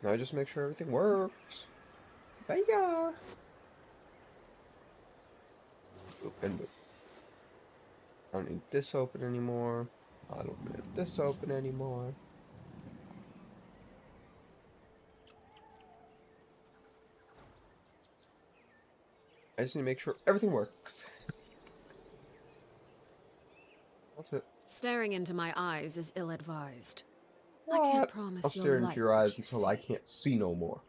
Now just make sure everything works. Hiya! Open. I don't need this open anymore. I don't need this open anymore. I just need to make sure everything works. That's it. Staring into my eyes is ill-advised. I What? can't I'll promise you'll stare into like your what eyes you until see. I can't see no more.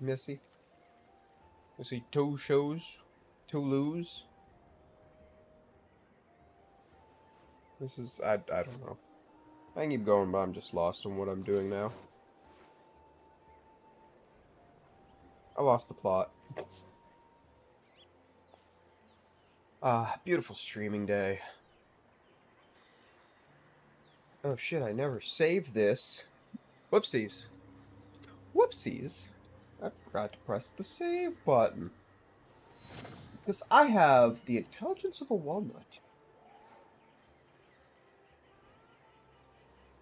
Missy? Missy two shows? Two lose? This is... I don't know. I can keep going, but I'm just lost on what I'm doing now. I lost the plot. Beautiful streaming day. Oh shit, I never saved this. Whoopsies. Whoopsies. I forgot to press the save button. Because I have the intelligence of a walnut.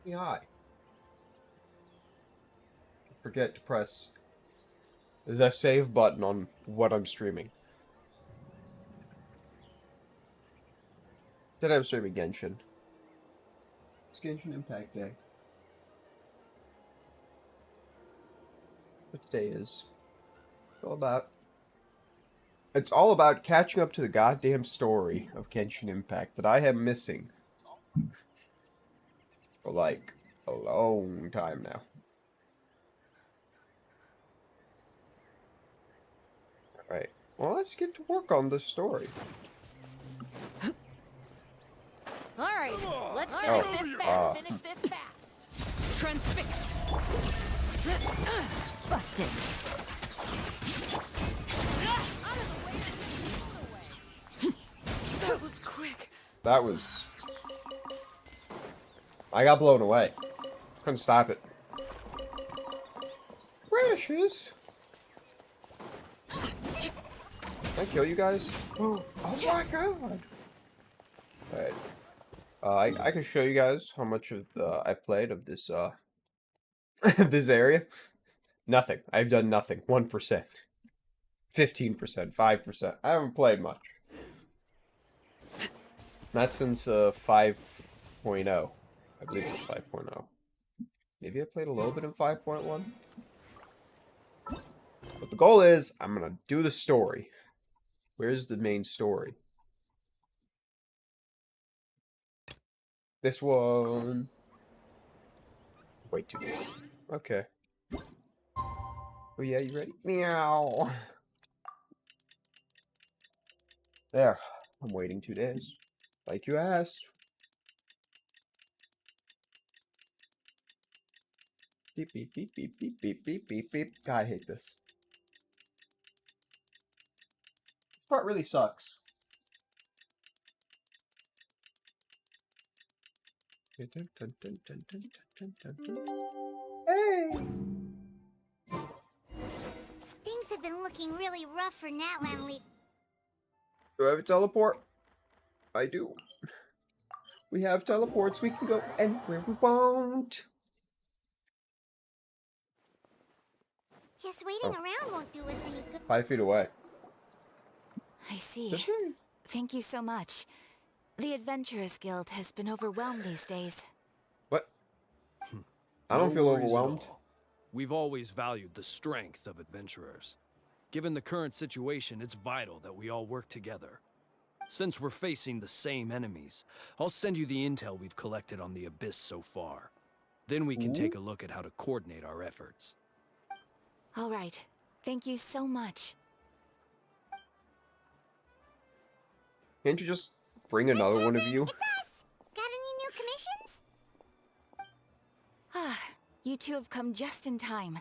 Yeah. Forget to press the save button on what I'm streaming. Today I'm streaming Genshin. It's Genshin Impact Day. What today is? It's all about catching up to the goddamn story of Genshin Impact that I am missing for like a long time now. Alright. Well, let's get to work on the story. All right, let's finish this fast. Transfixed! Busted. That was quick. That was... I got blown away. Couldn't stop it. Rashes! Can I kill you guys? Oh my god! Alright. I can show you guys how much of I played of this, this area. Nothing. I've done nothing. 1%. 15%. 5%. I haven't played much. Not since, 5.0. I believe it's 5.0. Maybe I played a little bit in 5.1. But the goal is, I'm gonna do the story. Where's the main story? This one. Wait, too big. Okay. Oh yeah, you ready? Meow. There. I'm waiting 2 days. Like you asked. Beep beep beep beep beep beep beep beep beep. God, I hate this. This part really sucks. Hey! Things have been looking really rough for Natlan League. Do I have a teleport? I do. We have teleports. We can go anywhere we want. Just waiting around won't do us any good. 5 feet away. I see. This way. Thank you so much. The Adventurers Guild has been overwhelmed these days. What? I don't No feel worries at overwhelmed. all. We've always valued the strength of adventurers. Given the current situation, it's vital that we all work together. Since we're facing the same enemies, I'll send you the intel we've collected on the Abyss so far. Then we can take a look at how to coordinate our efforts. All right. Thank you so much. Can't you just bring another one of you? It's us! Got any new commissions? Ah, you two have come just in time.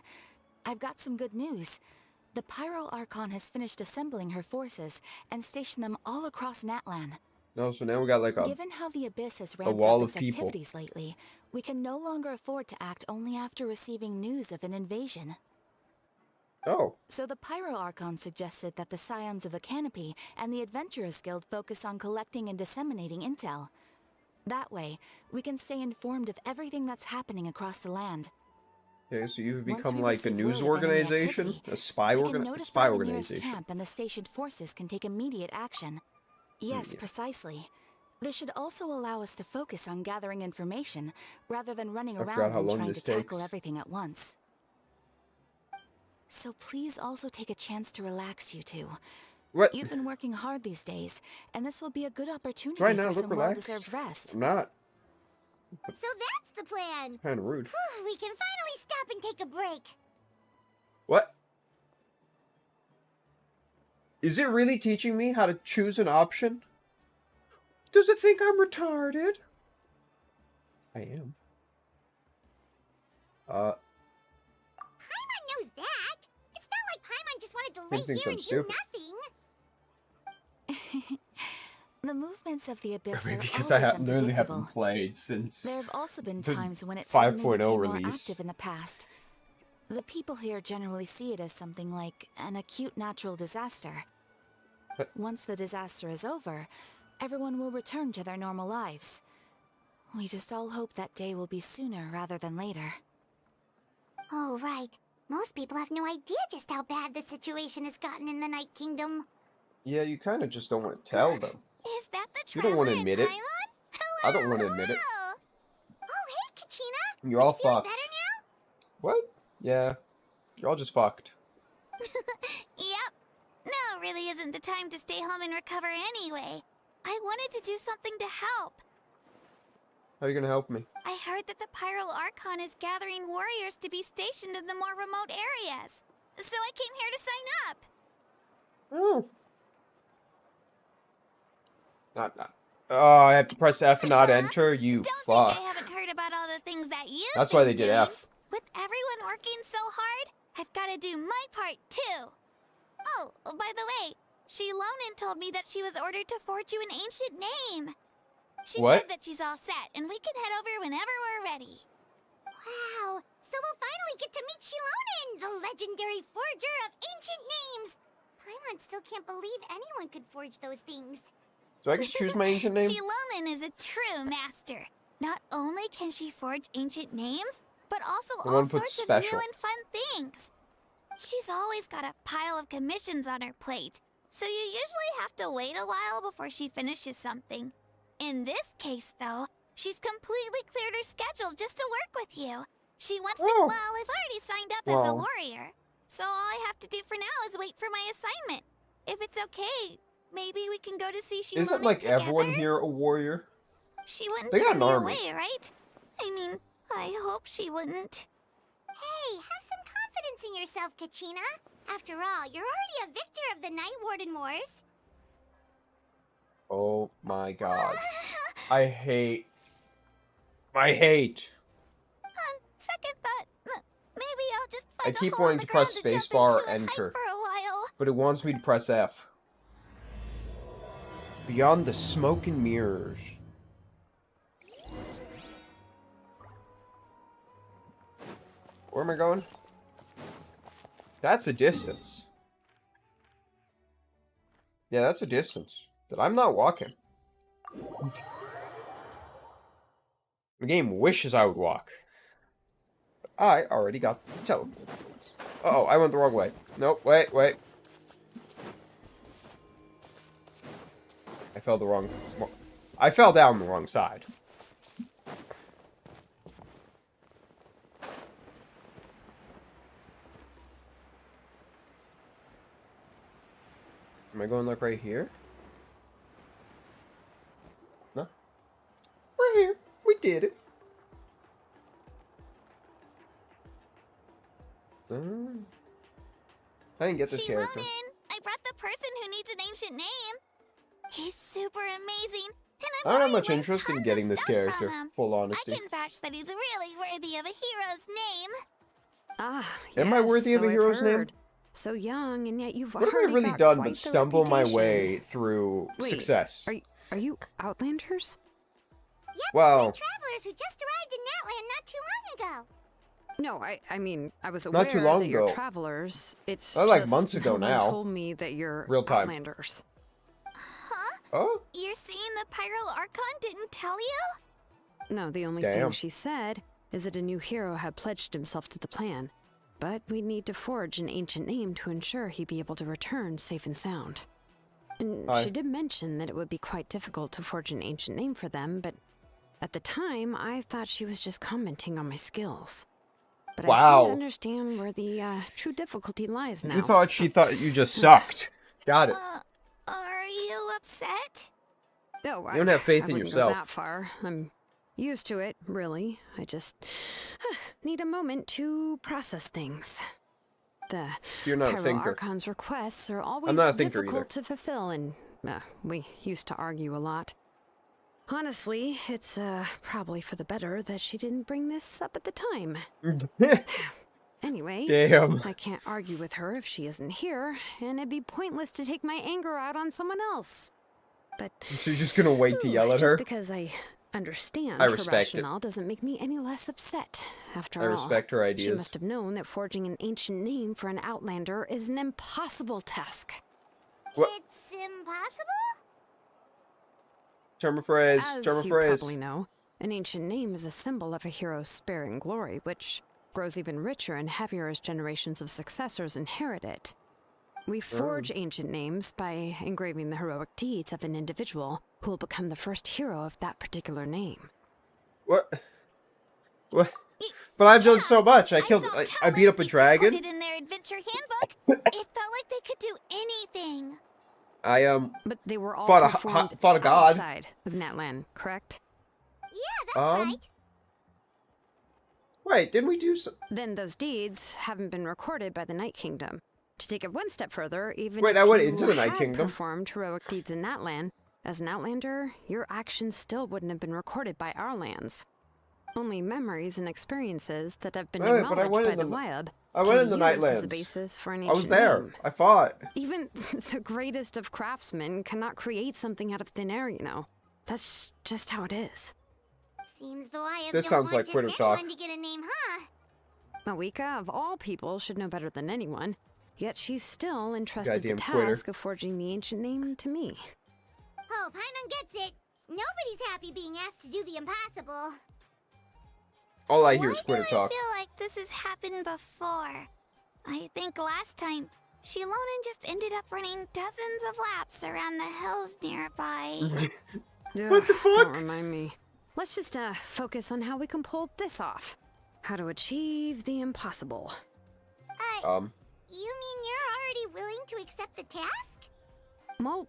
I've got some good news. The Pyro Archon has finished assembling her forces and stationed them all across Natlan. No, so now we got like a... Given how the Abyss has ramped wall up of its people. activities lately, we can no longer afford to act only after receiving news of an invasion. Oh. So the Pyro Archon suggested that the Scions of the Canopy and the Adventurers Guild focus on collecting and disseminating intel. That way, we can stay informed of everything that's happening across the land. Okay, so you've Once become we like a receive news word of enemy organization? activity, A spy we can notify the nearest organization. camp and the stationed forces can take immediate action. Yes, Yeah. precisely. This should also allow us to focus on gathering information rather than running I forgot around how and long trying to this tackle takes. everything at once. So please also take a chance to relax, you two. What? You've been working hard these days, and this will be a good opportunity Right now, for look some relaxed. well-deserved rest. I'm not. So that's the plan. Kind of rude. Whew, we can finally stop and take a break. What? Is it really teaching me how to choose an option? Does it think I'm retarded? I am. Paimon knows that. It's not like Paimon just wanted to He lay thinks here I'm and stupid. do nothing. The movements of the abyss are Because I always literally unpredictable. haven't played since There have also been the times when it suddenly 5.0 became more release. active in the past. The people here generally see it as something like an acute natural disaster. But- Once the disaster is over, everyone will return to their normal lives. We just all hope that day will be sooner rather than later. Oh, right. Most people have no idea just how bad the situation has gotten in the Night Kingdom. Yeah, you kind of just don't want to tell them. Is that the You don't wanna Traveler admit and it. Paimon? I don't wanna admit it. Hello. Oh, hey, Kachina. You're all Are you feeling fucked. better now? What? Yeah. You're all just fucked. Yep. Now really isn't the time to stay home and recover anyway. I wanted to do something to help. How are you gonna help me? I heard that the Pyro Archon is gathering warriors to be stationed in the more remote areas. So I came here to sign up. Oh. Not. Oh, I have to press F and not enter? You Don't fuck. think I haven't heard about all the things that you've That's why been they did doing. F. With everyone working so hard, I've got to do my part too. Oh, by the way, Shilonin told me that she was ordered to forge you an ancient name. She What? said that she's all set, and we can head over whenever we're ready. Wow, so we'll finally get to meet Shilonin, the legendary forger of ancient names. Paimon still can't believe anyone could forge those things. So I can choose my ancient name? Shilonin is a true master. Not only can she forge ancient names, but also I all wanna put sorts of special. new and fun things. She's always got a pile of commissions on her plate, so you usually have to wait a while before she finishes something. In this case, though, she's completely cleared her schedule just to work with you. She wants to, Oh. well, I've already signed up as a Well. warrior, so all I have to do for now is wait for my assignment. If it's okay, maybe we can go to see Shilonin Isn't like everyone together? here a warrior? She wouldn't They got turn an me army. away, right? I mean, I hope she wouldn't. Hey, have some confidence in yourself, Kachina. After all, you're already a victor of the Night Warden Wars. Oh my god. I hate. On second thought, maybe I'll just I find a keep hole in wanting the to press ground to jump spacebar or into and hide enter. for a while. But it wants me to press F. Beyond the smoke and mirrors. Where am I going? That's a distance. Yeah, that's a distance that I'm not walking. The game wishes I would walk. But I already got the teleport. Uh-oh, I went the wrong way. Nope, wait. I fell down the wrong side. Am I going like right here? No. We're here. We did it. I didn't get this character. Shilonin, I brought the person who needs an ancient name. He's super amazing, and I've I don't have already much learned interest in tons getting of this stuff character, from him. full I honesty. can vouch that he's really worthy of a hero's name. Ah, Am I yes, worthy of so a I've hero's name? heard. So young, and yet you've What have I already really got done quite but the stumble my reputation. way through Wait, success? Are you Outlanders? Yep, Well- we're travelers who just arrived in Natland not too long ago. No, I mean, I was Not aware too long that you're ago. travelers. It's Not like just months ago no one now. told me that you're Real time. Outlanders. Huh? Oh, You're saying the Pyro Archon didn't tell you? No, the only damn. thing she said is that a new hero had pledged himself to the plan. But we'd need to forge an ancient name to ensure he'd be able to return safe and sound. And Hi. she did mention that it would be quite difficult to forge an ancient name for them, but at the time, I thought she was just commenting on my skills. But I Wow. seem to understand where the true difficulty lies now. You thought she thought you just sucked. Got it. Are you upset? Oh, You don't have faith I in wouldn't yourself. Go that far. I'm used to it, really. I just need a moment to process things. The You're not a Pyro thinker. Archon's requests are always not a thinker difficult either. to fulfill, and we used to argue a lot. Honestly, it's probably for the better that she didn't bring this up at the time. Anyway, Damn. I can't argue with her if she isn't here, and it'd be pointless to take my anger out on someone else. But So you're just gonna wait to yell at her? just because I understand I her respect it. rationale doesn't make me any less upset. After I all, respect her she ideas. must have known that forging an ancient name for an Outlander is an impossible task. What? It's impossible? Term of phrase. As Term of you phrase. probably know, an ancient name is a symbol of a hero's sparing glory, which grows even richer and heavier as generations of successors inherit it. We forge ancient names by engraving the heroic deeds of an individual who will become the first hero of that particular name. What? What? But I've done so much. I killed. saw I beat up a countless feats dragon. recorded in their adventure handbook. It felt like they could do anything. I But they were all Fought a- performed fought a god. outside of Natlan, correct? Yeah, that's right. Wait, didn't we do some? Then those deeds haven't been recorded by the Night Kingdom. To take it one step further, even Wait, if I went you into the Night had Kingdom. performed heroic deeds in Natlan, as an Outlander, your actions still wouldn't have been recorded by our lands. Only memories and experiences that have been Wait, but I acknowledged went by in the the- Wyab I went in can the be used as a Nightlands. basis for an I ancient was there. name. I fought. Even the greatest of craftsmen cannot create something out of thin air, you know. That's just how it is. Seems the Wyeth This don't sounds want like just Twitter talk. anyone to get a name, huh? Mavuika, of all people, should know better than anyone. Yet she's still entrusted the Goddamn Twitter. task of forging the ancient name to me. Oh, Paimon gets it. Nobody's happy being asked to do the impossible. All I hear is Twitter Why talk. do I feel like this has happened before? I think last time, Shilonen just ended up running dozens of laps around the hills nearby. What the Ugh, fuck? Don't remind me. Let's just focus on how we can pull this off. How to achieve the impossible. You mean you're already willing to accept the task? Well,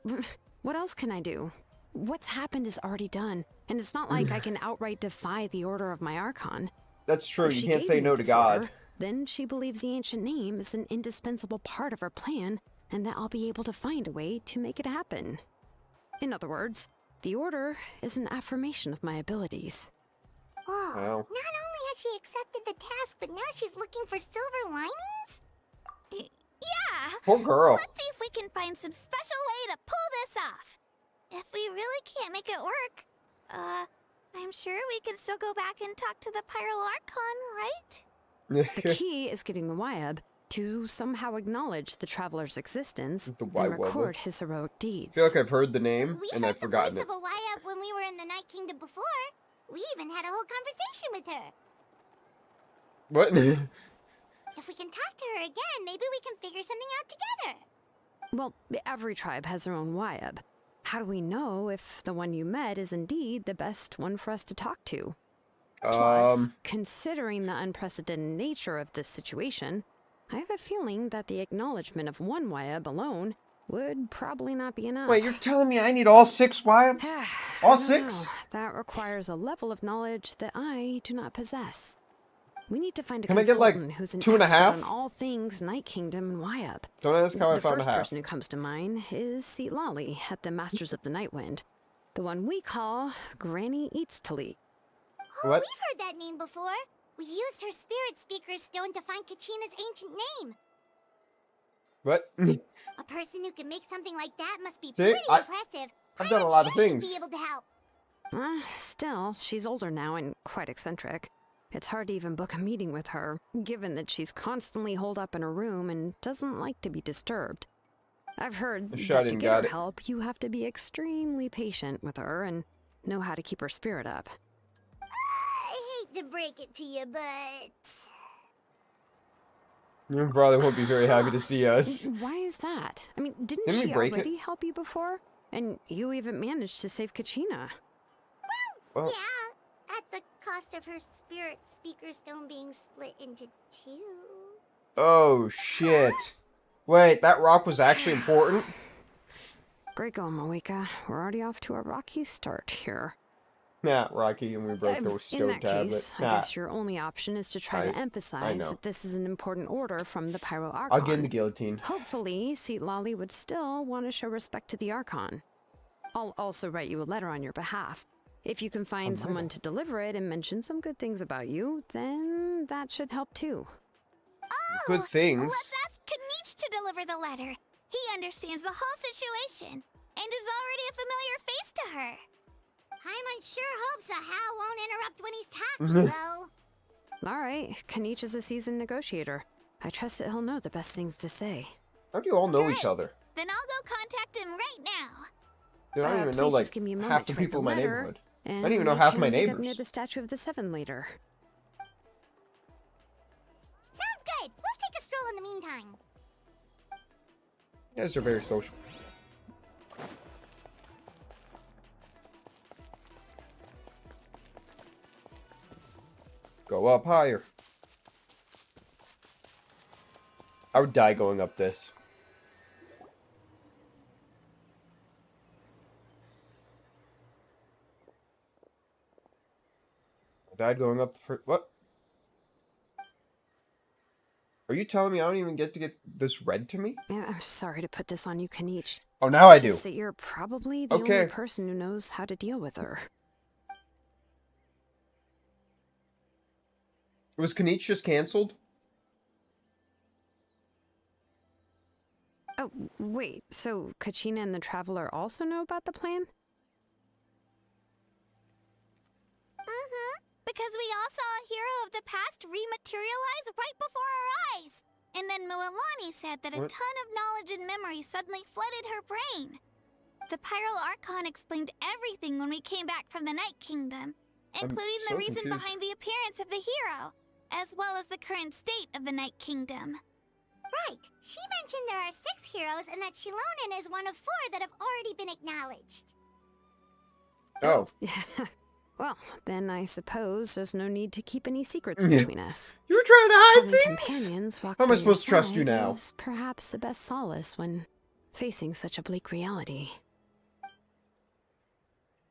what else can I do? What's happened is already done, and it's not like I can outright defy the order of my Archon. That's true. If You she can't gave say me no to this God. order, then she believes the ancient name is an indispensable part of her plan, and that I'll be able to find a way to make it happen. In other words, the order is an affirmation of my abilities. Oh, Wow. not only has she accepted the task, but now she's looking for silver linings? Yeah! Poor girl. Let's see if we can find some special way to pull this off. If we really can't make it work, I'm sure we can still go back and talk to the Pyro Archon, right? The key is getting the Wyab to somehow acknowledge the traveler's existence The and Wyab. record his heroic deeds. I feel like I've heard the name We and heard I've forgotten the it. voice of a Wyab when we were in the Night Kingdom before. We even had a whole conversation with her. What? If we can talk to her again, maybe we can figure something out together. Well, every tribe has their own Wyab. How do we know if the one you met is indeed the best one for us to talk to? Plus, considering the unprecedented nature of this situation, I have a feeling that the acknowledgement of one Wyab alone would probably not be enough. Wait, you're telling me I need all 6 wives? All I don't 6? know. That requires a level of knowledge that I do not possess. We need to find a Can I get, like, consultant who's an 2.5? expert on all things Night Kingdom and Wyab. Don't ask how I The found a first half. person who comes to mind is Seat Lolly at the Masters of the Nightwind, the one we call Granny Eats to Lead. Oh, What? we've heard that name before. We used her spirit speaker stone to find Kachina's ancient name. What? A person who can make something like that must be See, pretty I- impressive. I've done a I'm lot of sure she'd things. be able to help. Still, she's older now and quite eccentric. It's hard to even book a meeting with her, given that she's constantly holed up in her room and doesn't like to be disturbed. I've heard that to get her help, you have to be extremely patient with her and know how to keep her spirit up. I hate to break it to you, but... You probably won't be very happy to see us. Why is that? I mean, didn't we she break already help you before? And you even managed to save Kachina. Well, yeah, at the cost of her spirit speaker stone being split into two. Oh, shit. Wait, that rock was actually important? Great going, Mavuika. We're already off to a rocky start here. Yeah, Rocky, and we broke the stone tablet. In that case, I guess your only option is to try to emphasize that this is an important order from the Pyro Archon. I'll get in the guillotine. Hopefully, Seat Lolly would still want to show respect to the Archon. I'll also write you a letter on your behalf. If you can find someone to deliver it and mention some good things about you, then that should help too. Oh, good things. Let's ask Kanich to deliver the letter. He understands the whole situation and is already a familiar face to her. Paimon sure hopes a Hal won't interrupt when he's talking, though. All right, Kanich is a seasoned negotiator. I trust that he'll know the best things to say. How do you all know each other? Then I'll go contact him right now. Dude, I don't even know, like, half the people in my neighborhood. I don't even know half my neighbors. Near the statue of the Seven later. Sounds good. We'll take a stroll in the meantime. You guys are very social. Go up higher. I would die going up this. I died going up the first... What? Are you telling me I don't even get to get this read to me? Yeah, I'm sorry to put this on you, Kanich. Oh, now I do. Just that you're probably the only person who knows how to deal with her. Was Kanich just cancelled? Oh, wait. So Kachina and the Traveler also know about the plan? Because we all saw a hero of the past rematerialize right before our eyes. And then Mualani said that a ton of knowledge and memory suddenly flooded her brain. The Pyro Archon explained everything when we came back from the Night Kingdom, including the reason behind the appearance of the hero, as well as the current state of the Night Kingdom. Right. She mentioned there are 6 heroes and that Shilonen is one of 4 that have already been acknowledged. Oh. Well, then I suppose there's no need to keep any secrets between us. You were trying to hide Having things? Companions How am I supposed to trust you now? Is perhaps the best solace when facing such a bleak reality.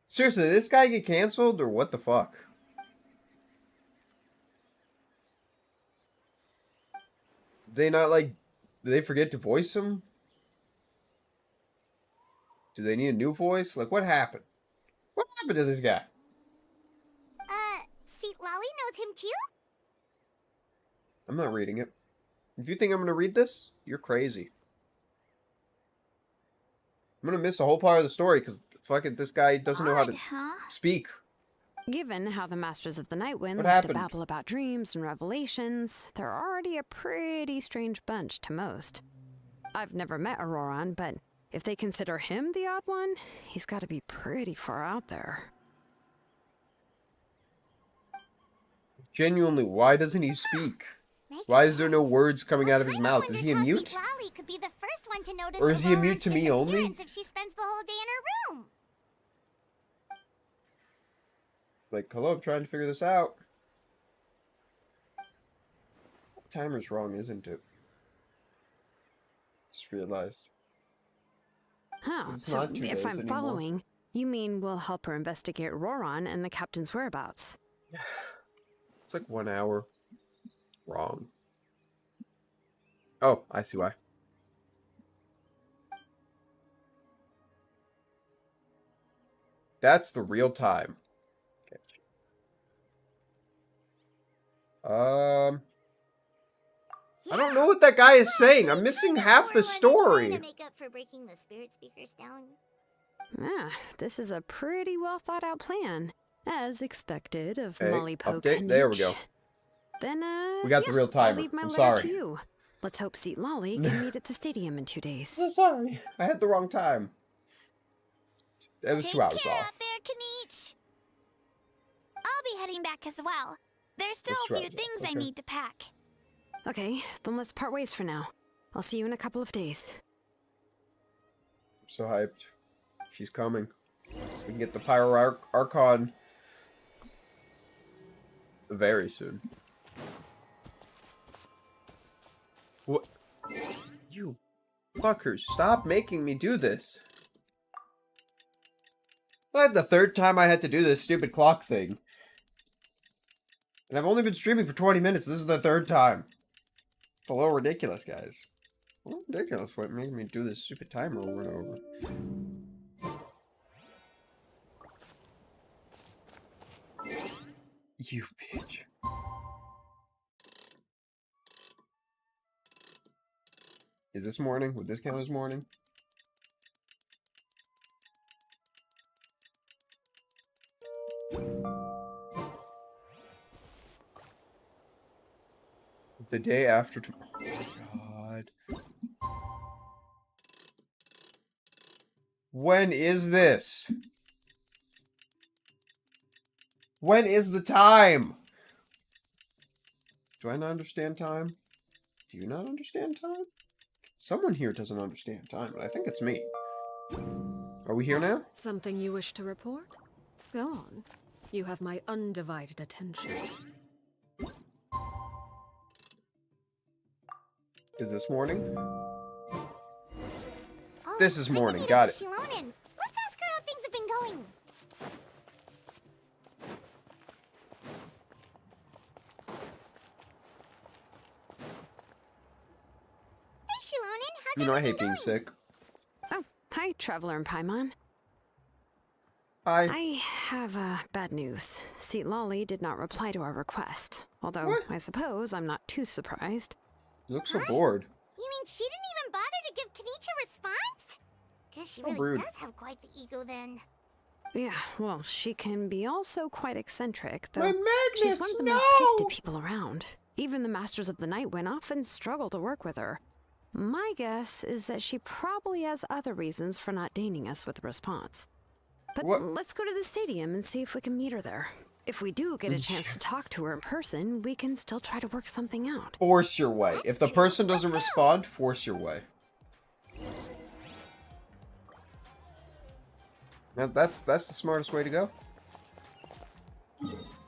Seriously, did this guy get canceled or what the fuck? Did they not like... Did they forget to voice him? Do they need a new voice? Like, what happened? What happened to this guy? Seat Lolly knows him too? I'm not reading it. If you think I'm gonna read this, you're crazy. I'm gonna miss a whole part of the story because fucking this guy doesn't know how to speak. Given how the Masters of the Nightwind love to babble about dreams and revelations, they're already a pretty strange bunch to most. I've never met Auroran, but if they consider him the odd one, he's got to be pretty far out there. Genuinely, why doesn't he speak? Why is there no words coming out of his mouth? Is he a mute? Lolly could be the first one to notice or is he a mute to me only? If she spends the whole day in her room. Like, hello, I'm trying to figure this out. Timer's wrong, isn't it? Just realized. Huh, so if I'm following, you mean we'll help her investigate Auroran and the captain's whereabouts? It's like 1 hour. Wrong. Oh, I see why. That's the real time. Okay. I don't know what that guy is saying. I'm missing half the story. To make up for breaking the spirit speakers down. Ah, this is a pretty well thought out plan. As expected of Okay, Molly Poke. update. There we go. Then, We got the real I'll timer. leave my I'm letter sorry. to you. Let's hope Seat Lolly can meet at the stadium in 2 days. So sorry. I had the wrong time. It was Take 2 hours care off. out there, Kanich. I'll be heading back as well. There's still That's a few right, things I okay. need to pack. Okay, then let's part ways for now. I'll see you in a couple of days. I'm so hyped. She's coming. We can get the Pyro Archon very soon. What? You fuckers, stop making me do this. Like the 3rd time I had to do this stupid clock thing. And I've only been streaming for 20 minutes. This is the 3rd time. It's a little ridiculous, guys. A little ridiculous what made me do this stupid timer over and over. You bitch. Is this morning? Would this count as morning? The day after tomorrow. Oh my god. When is this? When is the time? Do I not understand time? Do you not understand time? Someone here doesn't understand time, but I think it's me. Are we here now? Something you wish to report? Go on. You have my undivided attention. Is this morning? Oh, This is I morning, need got a it. Shilonen. Let's ask her how things have been going. Hey, Shilonen, how's You know, I everything hate being going? sick. Oh, hi, Traveler and Paimon. Hi. I have bad news. Seat Lolly did not reply to our request. Although, What? I suppose I'm not too surprised. You look so Huh? bored. You mean she didn't even bother to give Kanichi a response? Guess she How really rude. does have quite the ego then. Yeah, well, she can be also quite eccentric, though. My She's magnets, one of the no! most gifted people around. Even the Masters of the Night Wind often struggle to work with her. My guess is that she probably has other reasons for not deigning us with a response. But What? let's go to the stadium and see if we can meet her there. If we do get a chance to talk to her in person, we can still try to work something out. Force your way. If the person doesn't respond, force your way. Now, that's the smartest way to go.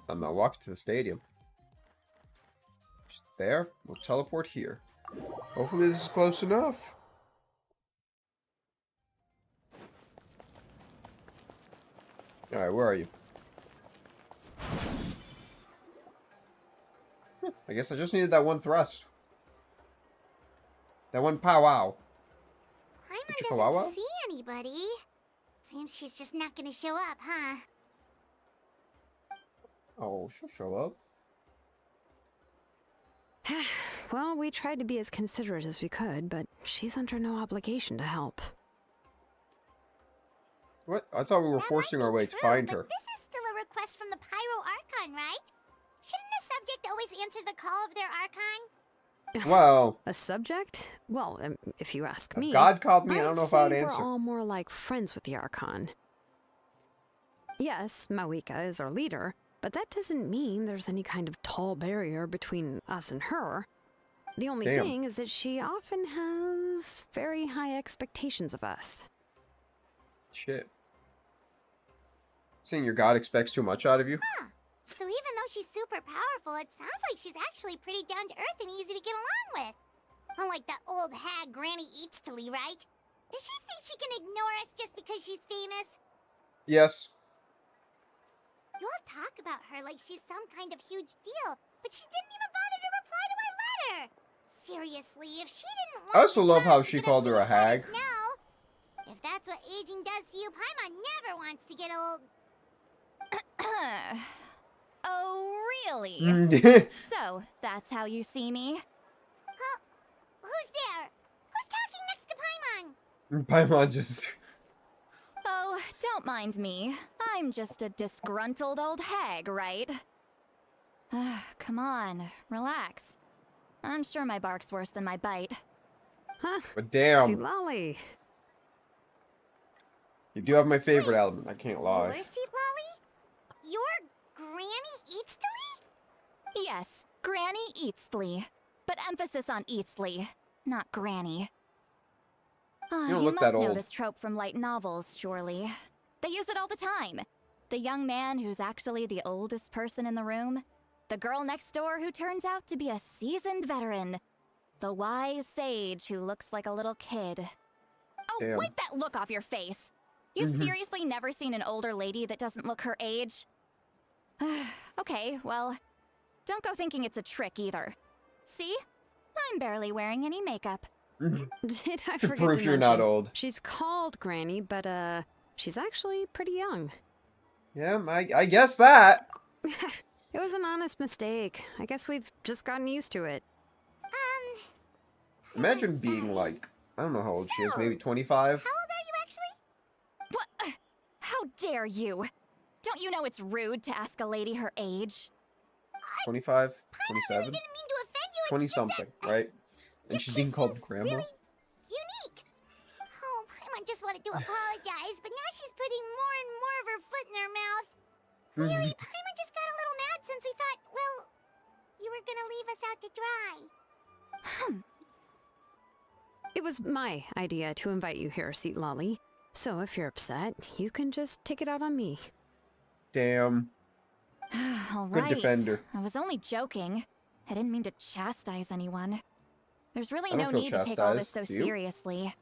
I'm not walking to the stadium. Just there. We'll teleport here. Hopefully this is close enough. Alright, where are you? I guess I just needed that one thrust. That one powwow. Paimon Chihuahua? doesn't see anybody. Seems she's just not gonna show up, huh? Oh, she'll show up. Well, we tried to be as considerate as we could, but she's under no obligation to help. What? I thought we were That forcing might our be way to true, find but her. This is still a request from the Pyro Archon, right? Shouldn't a subject always answer the call of their Archon? Well, A subject? Well, if you ask if me, God called me, I don't know if I would say answer. We're all more like friends with the Archon. Yes, Mavuika is our leader, but that doesn't mean there's any kind of tall barrier between us and her. The only Damn. thing is that she often has very high expectations of us. Shit. Saying your God expects too much out of you? Huh. So even though she's super powerful, it sounds like she's actually pretty down to earth and easy to get along with. Unlike that old hag Granny Eatstily, right? Does she think she can ignore us just because she's famous? Yes. You all talk about her like she's some kind of huge deal, but she didn't even bother to reply to our letter. Seriously, if she didn't want I also love how us to she get called her a face, let hag. us know. If that's what aging does to you, Paimon never wants to get old. Oh, really? Paimon So, that's how you see me? Who's there? Who's talking next to Paimon? just... Oh, don't mind me. I'm just a disgruntled old hag, right? Come on, relax. I'm sure my bark's worse than my bite. Huh? But See, damn, Lolly. you do have my favorite element. I can't lie. Your seat, Lolly? Your Granny Eatsley? Yes, Granny Eatsley. But emphasis on Eatsley, not Granny. You don't You look must that know old. this trope from light novels, surely. They use it all the time. The young man who's actually the oldest person in the room. The girl next door who turns out to be a seasoned veteran. The wise sage who looks like a little kid. Oh, Damn. wipe that look off your face! You've seriously never seen an older lady that doesn't look her age? Okay, well, don't go thinking it's a trick either. See? I'm barely wearing any makeup. Did I To forget prove to you're not mention, old. She's called Granny, but she's actually pretty young. Yeah, I guess that. It was an honest mistake. I guess we've just gotten used to it. Imagine being like, I don't know how old she is, maybe 25? How old are you actually? What? How dare you? Don't you know it's rude to ask a lady her age? 25? I 27? didn't mean to offend you. 20 It's just that something, right? And your she's being kiss called seems grandma? Really unique. Oh, Paimon just wanted to apologize, but now she's putting more and more of her foot in her mouth. Really, Paimon just got a little mad since we thought, well, you were gonna leave us out to dry. It was my idea to invite you here, Seat Lolly. So if you're upset, you can just take it out on me. Damn. All Good right. defender. I was only joking. I didn't mean to chastise anyone. There's really I don't no feel need to take all this so chastised. Do you? seriously.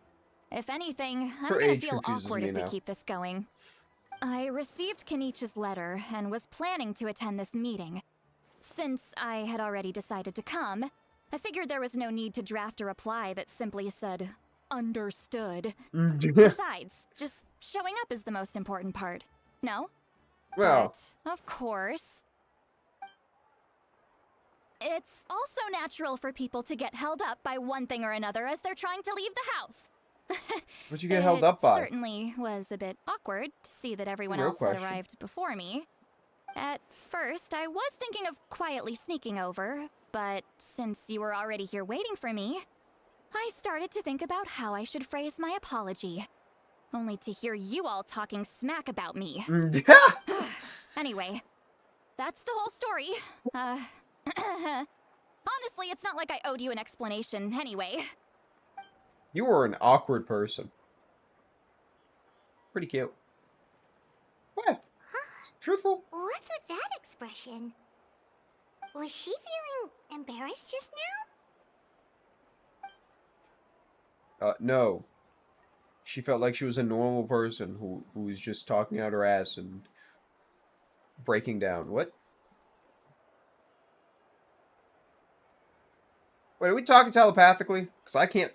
If anything, I'm Her gonna age feel confuses awkward me if we now. keep this going. I received Kenichi's letter and was planning to attend this meeting. Since I had already decided to come, I figured there was no need to draft a reply that simply said, understood. Besides, just showing up is the most important part. No? Well, But, of course, it's also natural for people to get held up by one thing or another as they're trying to leave the house. what'd you get held up by? Certainly was a bit awkward to see that everyone Real else had question. arrived before me. At first, I was thinking of quietly sneaking over, but since you were already here waiting for me, I started to think about how I should phrase my apology. Only to hear you all talking smack about me. Anyway, that's the whole story. Honestly, it's not like I owed you an explanation anyway. You were an awkward person. Pretty cute. What? It's truthful. What's with that expression? Was she feeling embarrassed just now? No. She felt like she was a normal person who was just talking out her ass and breaking down. What? Wait, are we talking telepathically? Because I can't...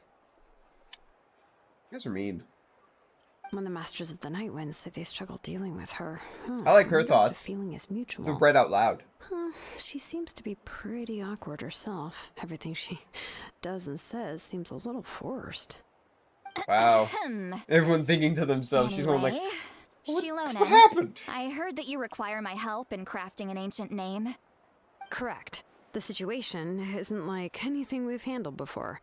You guys are mean. When the Masters of the Night Wind say they struggle dealing with her, I like her wonder if thoughts. The feeling is mutual. They're read out loud. She seems to be pretty awkward herself. Everything she does and says seems a little forced. Wow. Hmm. Everyone thinking to themselves. She's going like, Anyway, what Shilonen, happened? I heard that you require my help in crafting an ancient name. Correct. The situation isn't like anything we've handled before.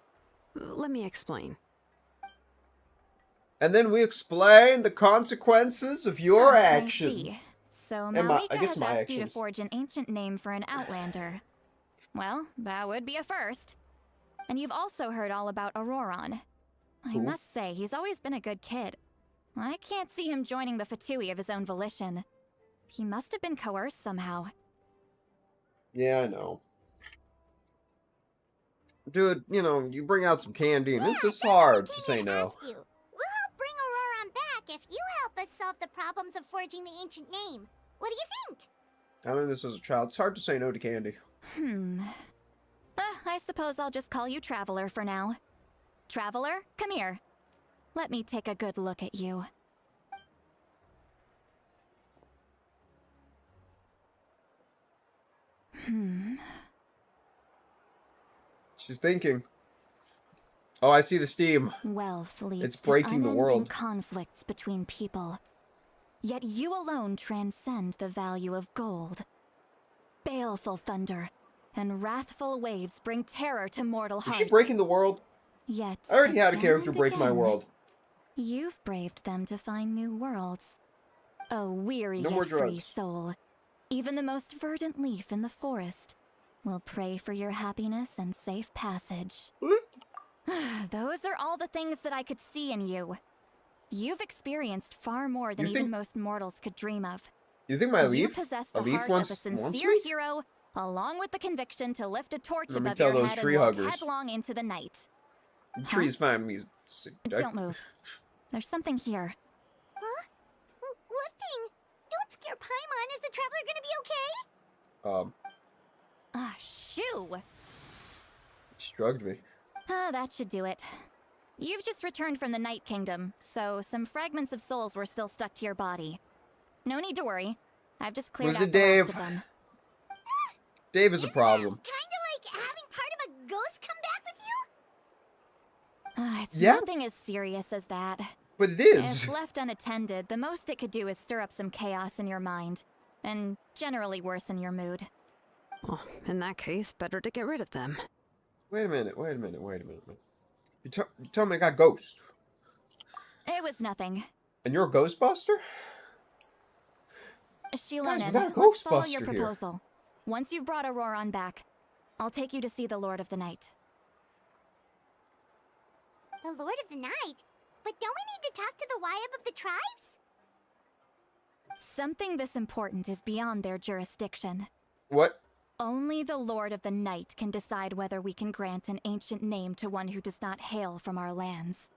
Let me explain. And then we explain the consequences of your I actions. see. So And my- I Mavuika guess has my asked you to actions. forge an ancient name for an outlander. Well, that would be a first. And you've also heard all about Auroron. I Who? must say, he's always been a good kid. I can't see him joining the Fatui of his own volition. He must have been coerced somehow. Yeah, I know. Dude, you know, you bring out some candy and it's just that's what we hard to came say here to no. ask you. We'll help bring Auroron back if you help us solve the problems of forging the ancient name. What do you think? I learned this as a child. It's hard to say no to candy. I suppose I'll just call you Traveler for now. Traveler, come here. Let me take a good look at you. She's thinking. Oh, I see the steam. Wealth leads It's to breaking the unending world. conflicts between people. Yet you alone transcend the value of gold. Baleful thunder and wrathful waves bring terror to mortal Is hearts. she breaking the world? Yet I already had a again character and break my again, world. You've braved them to find new worlds. O weary No more yet free drugs. soul, even the most verdant leaf in the forest will pray for your happiness and safe passage. Those are all the things that I could see in you. You've experienced far more than even most mortals could dream of. You think my You leaf? possess A the leaf heart wants of a wants sincere me? hero, along with the conviction to lift a torch Let me above tell your those head tree and walk huggers. headlong into the night. Trees find me. Don't move. There's something here. Huh? What thing? Don't scare Paimon. Is the traveler gonna be okay? Ah, shoo! She drugged me. That should do it. You've just returned from the Night Kingdom, so some fragments of souls were still stuck to your body. No need to worry. I've just cleared Was out it the last Dave? of them. Dave is a problem. Kinda like having part of a ghost come back with you? It's Yeah? nothing as serious as that. But it is. If left unattended, the most it could do is stir up some chaos in your mind, and generally worsen your mood. Well, in that case, better to get rid of them. Wait a minute. You told me I got ghost. It was nothing. And you're a ghostbuster? Shilonen, we got a let's follow your Ghostbuster here. proposal. Once you've brought Auroron back, I'll take you to see the Lord of the Night. The Lord of the Night? But don't we need to talk to the Wyab of the tribes? Something this important is beyond their jurisdiction. What? Only the Lord of the Night can decide whether we can grant an ancient name to one who does not hail from our lands.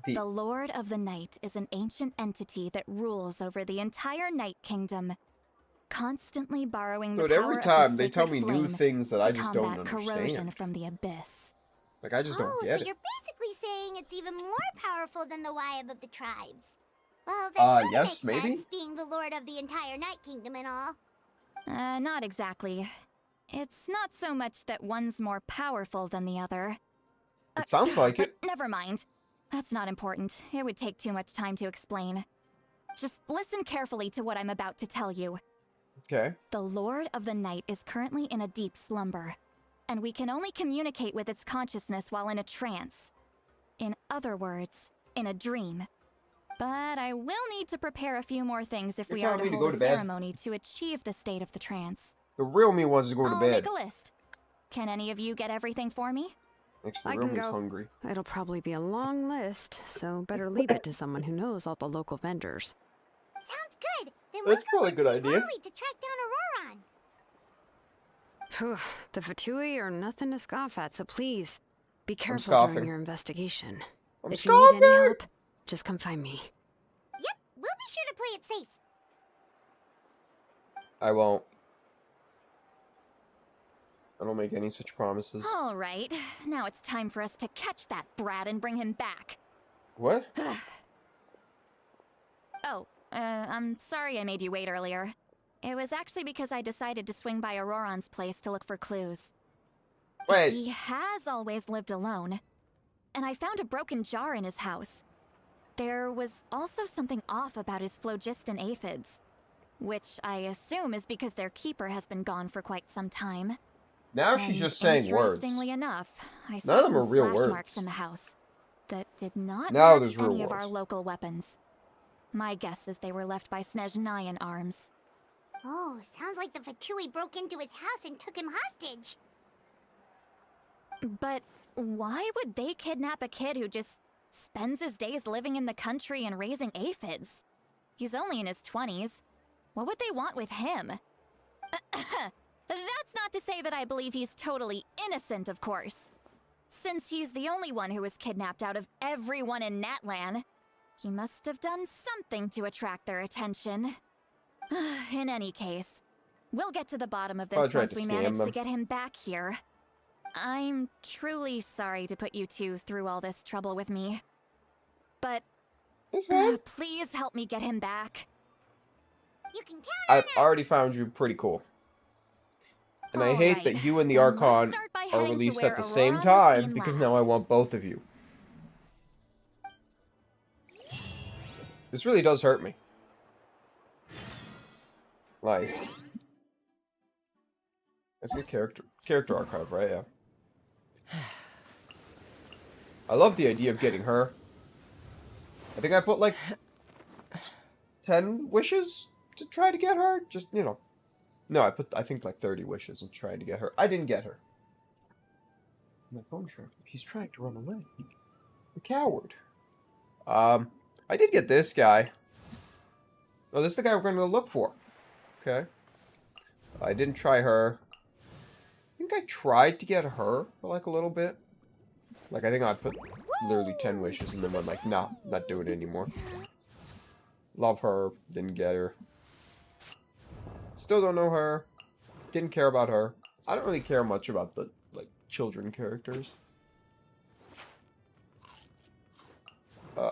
The Lord of the Night is an ancient entity that rules over the entire Night Kingdom, constantly borrowing the But power every of time the they tell me sacred new flame things that I to just don't combat corrosion understand. from the abyss. Like, I just don't get so it. you're basically saying it's even more powerful than the Wyab of the tribes. Well, that sort of yes, makes maybe? sense, being the Lord of the entire Night Kingdom and all. Not exactly. It's not so much that one's more powerful than the other. It sounds like but it. never mind. That's not important. It would take too much time to explain. Just listen carefully to what I'm about to tell you. Okay. The Lord of the Night is currently in a deep slumber, and we can only communicate with its consciousness while in a trance. In other words, in a dream. But I will need to prepare a few more things if You're we are telling to me to hold go a to bed? ceremony to achieve the state of the trance. The real me wants to go to I'll bed. make a list. Can any of you get everything for me? Next, the I real can me's go. hungry. It'll probably be a long list, so better leave it to someone who knows all the local vendors. Sounds good. Then That's we'll go probably a and good see idea. Lolly to track down Auroron. Phew, the Fatui are nothing to scoff at, so please, be careful scoffing. during your investigation. I'm If you need any scoffing! help, just come find me. Yep, we'll be sure to play it safe. I won't. I don't make any such promises. All right, now it's time for us to catch that brat and bring him back. What? I'm sorry I made you wait earlier. It was actually because I decided to swing by Auroron's place to look for clues. Wait. He has always lived alone, and I found a broken jar in his house. There was also something off about his phlogiston aphids, which I assume is because their keeper has been gone for quite some time. Now she's just saying words. Interestingly enough, I None saw of them some are real slash words. marks in the house that did not Now match there's real any of our words. local weapons. My guess is they were left by Snezhnayan arms. Oh, sounds like the Fatui broke into his house and took him hostage. But why would they kidnap a kid who just spends his days living in the country and raising aphids? He's only in his 20s. What would they want with him? That's not to say that I believe he's totally innocent, of course. Since he's the only one who was kidnapped out of everyone in Natlan, he must have done something to attract their attention. In any case, we'll get to the bottom of Probably this tried once to we scam manage them. to get him back here. I'm truly sorry to put you two through all this trouble with me. But That's fine. please help me get him back. You can count I've already found you pretty cool. And I hate Alright, that you and the then let's Archon start by are heading to released where at the same Auroron was time, seen because last. now I want both of you. This really does hurt me. Like, that's a character archive, right? Yeah. I love the idea of getting her. I think I put like 10 wishes to try to get her. Just, you know. No, I think like 30 wishes in trying to get her. I didn't get her. My phone shrunk. He's trying to run away. A coward. I did get this guy. Oh, this is the guy we're going to look for. Okay. I didn't try her. I think I tried to get her for like a little bit. Like, I think I put literally 10 wishes and then I'm like, nah, not doing it anymore. Love her. Didn't get her. Still don't know her. Didn't care about her. I don't really care much about the, like, children characters.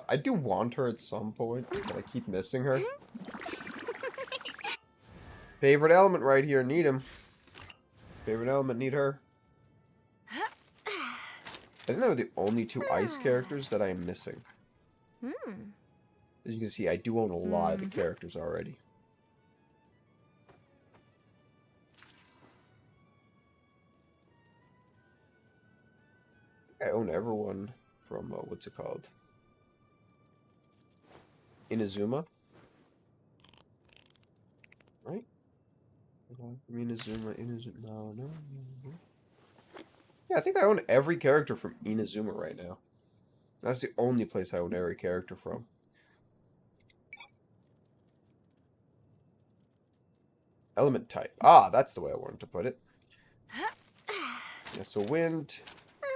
I do want her at some point, but I keep missing her. Favorite element right here. Need him. Favorite element. Need her. I think they were the only two ice characters that I am missing. As you can see, I do own a lot of the characters already. I own everyone from, what's it called? Inazuma? Right? Inazuma. No. Yeah, I think I own every character from Inazuma right now. That's the only place I own every character from. Element type. Ah, that's the way I wanted to put it. Yeah, so wind.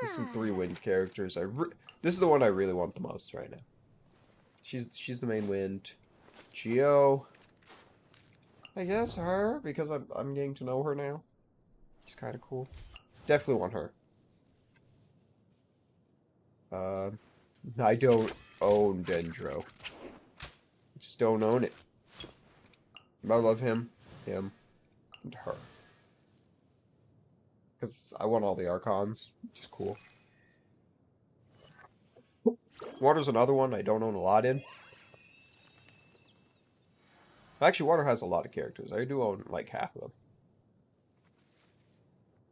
There's some 3 wind characters. This is the one I really want the most right now. She's the main wind. Geo. I guess her, because I'm getting to know her now. She's kind of cool. Definitely want her. I don't own Dendro. I just don't own it. I love him, and her. Because I want all the Archons, which is cool. Water's another one I don't own a lot in. Actually, Water has a lot of characters. I do own like half of them.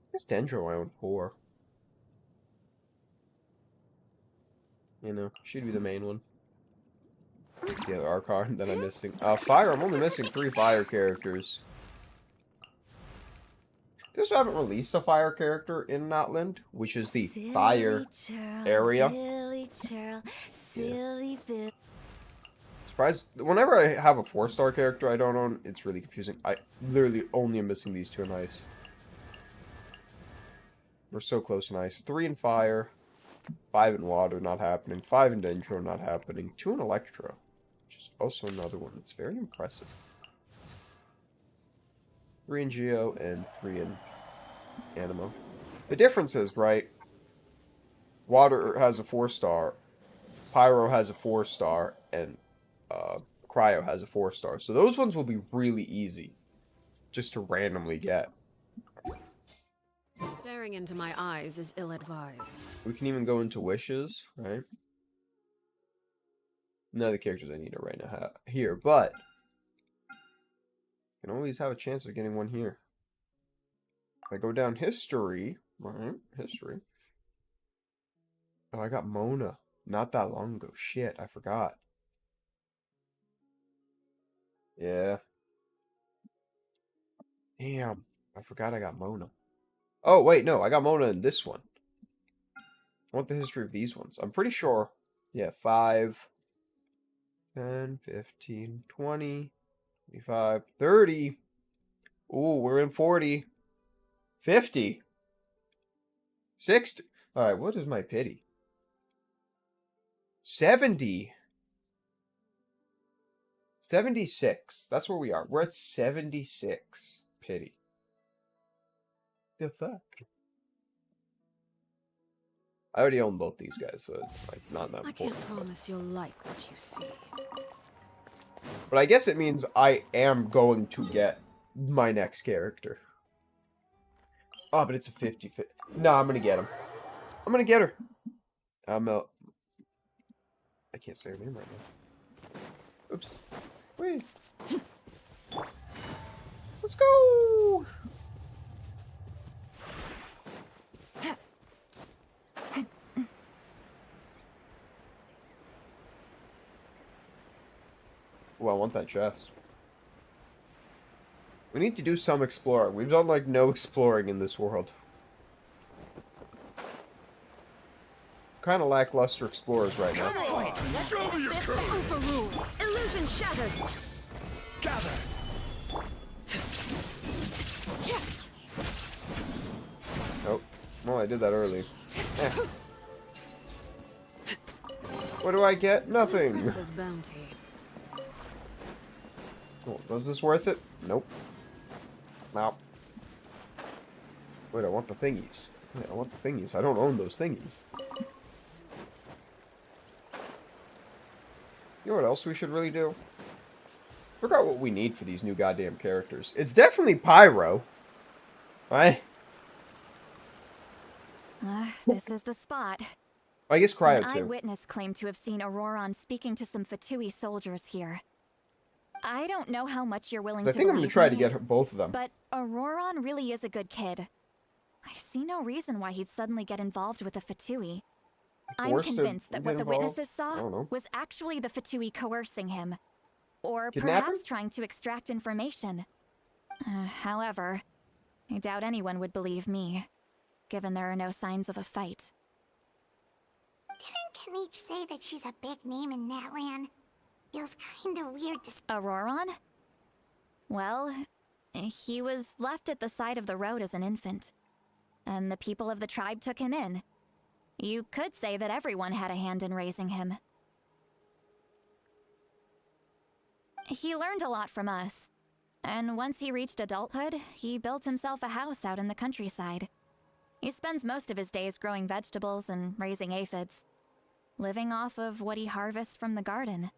I guess Dendro I own 4. You know, she'd be the main one. The other Archon that I'm missing. Fire, I'm only missing 3 fire characters. They also haven't released a fire character in Notland, which is the fire area. Yeah. Surprised. Whenever I have a 4-star character I don't own, it's really confusing. I literally only am missing these 2 in ice. We're so close in ice. 3 in fire. 5 in water, not happening. 5 in Dendro, not happening. 2 in Electro, which is also another one that's very impressive. 3 in Geo and 3 in Animo. The difference is, right, Water has a 4-star, Pyro has a 4-star, and Cryo has a 4-star. So those ones will be really easy just to randomly get. Staring into my eyes is ill-advised. We can even go into wishes, right? None of the characters I need are right now here, but I can always have a chance of getting one here. If I go down history, right? History. Oh, I got Mona not that long ago. Shit, I forgot. Yeah. Damn, I forgot I got Mona. Oh, wait, no, I got Mona in this one. I want the history of these ones. I'm pretty sure. Yeah, 5, 10, 15, 20, 25, 30. Ooh, we're in 40. 50. 60. Alright, what is my pity? 70. 76. That's where we are. We're at 76 pity. The fuck? I already own both these guys, so it's like not that important. I can't promise you'll like what you see. But I guess it means I am going to get my next character. Oh, but it's a 50-50. No, I'm gonna get him. I'm gonna get her. I can't say her name right now. Oops. Wait. Let's go! Oh, I want that chest. We need to do some exploring. We've done, like, no exploring in this world. Kind of lackluster explorers right now. Show me your courage! Illusion shattered. Gather! Nope. Well, I did that early. Eh. What do I get? Nothing. Impressive bounty. Oh, was this worth it? Nope. Now. Wait, I want the thingies. Wait, I want the thingies. I don't own those thingies. You know what else we should really do? Figure out what we need for these new goddamn characters. It's definitely Pyro. Right? This is the spot. I guess An Cryo too. eyewitness claimed to have seen Auroron speaking to some Fatui soldiers here. I don't know how much you're willing I to think I'm going to believe try to me, get both of them. but Auroron really is a good kid. I see no reason why he'd suddenly get involved with the Fatui. I'm Forced to convinced that get what the involved? witnesses I saw don't know. was actually the Fatui coercing him. Or Kidnap perhaps him? trying to extract information. However, I doubt anyone would believe me, given there are no signs of a fight. Didn't Kanich say that she's a big name in Natlan? Feels kinda weird to... Auroron? Well, he was left at the side of the road as an infant, and the people of the tribe took him in. You could say that everyone had a hand in raising him. He learned a lot from us, and once he reached adulthood, he built himself a house out in the countryside. He spends most of his days growing vegetables and raising aphids, living off of what he harvests from the garden.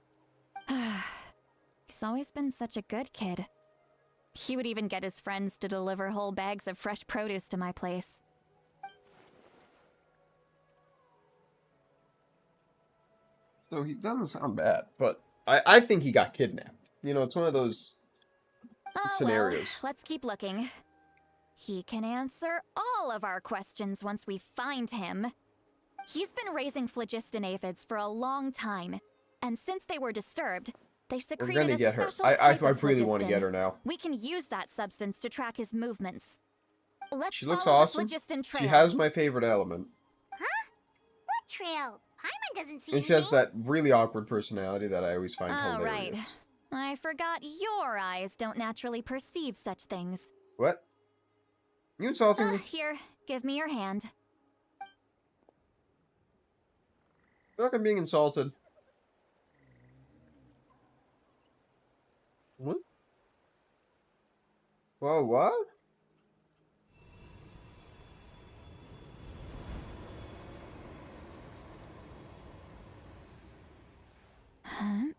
He's always been such a good kid. He would even get his friends to deliver whole bags of fresh produce to my place. So he doesn't sound bad, but I think he got kidnapped. You know, it's one of those scenarios. Well, let's keep looking. He can answer all of our questions once we find him. He's been raising phlogiston aphids for a long time, and since they were disturbed, they We're secreted gonna a get her. special I type of really want to phlogiston. get her now. We can use that substance to track his movements. Let's She looks follow awesome. the phlogiston trail. She has my favorite element. What trail? Paimon doesn't see And she has anything. that really awkward personality that I always find Oh, hilarious. right. I forgot your eyes don't naturally perceive such things. What? You insulting me? Here, give me your hand. I feel like I'm being insulted. What? Whoa, what? Huh?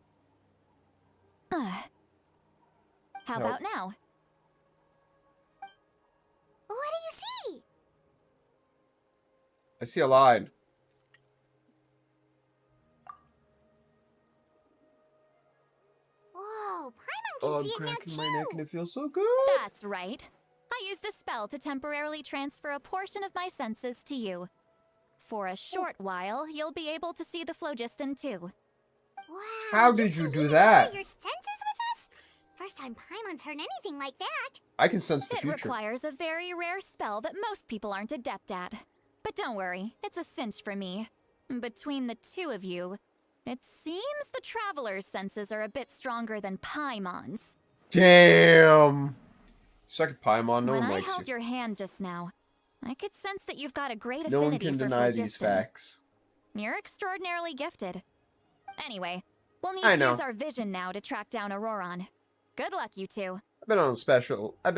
How No. about now? What do you see? I see a line. Whoa, Paimon can Oh, I'm see it now cracking too. my neck and it feels so good. That's right. I used a spell to temporarily transfer a portion of my senses to you. For a short while, you'll be able to see the phlogiston too. Wow. How did you can do even that? Share your senses with us? First time Paimon's heard anything like that. I can sense the It future. requires a very rare spell that most people aren't adept at. But don't worry, it's a cinch for me. Between the two of you, it seems the Traveler's senses are a bit stronger than Paimon's. Damn. Suck it, Paimon. No When one I likes held you. your hand just now, I could sense that you've got a great No one affinity can for deny these phlogiston. facts. You're extraordinarily gifted. Anyway, we'll need I to know. use our vision now to track down Auroron. Good luck, you two. I've been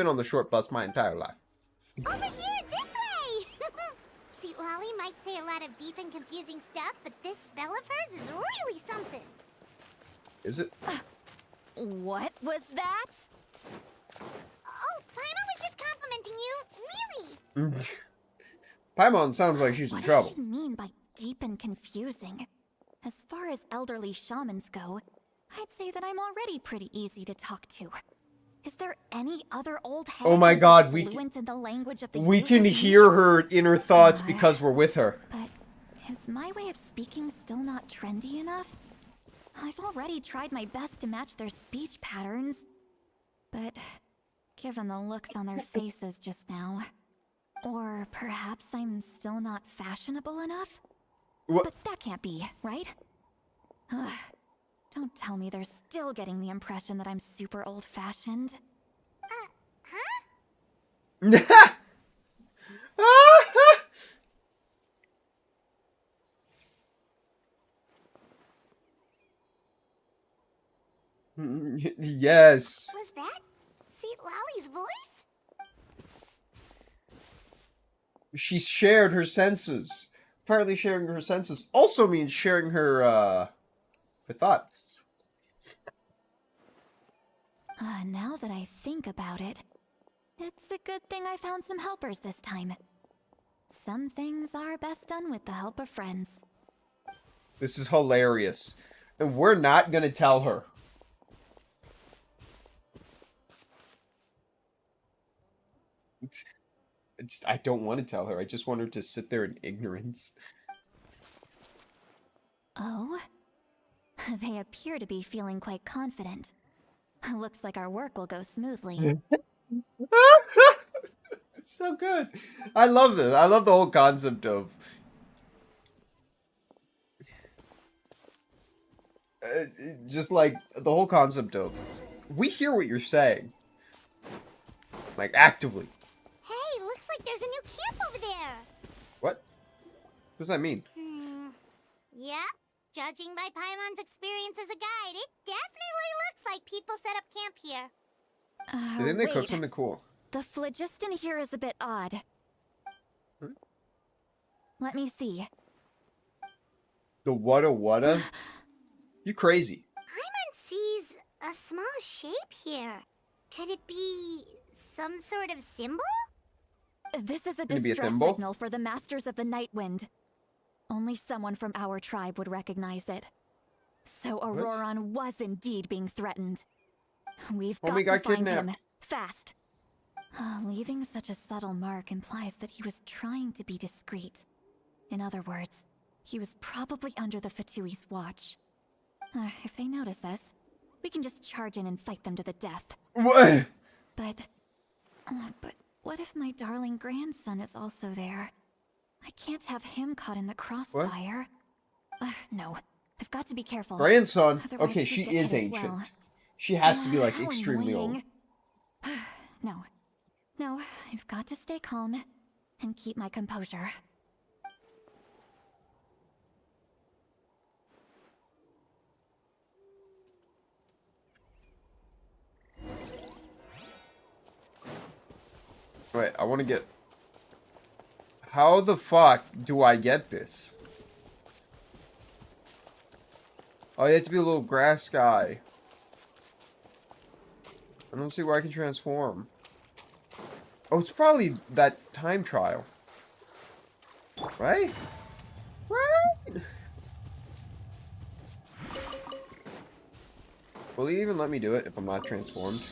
on the short bus my entire life. Over here, this way! See, Lolly might say a lot of deep and confusing stuff, but this spell of hers is really something. Is it? What was that? Oh, Paimon was just complimenting you. Really? Paimon sounds like she's in What trouble. does she mean by deep and confusing? As far as elderly shamans go, I'd say that I'm already pretty easy to talk to. Is there any other old hag Oh my who's God, we fluent in the language of the we youth can as me? hear her inner thoughts because we're with her. But is my way of speaking still not trendy enough? I've already tried my best to match their speech patterns. But given the looks on their faces just now, or perhaps I'm still not fashionable enough? What? But that can't be, right? Ugh. Don't tell me they're still getting the impression that I'm super old-fashioned. Yes. Was that Seat Lally's voice? She's shared her senses. Apparently sharing her senses also means sharing her thoughts. Now that I think about it, it's a good thing I found some helpers this time. Some things are best done with the help of friends. This is hilarious. And we're not gonna tell her. I don't want to tell her. I just want her to sit there in ignorance. Oh? They appear to be feeling quite confident. Looks like our work will go smoothly. It's so good. I love this. I love the whole concept of just like the whole concept of we hear what you're saying, like actively. Hey, looks like there's a new camp over there. What? What does that mean? Yeah, judging by Paimon's experience as a guide, it definitely looks like people set up camp here. I think they Wait. cooked something cool. The phlogiston here is a bit odd. Hmm? Let me see. The wada? You crazy? Paimon sees a small shape here. Could it be some sort of symbol? This is a Could it be a distress thimble? signal for the Masters of the Night Wind. Only someone from our tribe would recognize it. So Auroron was indeed being threatened. We've got Homie to got find kidnapped. him. Fast. Leaving such a subtle mark implies that he was trying to be discreet. In other words, he was probably under the Fatui's watch. If they notice us, we can just charge in and fight them to the death. What? But what if my darling grandson is also there? I can't have him caught in the crossfire. No, I've got to be careful. Grandson? Otherwise Okay, he'd she get is hit as ancient. well. She has to be like How extremely annoying. old. No, I've got to stay calm and keep my composure. Wait, I want to get... How the fuck do I get this? Oh, you have to be a little grass guy. I don't see where I can transform. Oh, it's probably that time trial. Right? Right? Will he even let me do it if I'm not transformed?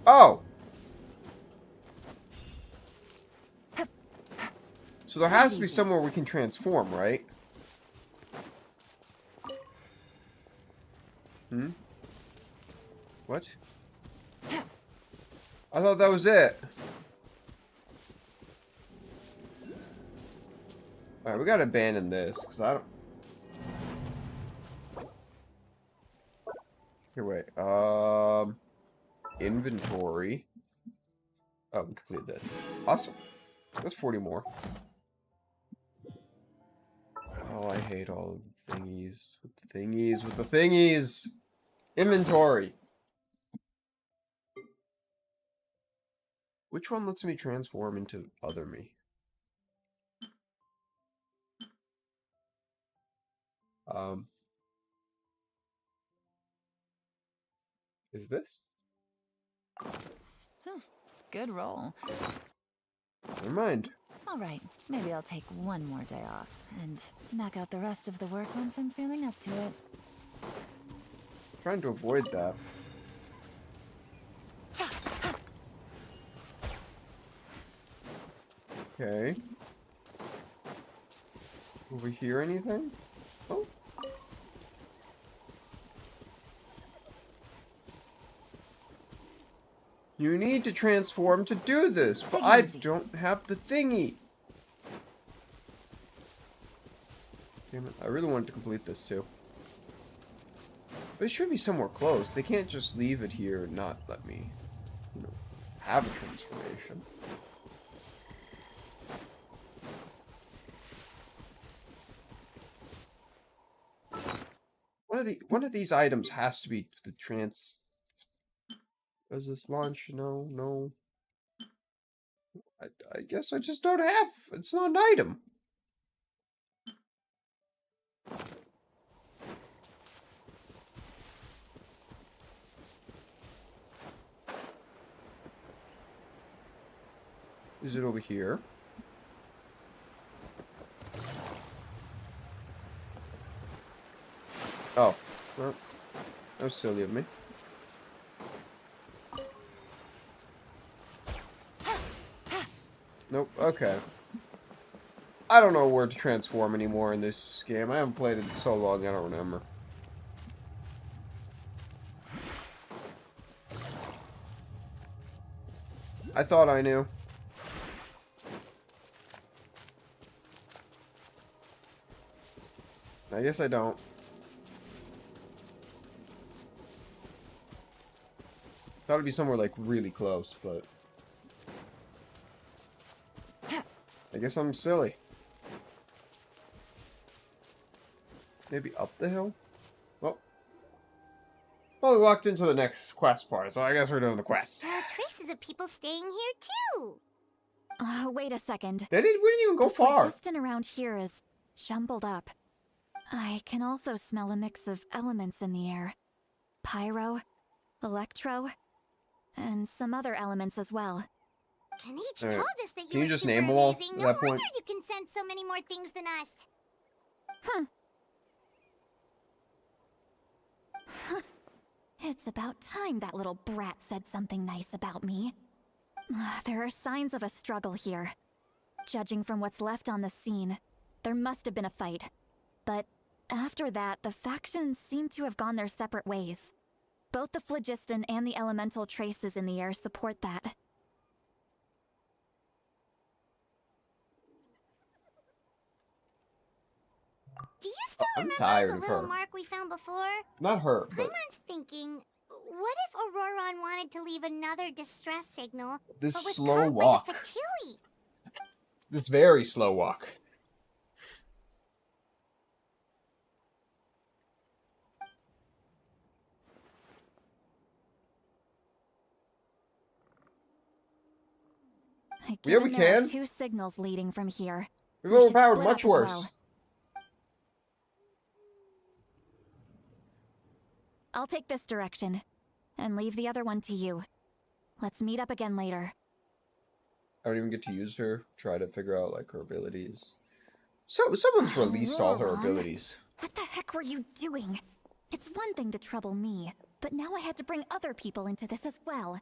Oh! So there has to be somewhere we can transform, right? What? I thought that was it. Alright, we gotta abandon this, because I don't... Here, wait. Inventory. Oh, we completed this. Awesome. That's 40 more. Oh, I hate all the thingies. With the thingies! Inventory! Which one lets me transform into other me? Is this? Good roll. Never mind. All right, maybe I'll take one more day off and knock out the rest of the work once I'm feeling up to it. Trying to avoid that. Okay. Over here, anything? Oh. You need to transform to do this, but I don't have the thingy. Damn it, I really wanted to complete this too. But it should be somewhere close. They can't just leave it here and not let me, you know, have a transformation. One of these items has to be the trans. Does this launch? No, no. I guess I just don't have. It's not an item. Is it over here? Oh, well, that was silly of me. Nope, okay. I don't know where to transform anymore in this game. I haven't played it in so long, I don't remember. I thought I knew. I guess I don't. Thought it'd be somewhere, like, really close, but... I guess I'm silly. Maybe up the hill? Well, we walked into the next quest part, so I guess we're doing the quest. There are traces of people staying here, too. Wait a second. We didn't even go far. The phlogiston around here is jumbled up. I can also smell a mix of elements in the air. Pyro, electro, and some other elements as well. Kanichi Right. told us that Can you you were just super name them all amazing. at No that wonder point? you can sense so many more things than us. It's about time that little brat said something nice about me. There are signs of a struggle here. Judging from what's left on the scene, there must have been a fight. But after that, the factions seem to have gone their separate ways. Both the phlogiston and the elemental traces in the air support that. Do you still I'm remember tired the of little her. mark we found before? Not her, but Paimon's thinking, what if Auroron wanted to leave another distress signal, this but was slow caught walk. by the Fatui? This very slow walk. Yeah, we There are can. 2 signals leading from here. We've We should overpowered split much up as worse. well. I'll take this direction, and leave the other one to you. Let's meet up again later. I don't even get to use her. Try to figure out, like, her abilities. So, someone's released all her Auroron? abilities. What the heck were you doing? It's one thing to trouble me, but now I had to bring other people into this as well.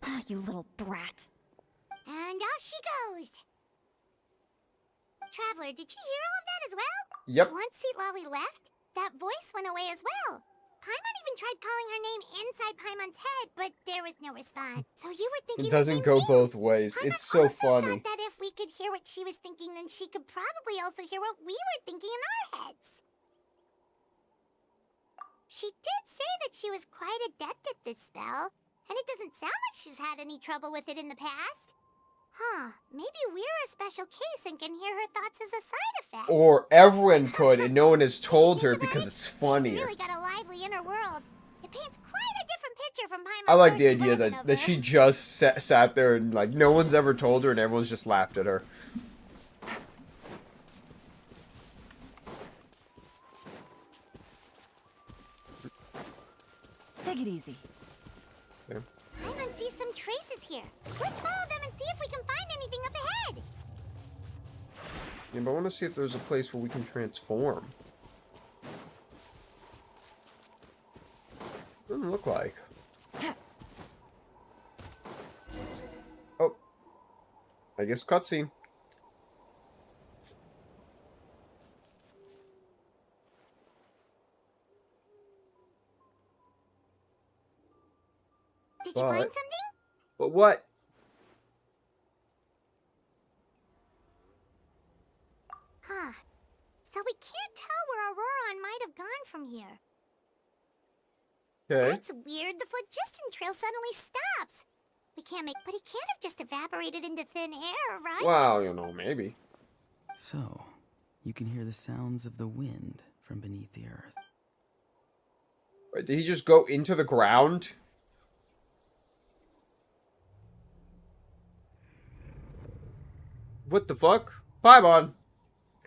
Ah, you little brat. And off she goes. Traveler, did you hear all of that as well? Yep. Once Seat Lolly left, that voice went away as well. Paimon even tried calling her name inside Paimon's head, but there was no response. So you were thinking It doesn't go both ways. Paimon It's so also funny. thought that if we could hear what she was thinking, then she could probably also hear what we were thinking in our heads. She did say that she was quite adept at this spell, and it doesn't sound like she's had any trouble with it in the past. Huh, maybe we're a special case and can hear her thoughts as a side effect. Or everyone could, and no one has told her because it's She's funnier. really got a lively inner world. It paints quite a different picture from Paimon's I like the first idea version that, of that her. she just sat there and, like, no one's ever told her and everyone's just laughed at her. Take it easy. Okay. Paimon sees some traces here. Let's follow them and see if we can find anything up ahead. Yeah, but I want to see if there's a place where we can transform. Doesn't look like. Oh. I guess cutscene. Did you find something? But what? Huh. So we can't tell where Auroron might have gone from here. Okay. That's weird. The phlogiston trail suddenly stops. But he can't have just evaporated into thin air, right? Well, maybe. So, you can hear the sounds of the wind from beneath the earth. Wait, did he just go into the ground? What the fuck? Paimon!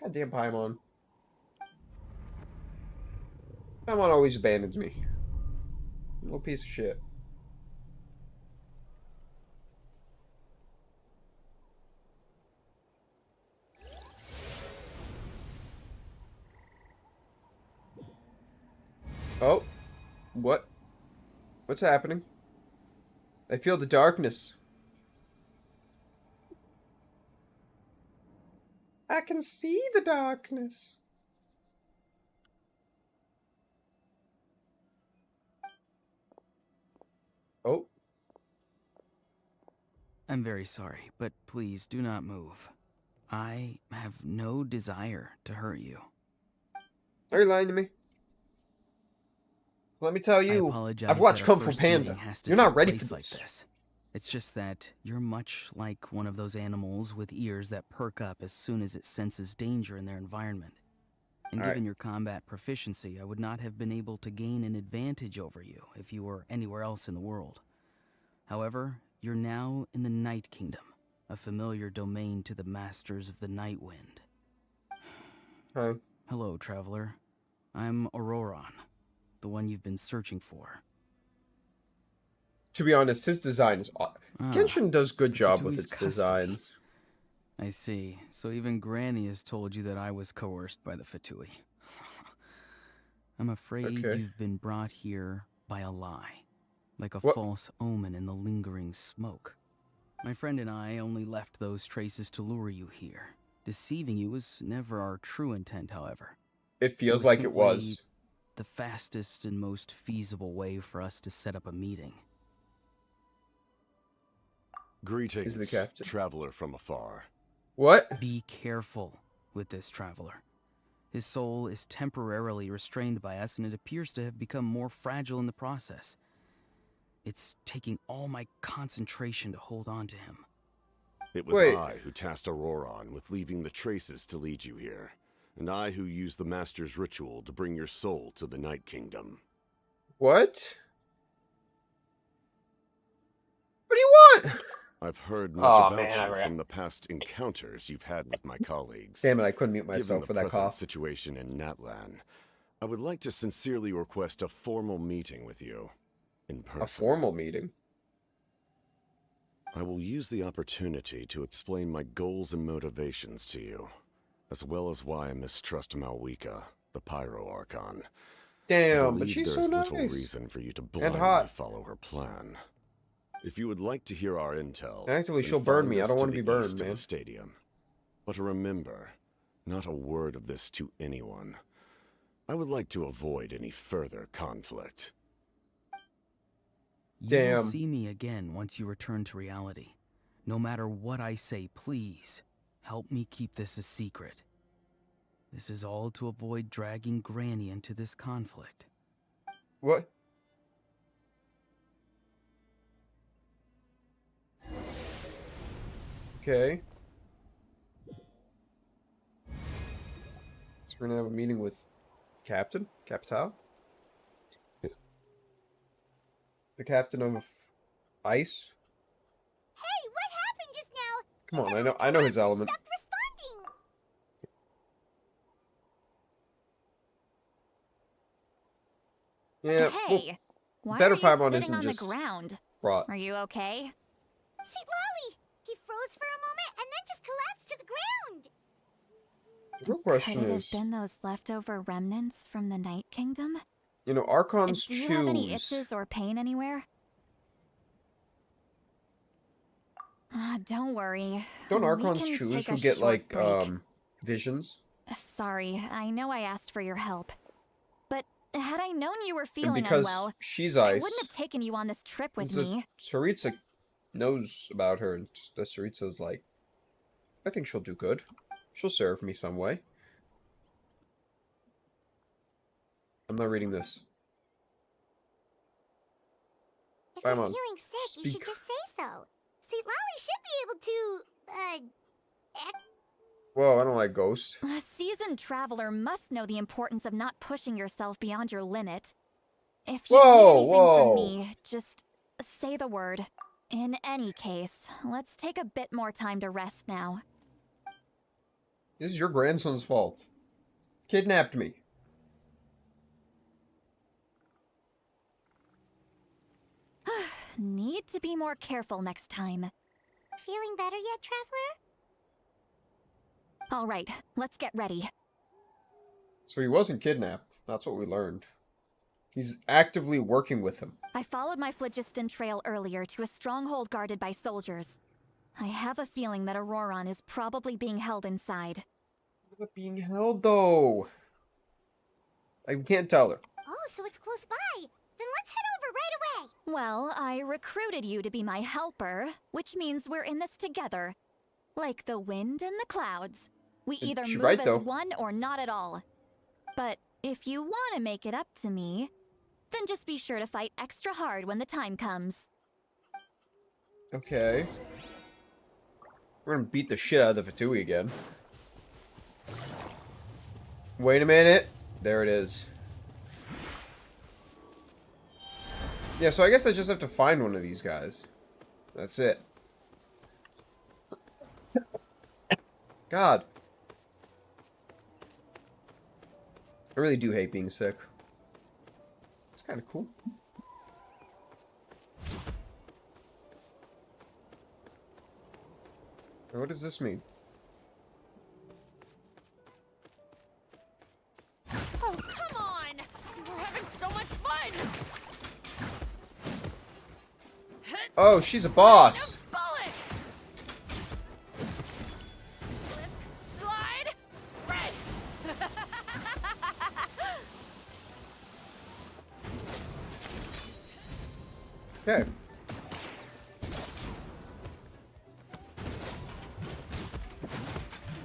Goddamn Paimon. Paimon always abandons me. Little piece of shit. Oh. What? What's happening? I feel the darkness. I can see the darkness. Oh. I'm very sorry, but please do not move. I have no desire to hurt you. Are you lying to me? So let me tell you, I apologize I've watched that our Kung Fu first Panda. meeting has to You're not take ready place for like this. this. It's just that you're much like one of those animals with ears that perk up as soon as it senses danger in their environment. And All right. given your combat proficiency, I would not have been able to gain an advantage over you if you were anywhere else in the world. However, you're now in the Night Kingdom, a familiar domain to the masters of the Night Wind. Hi. Hello, traveler. I'm Auroron, the one you've been searching for. To be honest, his design is Genshin does good job with Fatui's its custody. designs. I see. So even Granny has told you that I was coerced by the Fatui. I'm afraid Okay. you've been brought here by a lie, like a What? false omen in the lingering smoke. My friend and I only left those traces to lure you here. Deceiving you was never our true intent, however. It feels was like it simply was. the fastest and most feasible way for us to set up a meeting. Greetings, the captain. traveler from afar. What? Be careful with this traveler. His soul is temporarily restrained by us, and it appears to have become more fragile in the process. It's taking all my concentration to hold on to him. It was Wait. I who tasked Auroron with leaving the traces to lead you here, and I who used the Master's ritual to bring your soul to the Night Kingdom. What? What do you want? I've heard much Aw, about man, I you forgot. from the past encounters you've had with my colleagues. Damn it, I couldn't mute Given myself the for that present cough. situation in Natlan, I would like to sincerely request a formal meeting with you, in person. A formal meeting? I will use the opportunity to explain my goals and motivations to you, as well as why I mistrust Mavuika, the Pyro Archon. Damn, I but believe she's so there's nice. little reason for you to And blindly hot. follow her plan. If you would like to hear our intel, Actually, then she'll burn find me. I us don't to want to the be burned, east of man. the stadium. But remember, not a word of this to anyone. I would like to avoid any further conflict. You will Damn. see me again once you return to reality. No matter what I say, please, help me keep this a secret. This is all to avoid dragging Granny into this conflict. What? Okay. So we're gonna have a meeting with Capital? The captain of ice? Hey, what happened just now? Come on, I know his element. Stop responding. Yeah, well, Hey, why better are you Paimon sitting isn't on the just ground? brought. Are you okay? See, Lolly, he froze for a moment and then just collapsed to the ground. The real Could question it have is, been those leftover remnants from the Night Kingdom? Archons Do you have any choose. itches or pain anywhere? Don't worry. Don't We Archons can choose take who a get, short like, break. visions? Sorry, I know I asked for your help. But had I known you were And feeling because unwell, she's I ice, wouldn't have taken you on this trip with so me. Saritsa knows about her, and Saritsa's like, I think she'll do good. She'll serve me some way. I'm not reading this. If Bye, you're Mom. feeling sick, you Speak. should just say so. See, Lolly should be able to, Whoa, I don't like ghosts. A seasoned traveler must know the importance of not pushing yourself beyond your limit. If you need anything from me, just say the word. In any case, let's take a bit more time to rest now. This is your grandson's fault. Kidnapped me. Need to be more careful next time. feeling better yet, Traveler? All right, let's get ready. So he wasn't kidnapped. That's what we learned. He's actively working with him. I followed my phlogiston trail earlier to a stronghold guarded by soldiers. I have a feeling that Auroron is probably being held inside. Not being held, though. I can't tell her. Oh, so it's close by. Then let's head over right away. Well, I recruited you to be my helper, which means we're in this together. Like the wind and the clouds. We either She's move right, as though. one or not at all. But if you want to make it up to me, then just be sure to fight extra hard when the time comes. Okay. We're gonna beat the shit out of the Fatui again. Wait a minute. There it is. Yeah, so I guess I just have to find one of these guys. That's it. God. I really do hate being sick. It's kind of cool. What does this mean? Oh, come on! We're having so much fun! Oh, she's a boss! Bullets! Slip, slide, sprint! Okay.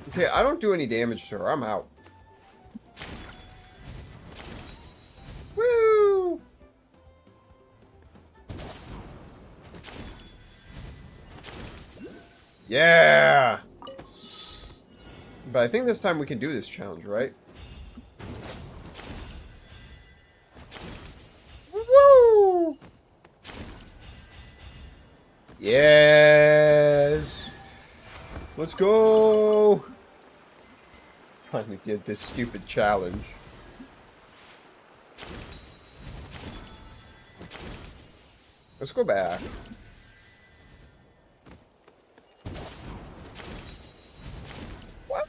Okay, I don't do any damage to her. I'm out. Woo! Yeah! But I think this time we can do this challenge, right? Woo! Yes! Let's go! Finally did this stupid challenge. Let's go back. What?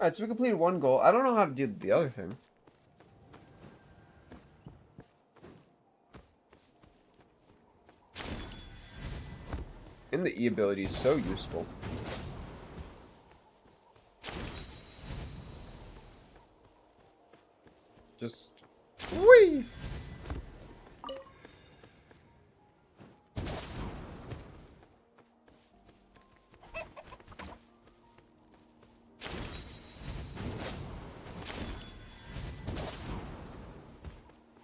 Alright, so we completed one goal. I don't know how to do the other thing. And the E ability is so useful. Just... Whee!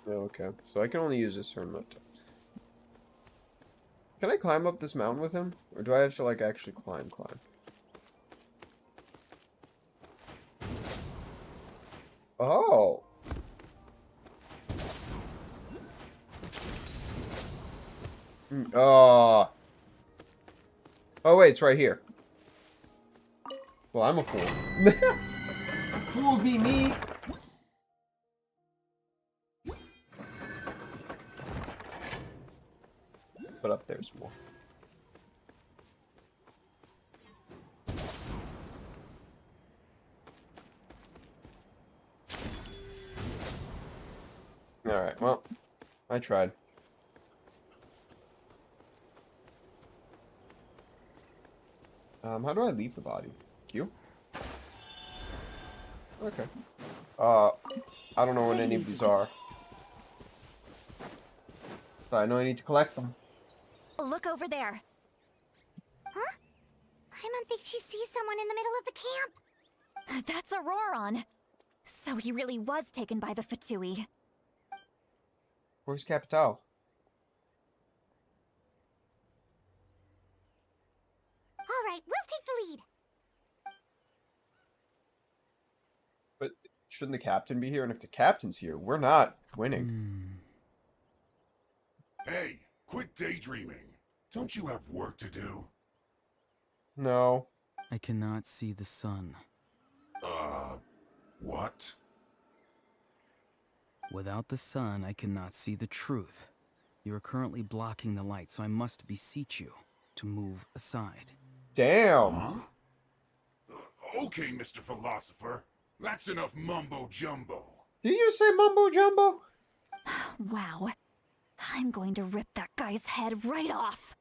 Okay, so I can only use this certain amount of times. Can I climb up this mountain with him? Or do I have to, like, actually climb? Oh! Oh! Oh, wait, it's right here. Well, I'm a fool. Fool be me! But up there's more. Alright, well, I tried. How do I leave the body? Q? Okay. I don't know what any of these are. But I know I need to collect them. Look over there. Huh? Paimon thinks she sees someone in the middle of the camp. That's Auroron. So he really was taken by the Fatui. Where's Capital? Alright, we'll take the lead. But shouldn't the captain be here? And if the captain's here, we're not winning. Hey, quit daydreaming. Don't you have work to do? No. I cannot see the sun. What? Without the sun, I cannot see the truth. You are currently blocking the light, so I must beseech you to move aside. Damn. Huh? Okay, Mr. Philosopher. That's enough mumbo-jumbo. Did you say mumbo jumbo? Wow. I'm going to rip that guy's head right off.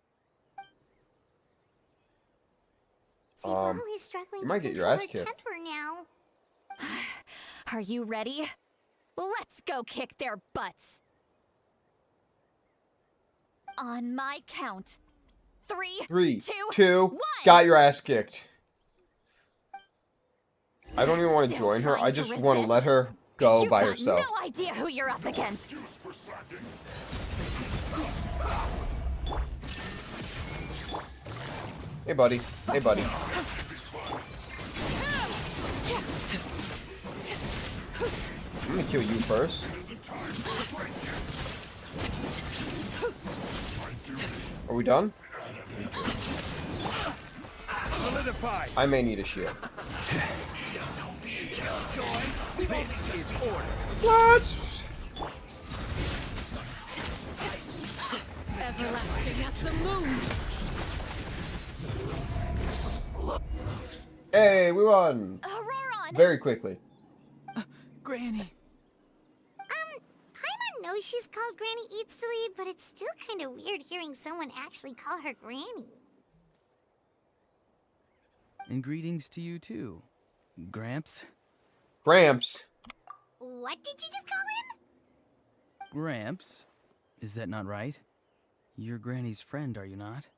See, Wally is struggling you might to get your control ass her kicked. temper now. Are you ready? Let's go kick their butts. On my count. 3, 3, 2, 2, 1. got your ass kicked. I don't even want to Still join her. I trying to just want to resist? let her go You've by got herself. no idea who you're up against. Hey, buddy. Hey, buddy. I'm gonna kill you first. Are we done? Solidify. I may need a shield. This is order. What? Everlasting as the moon. Hey, we won! Auroron! Very quickly. Granny! Paimon knows she's called Granny Eats to Lead, but it's still kind of weird hearing someone actually call her Granny. And greetings to you too, Gramps. Gramps. What did you just call him? Gramps? Is that not right? You're Granny's friend, are you not?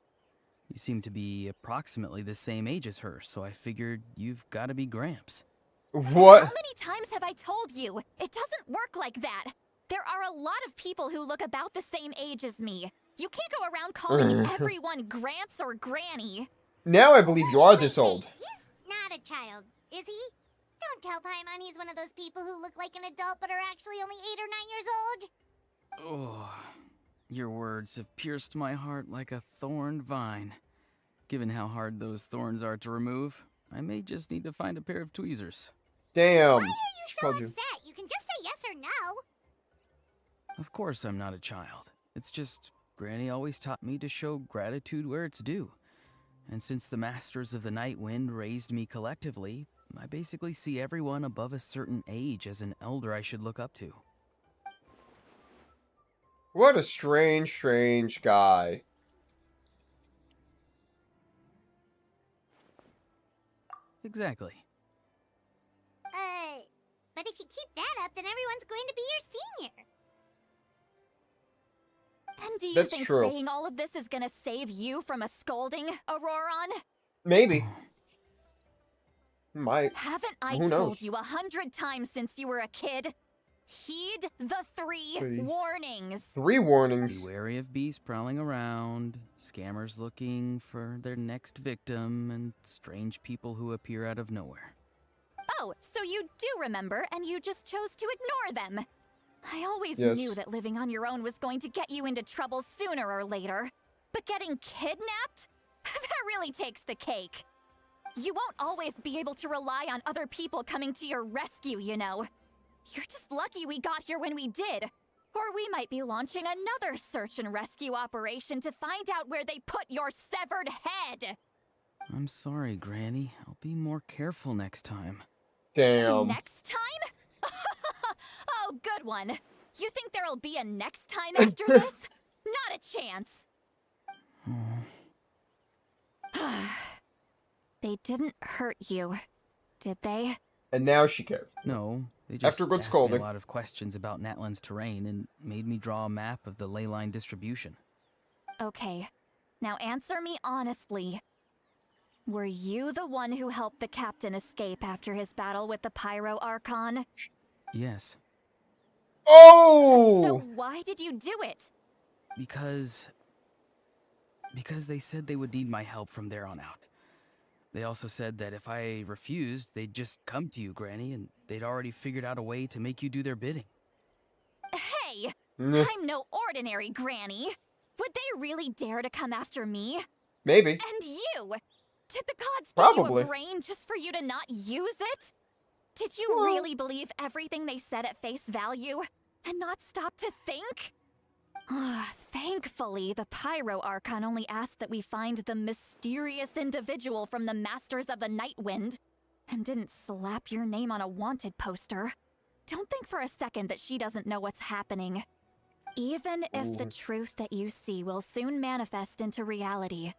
You seem to be approximately the same age as her, so I figured you've got to be Gramps. What? How many times have I told you? It doesn't work like that. There are a lot of people who look about the same age as me. You can't go around calling everyone Gramps or Granny. Now I believe you are this old. He's not a child, is he? Don't tell Paimon he's one of those people who look like an adult but are actually only 8 or 9 years old. Oh, your words have pierced my heart like a thorned vine. Given how hard those thorns are to remove, I may just need to find a pair of tweezers. Damn. Why are you so upset? You can just say yes or no. Of course I'm not a child. It's just Granny always taught me to show gratitude where it's due. And since the Masters of the Night Wind raised me collectively, I basically see everyone above a certain age as an elder I should look up to. What a strange, strange guy. Exactly. But if you keep that up, then everyone's going to be your senior. And do you That's think true. saying all of this is gonna save you from a scolding, Auroron? Maybe. Might. Haven't I Who told knows? you 100 times since you were a kid? Heed the 3 warnings. 3 warnings. Be wary of beasts prowling around, scammers looking for their next victim, and strange people who appear out of nowhere. Oh, so you do remember, and you just chose to ignore them. I always Yes. knew that living on your own was going to get you into trouble sooner or later. But getting kidnapped? That really takes the cake. You won't always be able to rely on other people coming to your rescue, you know. You're just lucky we got here when we did. Or we might be launching another search and rescue operation to find out where they put your severed head. I'm sorry, Granny. I'll be more careful next time. Damn. Next time? Oh, good one. You think there'll be a next time after this? Not a chance. They didn't hurt you, did they? And now she cares. No, they just After a good asked me scolding. a lot of questions about Natlan's terrain and made me draw a map of the ley line distribution. Okay, now answer me honestly. Were you the one who helped the captain escape after his battle with the Pyro Archon? Yes. Oh! So why did you do it? Because they said they would need my help from there on out. They also said that if I refused, they'd just come to you, Granny, and they'd already figured out a way to make you do their bidding. Hey! I'm no ordinary Granny! Would they really dare to come after me? Maybe. And you! Did the gods Probably. give you a brain just for you to not use it? Did you really believe everything they said at face value? And not stop to think? Thankfully, the Pyro Archon only asked that we find the mysterious individual from the Masters of the Night Wind, and didn't slap your name on a wanted poster. Don't think for a second that she doesn't know what's happening. Even if the truth that you see will soon manifest into reality,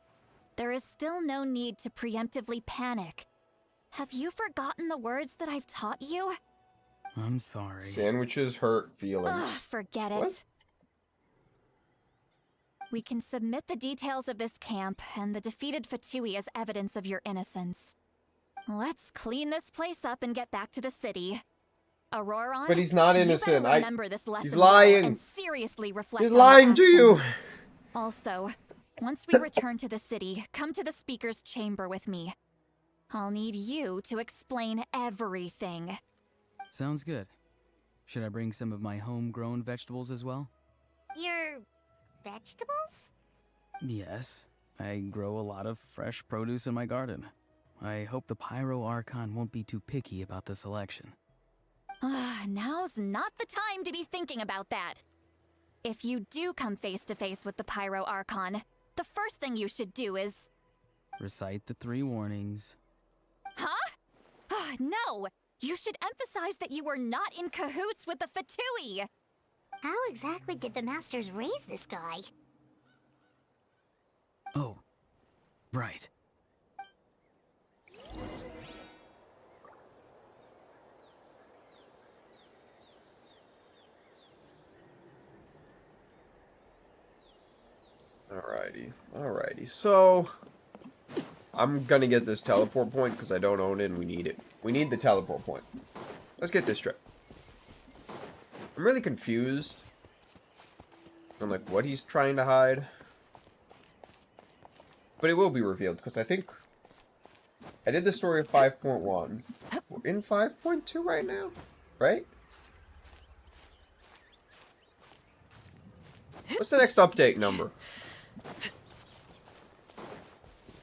there is still no need to preemptively panic. Have you forgotten the words that I've taught you? I'm sorry. Sandwiches hurt feelings. Forget it. What? We can submit the details of this camp and the defeated Fatui as evidence of your innocence. Let's clean this place up and get back to the city. Auroron, But he's not you innocent. better remember this lesson He's lying. well and seriously reflect He's on your lying to you. actions. Also, once we return to the city, come to the speaker's chamber with me. I'll need you to explain everything. Sounds good. Should I bring some of my homegrown vegetables as well? Your vegetables? Yes. I grow a lot of fresh produce in my garden. I hope the Pyro Archon won't be too picky about the selection. Now's not the time to be thinking about that. If you do come face to face with the Pyro Archon, the first thing you should do is... Recite the 3 warnings. Huh? No! You should emphasize that you were not in cahoots with the Fatui! How exactly did the Masters raise this guy? Oh, right. Alrighty. So, I'm gonna get this teleport point because I don't own it and we need it. We need the teleport point. Let's get this straight. I'm really confused on like what he's trying to hide. But it will be revealed because I think I did the story of 5.1. We're in 5.2 right now, right? What's the next update number?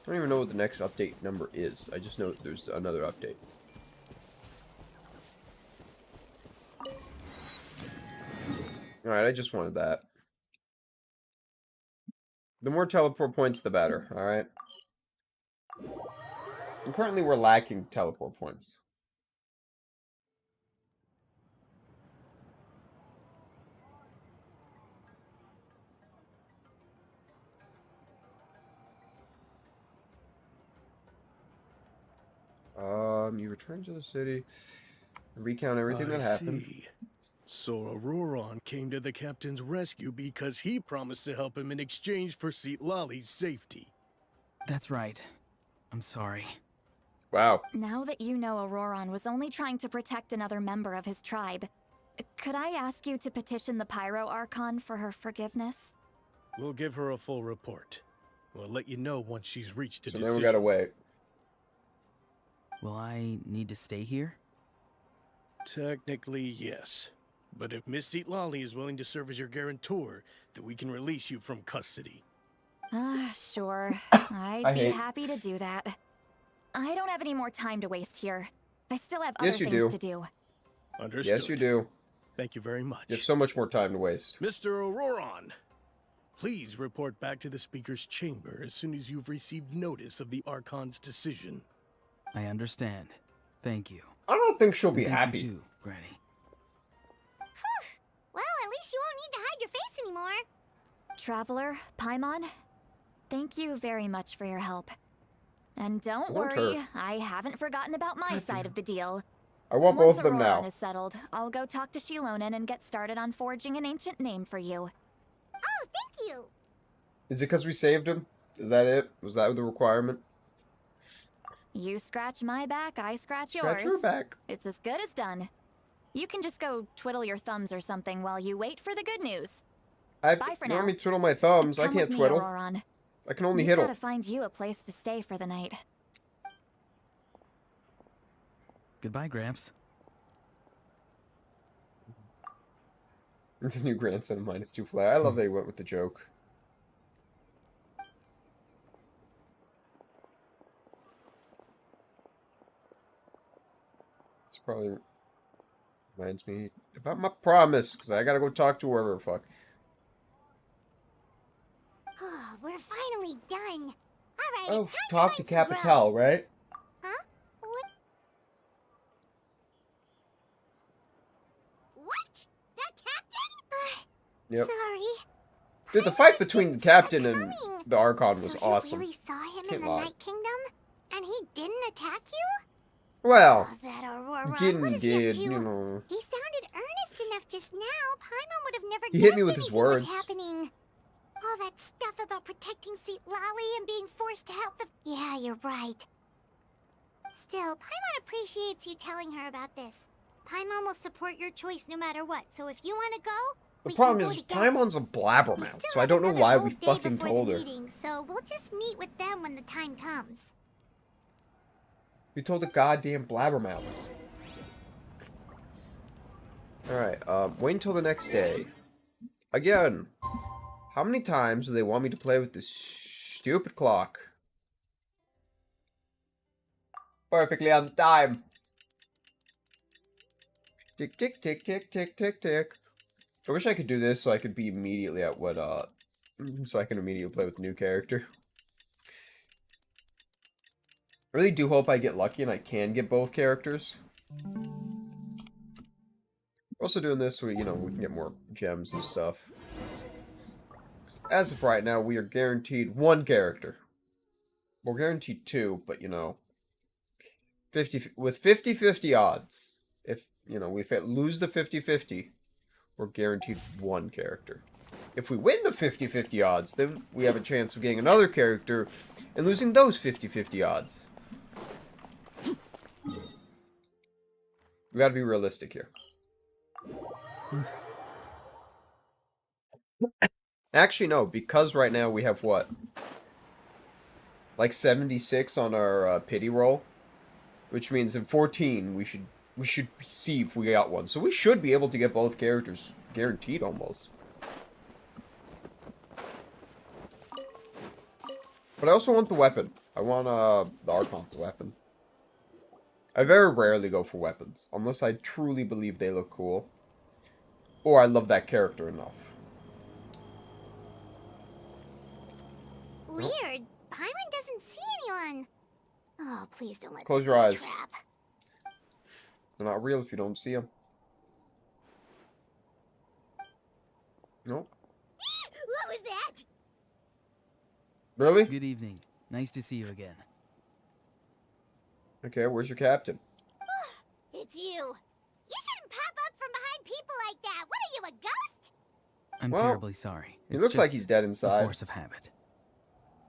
I don't even know what the next update number is. I just know there's another update. Alright, I just wanted that. The more teleport points, the better, alright? And currently we're lacking teleport points. You return to the city, recount everything that happened. See. So Auroron came to the captain's rescue because he promised to help him in exchange for Lali's safety. That's right. I'm sorry. Wow. Now that you know Auroron was only trying to protect another member of his tribe, could I ask you to petition the Pyro Archon for her forgiveness? We'll give her a full report. We'll let you know once she's reached a So decision. then we gotta wait. Will I need to stay here? Technically, yes. But if Miss Lali is willing to serve as your guarantor, then we can release you from custody. Sure. I'd be happy to do that. I don't have any more time to waste here. I still have other things to do. Understood. Yes, you do. Thank you very much. You have so much more time to waste. Mr. Auroron, please report back to the Speaker's chamber as soon as you've received notice of the Archon's decision. I understand. Thank you. I don't think she'll be Thank happy. You too, Granny. Well, at least you won't need to hide your face anymore. Traveler, Paimon, thank you very much for your help. And don't want worry, her. I haven't forgotten about my side of the deal. I want Once both of them Auroran now. is settled, I'll go talk to Shilonen and get started on forging an ancient name for you. Oh, thank you. Is it because we saved him? Is that it? Was that the requirement? You scratch my back, I scratch yours. Scratch your back. It's as good as done. You can just go twiddle your thumbs or something while you wait for the good news. Bye for You now. want me to twiddle my thumbs? I Come can't with me, twiddle. Auroran. I can only We've hiddle. gotta find you a place to stay for the night. Goodbye, Gramps. This new grandson of mine is too flat. I love that he went with the joke. This probably reminds me about my promise, because I gotta go talk to whoever the fuck. Oh, we're finally done. All right, Oh, it's time talk to to find some Capital, right? Huh? What? That captain? Yep. Sorry. Dude, the I fight just between the didn't captain see it and coming. the Archon was So awesome. you really saw him Can't in the lie. Night Kingdom? And he didn't attack you? Well, Oh, that Aurora. What did, does he have to... you know. He sounded earnest enough just now. Paimon would have never He guessed hit me with his anything was words. happening. All that stuff about protecting Seat Lally and being forced to help the... Yeah, you're right. Still, Paimon appreciates you telling her about this. Paimon will support your choice no matter what, so if you want to go, The we problem can go is, together. Paimon's a We blabbermouth, still so I have don't know another why whole we day fucking before told the her. meeting, so we'll just meet with them when the time comes. We told the goddamn blabbermouth. Alright, wait until the next day. Again, how many times do they want me to play with this stupid clock? Perfectly on time. Tick, tick, tick, tick, tick, tick, tick. I wish I could do this so I could be immediately at what, so I can immediately play with the new character. I really do hope I get lucky and I can get both characters. We're also doing this so, you know, we can get more gems and stuff. As of right now, we are guaranteed one character. We're guaranteed two, but, you know, with 50-50 odds. If, you know, we lose the 50-50, we're guaranteed one character. If we win the 50-50 odds, then we have a chance of getting another character and losing those 50-50 odds. We gotta be realistic here. Actually, no, because right now we have what? Like 76 on our pity roll, which means in 14 we should see if we got one. So we should be able to get both characters guaranteed almost. But I also want the weapon. I want the Archon's weapon. I very rarely go for weapons, unless I truly believe they look cool. Or I love that character enough. Weird. Paimon doesn't see anyone. Oh, please don't let Close this your be a eyes. trap. They're not real if you don't see them. Nope. What was that? Really? Good evening. Nice to see you again. Okay, where's your captain? It's you. You shouldn't pop up from behind people like that. What are you, a ghost? I'm Well, terribly sorry. He It's looks like just he's dead the inside. force of habit.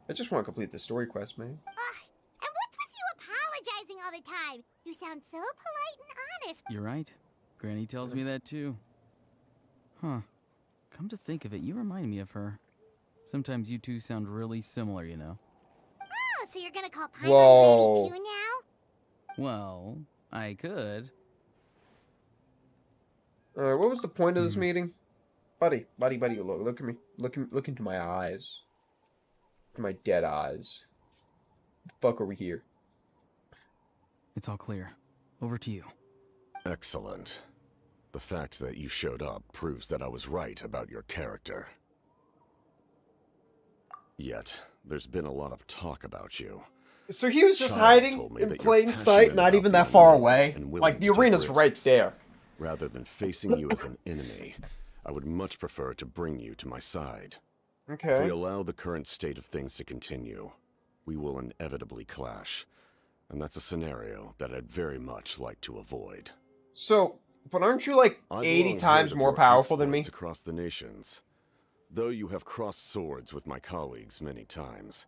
I just want to complete the story quest, man. And what's with you apologizing all the time? You sound so polite and honest. You're right. Granny tells me that too. Huh. Come to think of it, you remind me of her. Sometimes you two sound really similar, you know. Oh, so you're gonna call Paimon Whoa. Granny too now? Well, I could. Alright, what was the point of this meeting? Buddy, look at me. Look into my eyes. My dead eyes. The fuck are we here? It's all clear. Over to you. Excellent. The fact that you showed up proves that I was right about your character. Yet, there's been a lot of talk about you. So he was just Child hiding told me in that plain you're sight, passionate not about even that being far loyal away. and willing Like, the to take arena's right risks. there. Rather than facing you as an enemy, I would much prefer to bring you to my side. If we Okay. allow the current state of things to continue, we will inevitably clash. And that's a scenario that I'd very much like to avoid. So, but aren't you like I've 80 long times heard of more your powerful than me? exploits across the nations. Though you have crossed swords with my colleagues many times,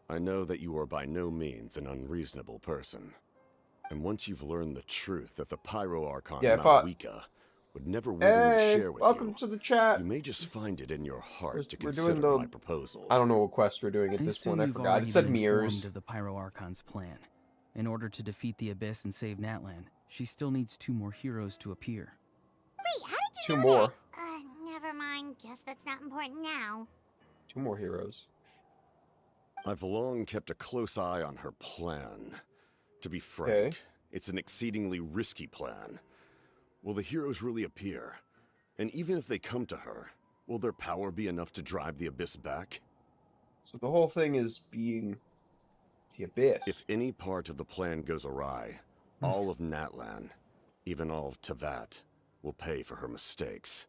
I know that you are by no means an unreasonable person. And once you've learned the truth that the Pyro Archon Mavuika would never willingly share with welcome you, to the chat. You may just find it in your heart to we're consider doing my proposal. I don't know what quest we're doing at this point. I forgot. It said mirrors. Of the Pyro Archon's plan. In order to defeat the Abyss and save Natlan, she still needs 2 more heroes to appear. Wait, how did you 2 know more. that? Never mind. Guess that's not important now. 2 more heroes. I've long kept a close eye on her plan. To be frank, it's an exceedingly risky plan. Will the heroes really appear? And even if they come to her, will their power be enough to drive the Abyss back? So the whole thing is being the Abyss. If any part of the plan goes awry, all of Natlan, even all of Teyvat, will pay for her mistakes.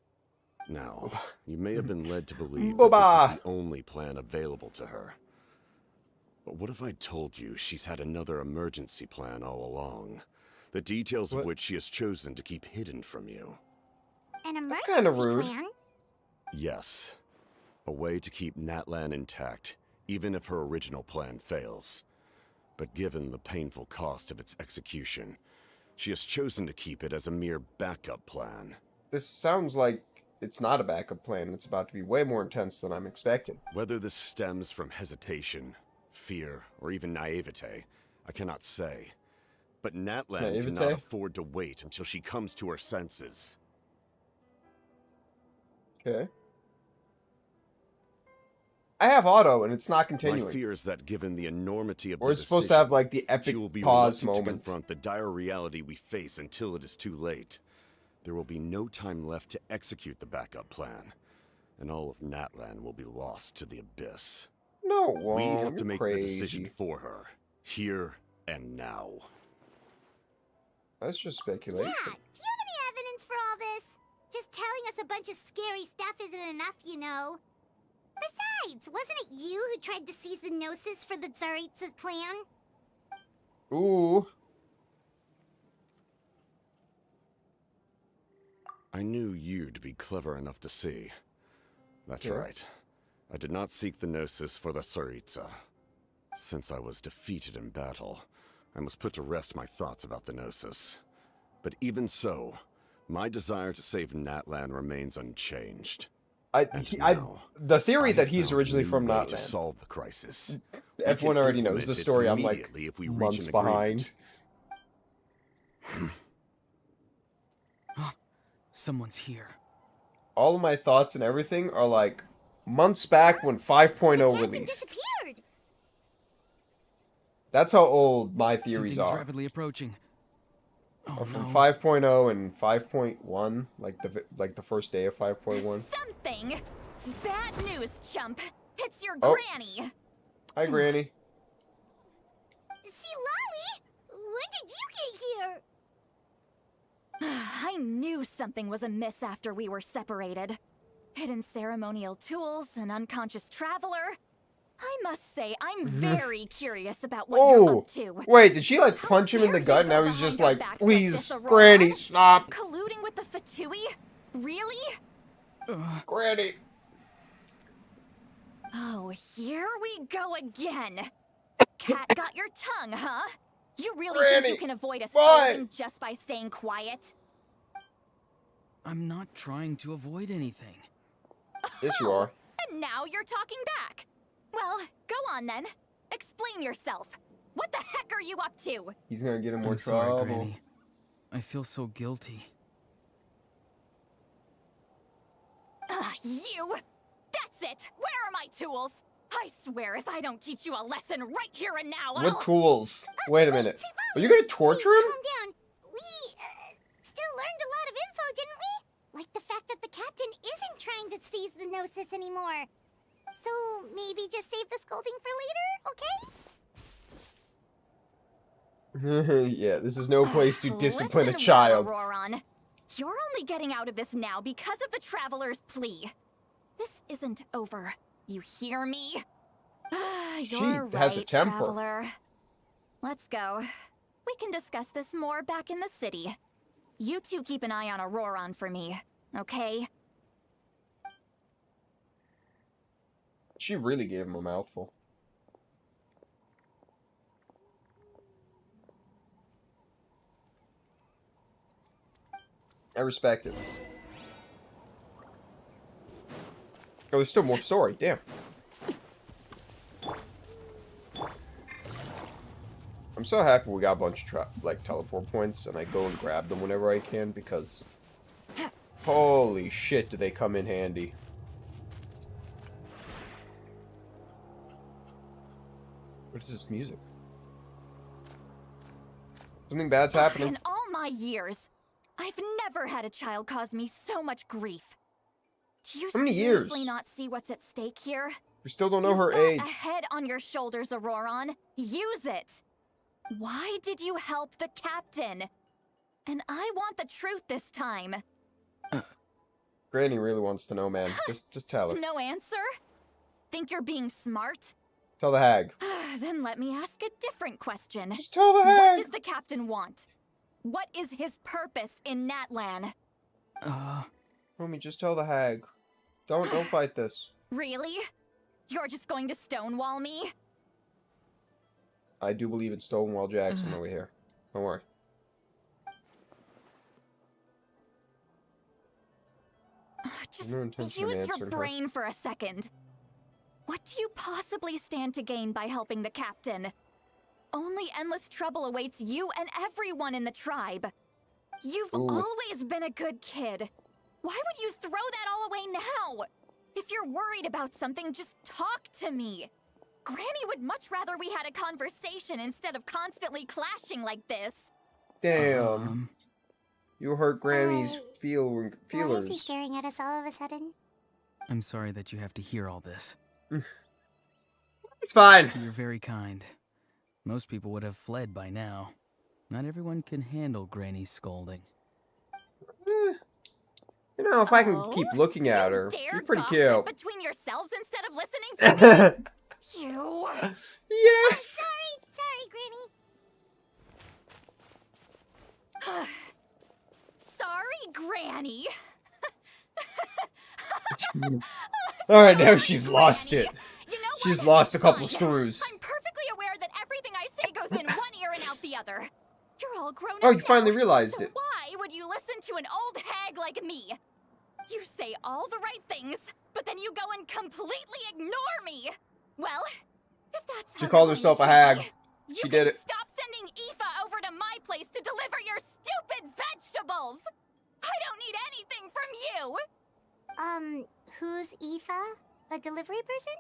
Now, you may have been led to believe that this is the only plan available to her. But what if I told you she's had another emergency plan all along, the details of which she has chosen to keep hidden from you? An emergency That's kind of rude. plan? Yes. A way to keep Natlan intact, even if her original plan fails. But given the painful cost of its execution, she has chosen to keep it as a mere backup plan. This sounds like it's not a backup plan. It's about to be way more intense than I'm expecting. Whether this stems from hesitation, fear, or even naivete, I cannot say. But Natlan cannot afford to wait until she comes to her senses. Okay. I have auto, and it's not continuing. My fear is that given the enormity of it's supposed to have like the epic pause moment. To confront the dire reality we face until it is too late. There will be no time left to execute the backup plan, and all of Natlan will be lost to the Abyss. No, we have to make the decision for her, here and now. That's just speculation. Yeah, do you have any evidence for all this? Just telling us a bunch of scary stuff isn't enough, you know. Besides, wasn't it you who tried to seize the Gnosis for the Tsaritsa plan? Ooh. I knew you to be clever enough to see. That's right. I did not seek the Gnosis for the Tsaritsa. Since I was defeated in battle, I must put to rest my thoughts about the Gnosis. But even so, my desire to save Natlan remains unchanged. The theory that he's originally from Natlan. To solve the crisis. Everyone already knows the story. I'm like months behind. Someone's here. All of my thoughts and everything are like months back when 5.0 released. That's how old my theories are. Rapidly approaching. Or from 5.0 and 5.1, like the first day of 5.1. Something! Bad news, chump! It's your granny! Hi, Granny. See, Lolly? When did you get here? I knew something was amiss after we were separated. Hidden ceremonial tools, an unconscious traveler. I must say, I'm very curious about what you're up to. Wait, did she like punch him in the gut and now he's just like, please, Granny, stop. Colluding with the Fatui? Really? Granny. Oh, here we go again. Cat got your tongue, huh? You really think you can avoid a scolding just by staying quiet? I'm not trying to avoid anything. Yes, you are. And now you're talking back. Well, go on then. Explain yourself. What the heck are you up to? He's gonna get in more sorry, trouble. Granny. I feel so guilty. You! That's it! Where are my tools? I swear if I don't teach you a lesson right here and now, What tools? Wait a minute. Are you gonna torture him? Calm down. We, still learned a lot of info, didn't we? Like the fact that the captain isn't trying to seize the Gnosis anymore. So maybe just save the scolding for later, okay? Yeah, this is no place to discipline a child. Roran. You're only getting out of this now because of the Traveler's plea. This isn't over. You hear me? You're right, has a temper. traveler. Let's go. We can discuss this more back in the city. You two keep an eye on Auroron for me, okay? She really gave him a mouthful. I respect it. Oh, there's still more story. Damn. I'm so happy we got a bunch of like teleport points, and I go and grab them whenever I can because holy shit, do they come in handy. What is this music? Something bad's happening. In all my years, I've never had a child cause me so much grief. Do you How many seriously years? not see what's at stake here? We still don't know You've her got age. a head on your shoulders, Auroron. Use it. Why did you help the captain? And I want the truth this time. Granny really wants to know, man. Just tell her. No answer? Think you're being smart? Tell the hag. Then let me ask a different question. Just tell the hag. What does the captain want? What is his purpose in Natlan? Homie, just tell the hag. Don't fight this. Really? You're just going to stonewall me? I do believe it's Stonewall Jackson over here. Don't worry. Just No intention of use your answering her. brain for a second. What do you possibly stand to gain by helping the captain? Only endless trouble awaits you and everyone in the tribe. You've Ooh. always been a good kid. Why would you throw that all away now? If you're worried about something, just talk to me. Granny would much rather we had a conversation instead of constantly clashing like this. Damn. You hurt Grammy's Why feelers. is he staring at us all of a sudden? I'm sorry that you have to hear all this. It's fine. You're very kind. Most people would have fled by now. Not everyone can handle Granny's scolding. You know, if I can keep looking at her, Dare she's pretty gossip cute. between yourselves instead of listening to me? You. Yes. Sorry, Granny. Sorry, Granny. Alright, now she's lost it. You know She's what? lost a couple Fine. screws. I'm perfectly aware that everything I say goes in one ear and out the other. You're all grown Oh, up you finally now, realized so it. why would you listen to an old hag like me? You say all the right things, but then you go and completely ignore me. Well, if that's She how called you're herself a going to hag. treat me, She you did can it. Stop sending Aoife over to my place to deliver your stupid vegetables. I don't need anything from you. Who's Aoife? A delivery person?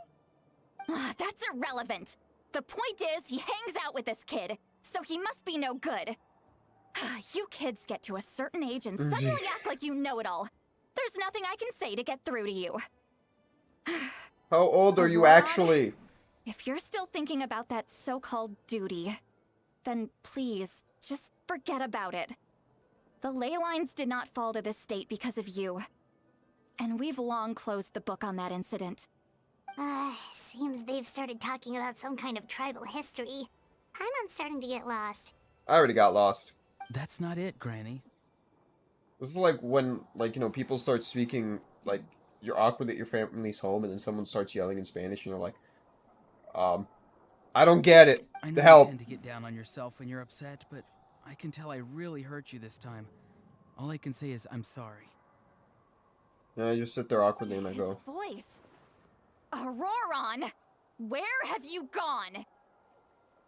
That's irrelevant. The point is, he hangs out with this kid, so he must be no good. You kids get to a certain age and suddenly act like you know it all. There's nothing I can say to get through to you. How old are you Well, actually? If you're still thinking about that so-called duty, then please, just forget about it. The ley lines did not fall to this state because of you. And we've long closed the book on that incident. Seems they've started talking about some kind of tribal history. I'm starting to get lost. I already got lost. That's not it, Granny. This is like when, like, you know, people start speaking, like, you're awkward at your family's home, and then someone starts yelling in Spanish, and you're like, I don't get it. I know The you help. tend to get down on yourself when you're upset, but I can tell I really hurt you this time. All I can say is I'm sorry. And I just sit there awkwardly and I His go, voice. Auroron, where have you gone?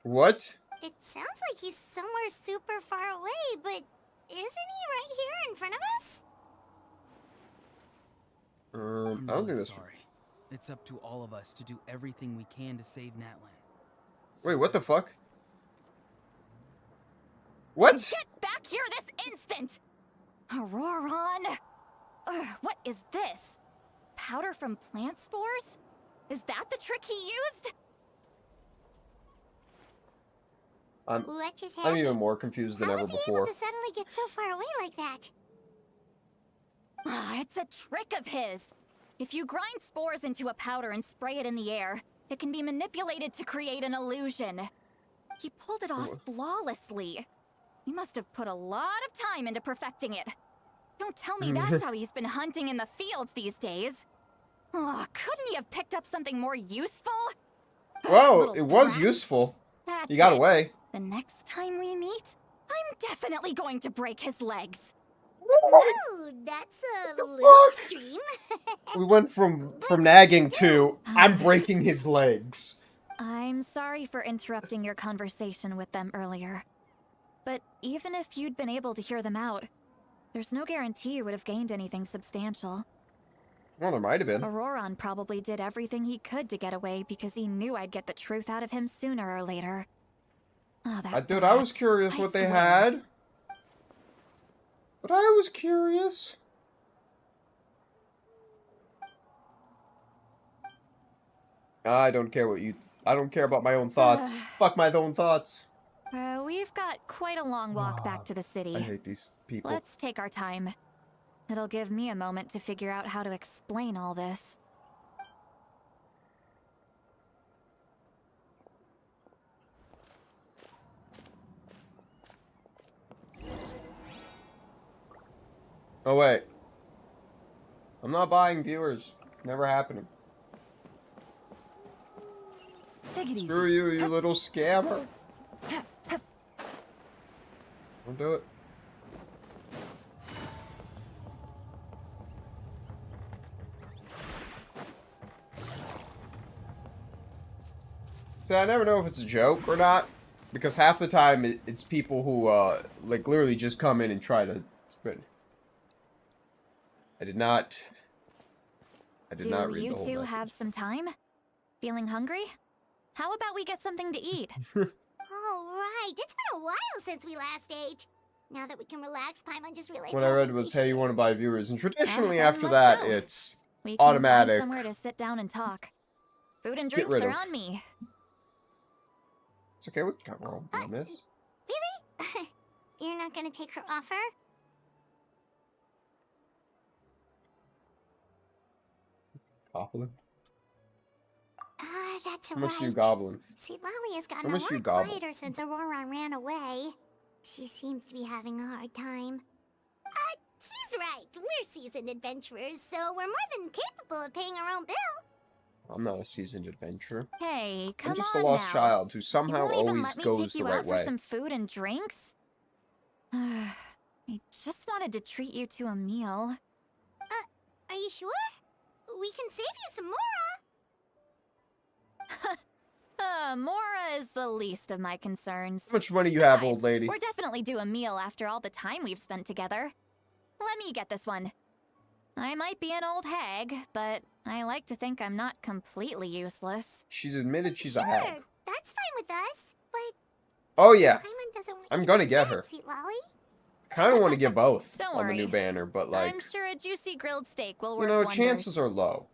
what? It sounds like he's somewhere super far away, but isn't he right here in front of us? I'm I don't really think that's... sorry. It's up to all of us to do everything we can to save Natlan. Wait, what the fuck? What? Get back here this instant! Auroron! What is this? Powder from plant spores? Is that the trick he used? What just I'm happened? even more confused than How ever was he before. able to suddenly get so far away like that? It's a trick of his. If you grind spores into a powder and spray it in the air, It can be manipulated to create an illusion. He pulled it off flawlessly. He must have put a lot of time into perfecting it. Don't tell me that's how he's been hunting in the fields these days. Oh, couldn't he have picked up something more useful? Well, it was useful. He got away. The next time we meet, I'm definitely going to break his legs. Ooh, that's a little extreme. We went from nagging to I'm breaking his legs. I'm sorry for interrupting your conversation with them earlier. But even if you'd been able to hear them out, there's no guarantee you would have gained anything substantial. Well, there might have been. Auroron probably did everything he could to get away because he knew I'd get the truth out of him sooner or later. Oh, Dude, I was curious what they had. But I was curious. I don't care what you... I don't care about my own thoughts. Fuck my own thoughts. We've got quite a long walk back to the city. I hate these people. Let's take our time. It'll give me a moment to figure out how to explain all this. Oh, wait. I'm not buying viewers. Never happening. Take it easy. Screw you, you little scammer. Don't do it. See, I never know if it's a joke or not, because half the time it's people who, like, literally just come in and try to spin. I did not read the whole Do you two message. have some time? Feeling hungry? How about we get something to eat? All right, it's been a while since we last ate. Now that we can relax, Paimon just realized. What I read was, hey, you want to buy viewers, and traditionally Then after let's that, go. it's We can automatic. find somewhere to sit down and talk. Food and Get drinks rid are of. on me. It's okay, we can cover all on this. Really? You're not gonna take her offer? Goblin? Ah, that's How right. much do you goblin? See, Lolly has How gotten a much you lot gobble? quieter since Aurora ran away. She seems to be having a hard time. He's right. We're seasoned adventurers, so we're more than capable of paying our own bill. I'm not a seasoned adventurer. Hey, come I'm just on a lost now. child who You somehow won't even always let me goes take the you right out way. for some food and drinks? I just wanted to treat you to a meal. Are you sure? We can save you some more. Mora is the least of my concerns. How much money you have, old lady? We're definitely due a meal after all the time we've spent together. Let me get this one. I might be an old hag, but I like to think I'm not completely useless. She's admitted she's a Sure, hag. that's fine with us. But Oh yeah, Paimon doesn't want I'm you gonna to get be her. fancy, Lolly. Kind of want to get both Don't on the worry. new banner, but like, I'm sure a juicy grilled steak will you work know, wonders. chances are low.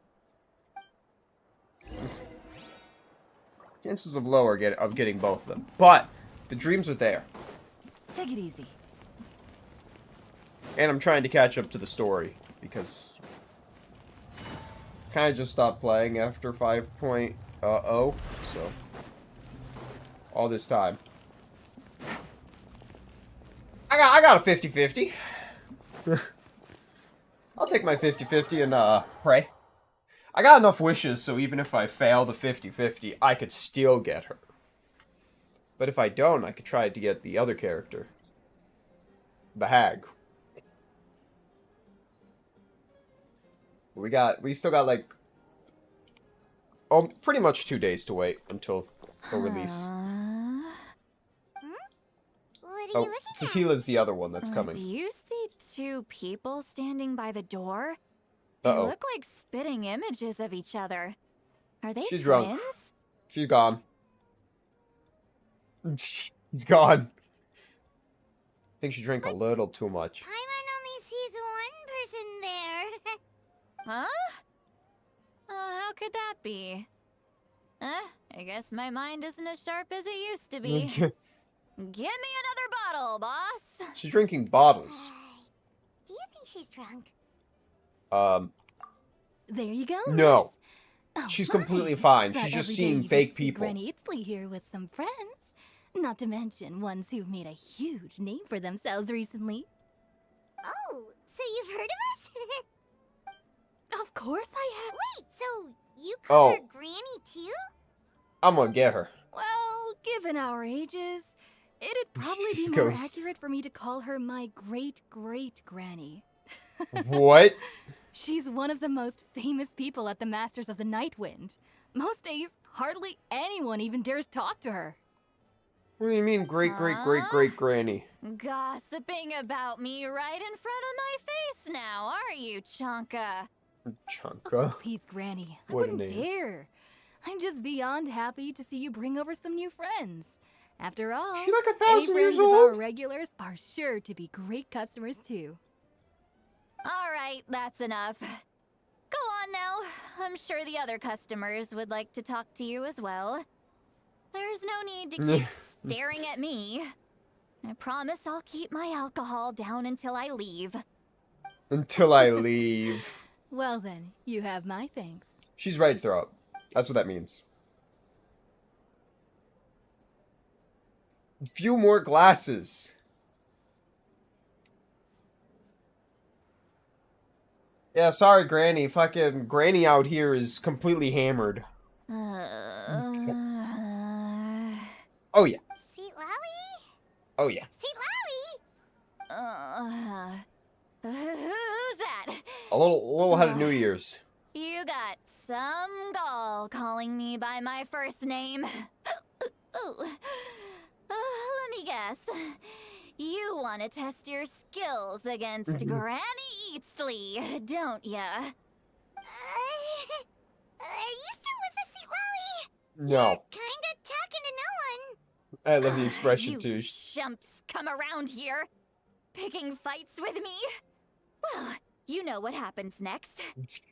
Chances of low are of getting both of them, but the dreams are there, Take it easy. and I'm trying to catch up to the story because kind of just stopped playing after 5.0, so all this time. I got a 50-50. I'll take my 50-50 and pray. I got enough wishes, so even if I fail the 50-50, I could still get her. But if I don't, I could try to get the other character. The hag. We still got like, pretty much 2 days to wait until her release. What are you Oh, looking Satila's the other one that's Do coming. you see two people standing by the door? They Uh-oh. look like spitting images of each other. Are they She's twins? drunk. She's gone. She's gone. I think she drank a little too much. Paimon only sees one person there. Huh? How could that be? I guess my mind isn't as sharp as it used to be. Give me another bottle, boss. She's drinking bottles. Do you think she's drunk? There you go. No. She's fine. completely fine. Thought She's just every day seeing you fake could see people. Granny Itzley here with some friends. Not to mention ones who've made a huge name for themselves recently. Oh, so you've heard of us? Of course I have. Wait, so you call her Oh, Granny too? I'm gonna get her. Well, given our ages, it'd probably be Jesus more goes. accurate for me to call her my great-great-granny. What? She's one of the most famous people at the Masters of the Night Wind. Most days, hardly anyone even dares talk to her. What do you mean, great-great-great-great-granny? Gossiping about me right in front of my face now, are you, Chonka? Chonka. Please, Granny, I What a wouldn't name. dare. I'm just beyond happy to see you bring over some new friends. After all, She like 1,000 any years friends of our old? regulars are sure to be great customers too. All right, that's enough. Go on now. I'm sure the other customers would like to talk to you as well. There's no need to keep staring at me. I promise I'll keep my alcohol down until I leave. Until I leave. Well then, you have my thanks. She's ready to throw up. That's what that means. A few more glasses. Yeah, sorry, Granny. Fucking Granny out here is completely hammered. Oh, yeah. Seat Lowy? Oh, yeah. Seat Lowy? Who's that? A little ahead of New Year's. You got some gall calling me by my first name. Let me guess. You want to test your skills against Granny Eatsley, don't ya? Are you still with us, Seat Lowy? No. Kinda talking to no one. I love the expression, You too. chumps come around here, picking fights with me? Well, you know what happens next.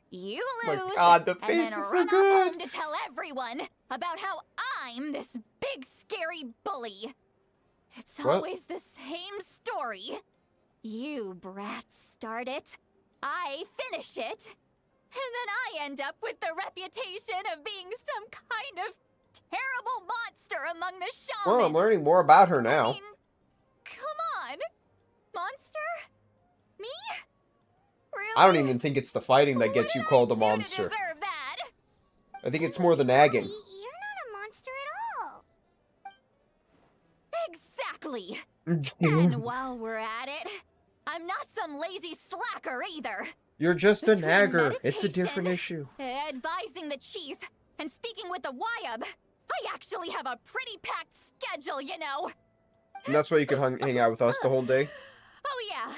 You My lose, God, the and face then is so run off good. home to tell everyone about how I'm this big scary bully. It's What? always the same story. You brats start it, I finish it, and then I end up with the reputation of being some kind of terrible monster among the shamans. Well, I'm learning more about her I now. mean, come on. Monster? Me? Really? I don't even think it's the fighting that gets you called a What did I do to monster. deserve that? I think it's more the nagging. You're not a monster at all. Exactly. And while we're at it, I'm not some lazy slacker either. You're just a Between nagger. It's a meditation, different issue. Advising the chief and speaking with the Wyab, I actually have a pretty packed schedule, you know. And that's why you can hang out with us the whole day. Oh yeah.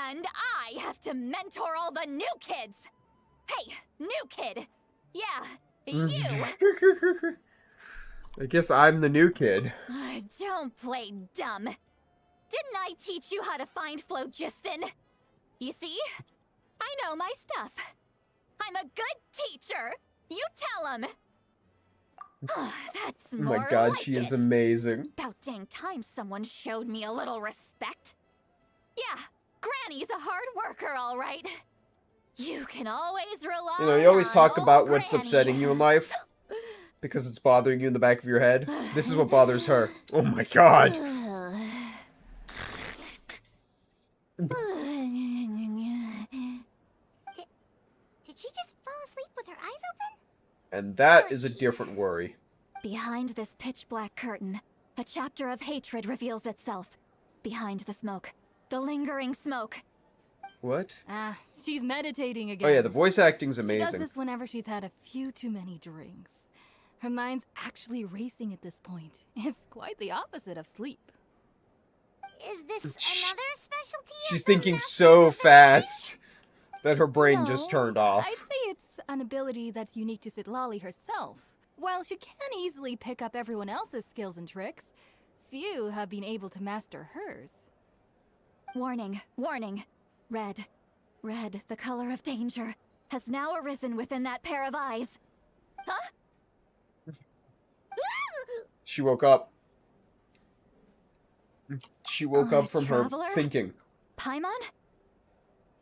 And I have to mentor all the new kids. Hey, new kid. Yeah, you. I guess I'm the new kid. Don't play dumb. Didn't I teach you how to find phlogiston? You see? I know my stuff. I'm a good teacher. You tell him. That's Oh more my God, like she is it. amazing. About dang time someone showed me a little respect. Yeah, Granny's a hard worker, all right. You can always rely You know, you always on talk old about what's Granny. upsetting you in life. Because it's bothering you in the back of your head. This is what bothers her. Oh my God. Did she just fall asleep with her eyes open? And that is a different worry. Behind this pitch black curtain, a chapter of hatred reveals itself. Behind the smoke, the lingering smoke. What? Ah, she's meditating again. Oh yeah, the voice acting's She does amazing. this whenever she's had a few too many drinks. Her mind's actually racing at this point. It's quite the opposite of sleep. Is this another specialty? of She's the thinking Masters so of the fast that her brain just No, turned off. I'd say it's an ability that's unique to Sitlali herself. While she can easily pick up everyone else's skills and tricks, few have been able to master hers. Warning, warning. Red, the color of danger, has now arisen within that pair of eyes. Huh? She woke up. She woke up from her Traveler? thinking. Paimon?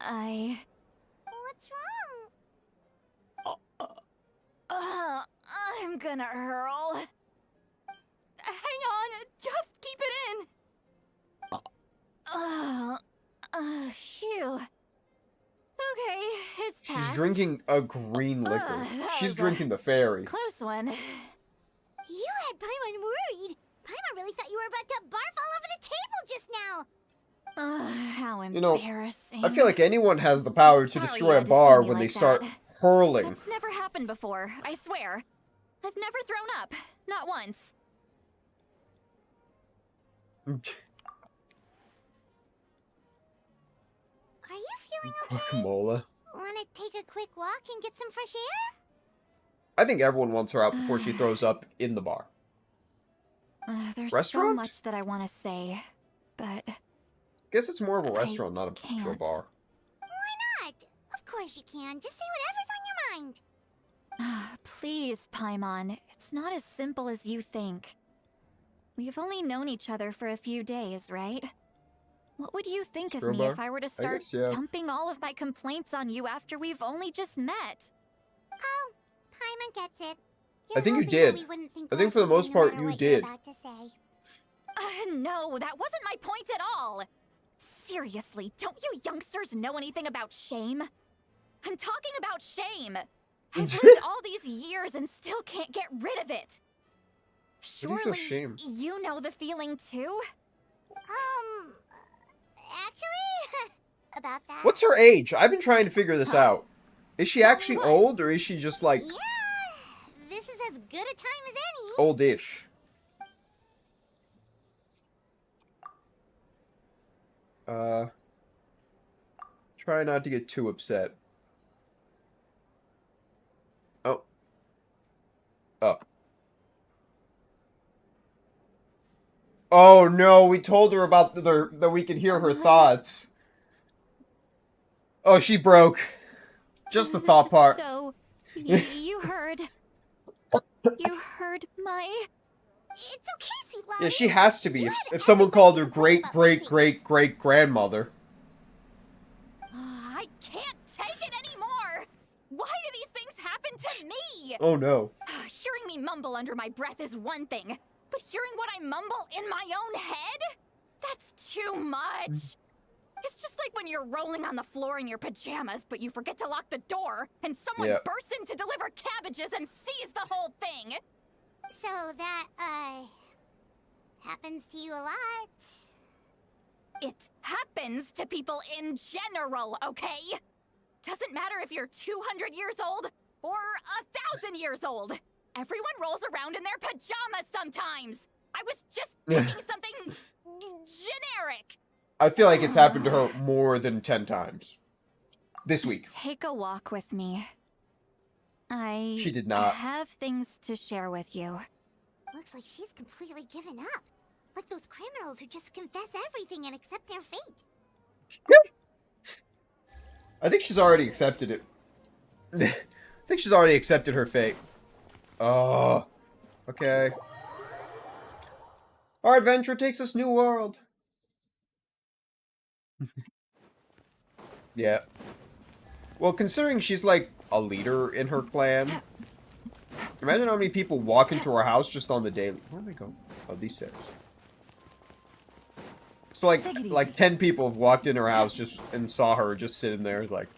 What's wrong? I'm gonna hurl. Hang on, just keep it in. Phew. Okay, it's She's passed. drinking a green liquor. She's was drinking the fairy. Close one. You had Paimon worried. Paimon really thought you were about to barf all over the table just now. How You know, embarrassing. I feel like anyone has the power to Sorry destroy you a had to see bar me when they like start that. hurling. That's never happened before, I swear. I've never thrown up. Not once. Are you feeling okay? Guacamole. Wanna take a quick walk and get some fresh air? I think everyone wants her out before she throws up in the bar. There's Restaurant? so much that I want to say, but Guess it's more of a I restaurant, not a can't. bar. Why not? Of course you can. Just say whatever's on your mind. Please, Paimon, it's not as simple as you think. We've only known each other for a few days, right? What would you think of Strobar? me if I were to start guess, yeah. dumping all of my complaints on you after we've only just met? Oh, Paimon gets it. I think you You're hoping that did. we wouldn't think I think for the less of most you part no matter you what you're did. about to say. No, that wasn't my point at all. Seriously, don't you youngsters know anything about shame? I'm talking about shame. I've lived all these years and still can't get rid of it. What do you feel Surely shame? you know the feeling too? Actually, about that. What's her age? I've been trying to figure this out. Is she Tell me actually what? old, or is she just like Yeah, this is as good a time as any. oldish? Try not to get too upset. Oh. Oh. Oh no, we told her about that we could hear her thoughts. Oh, she broke. Just the thought part. So, you heard. You heard my. It's okay, Seablonnie. Yeah, she has to be. You If had someone called her everything to complain about great grandmother. I can't take it anymore! Why do these things happen to me? Oh no. Hearing me mumble under my breath is one thing, but hearing what I mumble in my own head? That's too much! It's just like when you're rolling on the floor in your pajamas, but you forget to lock the door, and someone Yep. bursts in to deliver cabbages and sees the whole thing! So that, happens to you a lot. It happens to people in general, okay? Doesn't matter if you're 200 years old or 1,000 years old. Everyone rolls around in their pajamas sometimes. I was just thinking something generic. I feel like it's happened to her more than 10 times. This week. Take a walk with me. She did not. have things to share with you. Looks like she's completely given up. Like those criminals who just confess everything and accept their fate. I think she's already accepted it. I think she's already accepted her fate. Oh. Okay. Our adventure takes us new world. Yeah. Well, considering she's like a leader in her clan, imagine how many people walk into her house just on the daily. Where do we go? Oh, these stairs. So like 10 people have walked in her house just and saw her just sitting there like,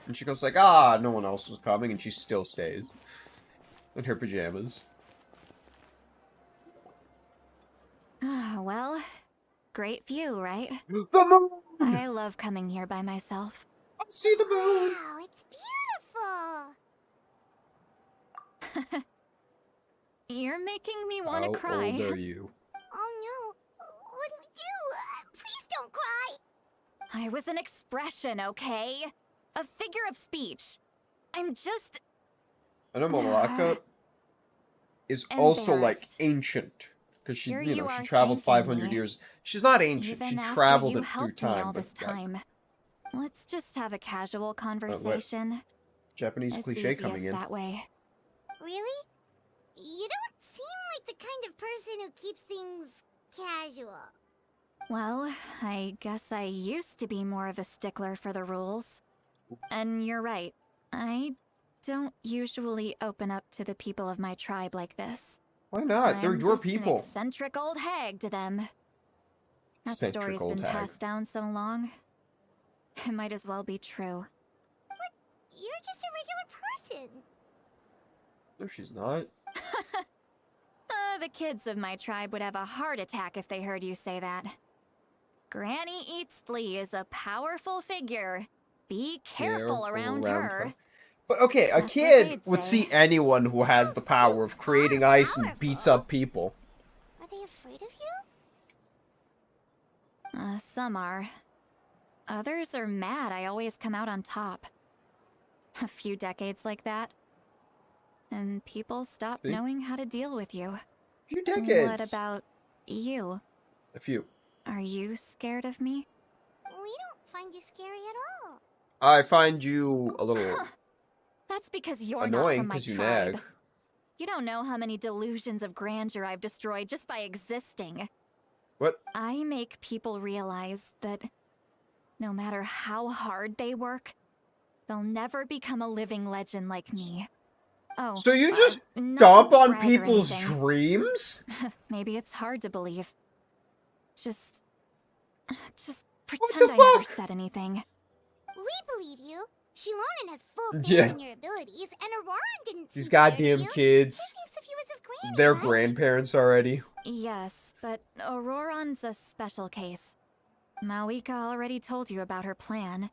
And she goes like, ah, no one else was coming, and she still stays in her pajamas. Well, great view, right? The moon! I love coming here by myself. See the moon! Wow, it's beautiful. You're making me want How to cry. old are you? Oh no, what do we do? Please don't cry. I was an expression, okay? A figure of speech. I'm just I know Mavuika is also like embarrassed. ancient. Because she, Here you know, you she are traveled thanking 500 me. years. She's not ancient. Even She after traveled you it through helped me time. all this but, like, time. Let's just have a casual conversation. Japanese It's cliche easiest coming in. that way. Really? You don't seem like the kind of person who keeps things casual. Well, I guess I used to be more of a stickler for the rules. And you're right. I don't usually open up to the people of my tribe like this. Why not? They're I'm your just an people. eccentric old hag to them. That Eccentric story's old been hag. passed down so long. It might as well be true. You're just a regular person. No, she's not. The kids of my tribe would have a heart attack if they heard you say that. Granny Eastley is a powerful figure. Be careful around her. But okay, a That's what kid they'd would say. see anyone who has the power of creating ice and beats up people. Are they afraid of you? Some are. Others are mad I always come out on top. A few decades like that. And people stop knowing how to deal with you. A few decades. What about you? A few. Are you scared of me? We don't find you scary at all. I find you a little That's because you're annoying not from my because you tribe. nag. You don't know how many delusions of grandeur I've destroyed just by existing. What? I make people realize that no matter how hard they work, they'll never become a living legend like me. Oh, So you just not dump to on brag or people's anything. dreams? Maybe it's hard to believe. Just the pretend I never fuck? said anything. We believe you. Shilonen has full faith Yeah. in your abilities, and Auroran didn't These seem scared of goddamn you. kids. He thinks of you as his granny, They're right? grandparents already. Yes, but Auroran's a special case. Mavuika already told you about her plan.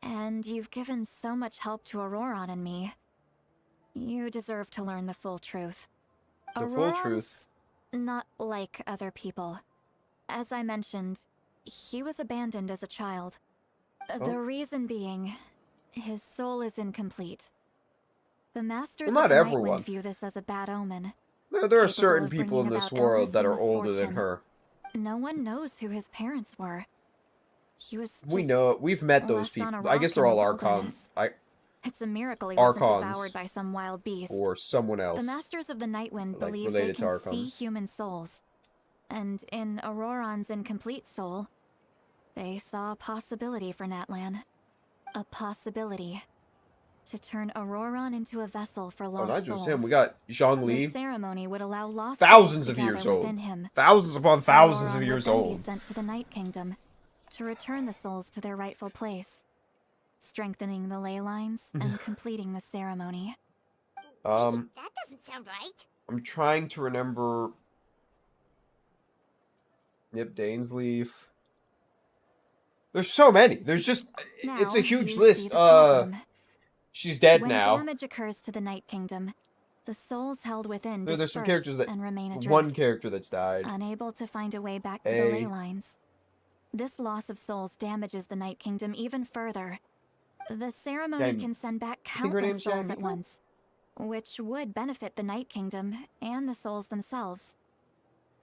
And you've given so much help to Auroran and me. You deserve to learn the full truth. The full truth. Not like other people. As I mentioned, he was abandoned as a child. The reason being, his soul is incomplete. The Masters Well, of not the everyone. Nightwind view this as a bad omen. There are capable certain of people in bringing this about world illness that and are older than misfortune. her. No one knows who his parents were. He was just We know. We've met those left on people. a I guess rock they're in the all Archons. wilderness. It's a miracle he wasn't Archons. devoured by some wild beast. Or someone else. The Masters of the Nightwind Like, believe they related to can Archons. see human souls. And in Auroran's incomplete soul, they saw a possibility for Natlan. A possibility to turn Auroran into a vessel for Oh, lost not just souls. him. We got Zhongli. The ceremony would allow lost Thousands souls of to years gather old. within him. Thousands upon So thousands of Auroran years would then old. be sent to the Night Kingdom to return the souls to their rightful place, strengthening the ley lines and completing the ceremony. That doesn't sound right. I'm trying to remember. Yep, Dainsleaf. There's so many. There's just. It's a Now, huge you list. see the problem. She's dead When now. damage occurs to the Night Kingdom, the souls held within There's some disperse characters that. and remain adrift, One character that's died. unable to find a way back to the A. ley lines. This loss of souls damages the Night Kingdom even further. The ceremony Yami- can send back think her countless name's souls at Yamiko? once, which would benefit the Night Kingdom and the souls themselves.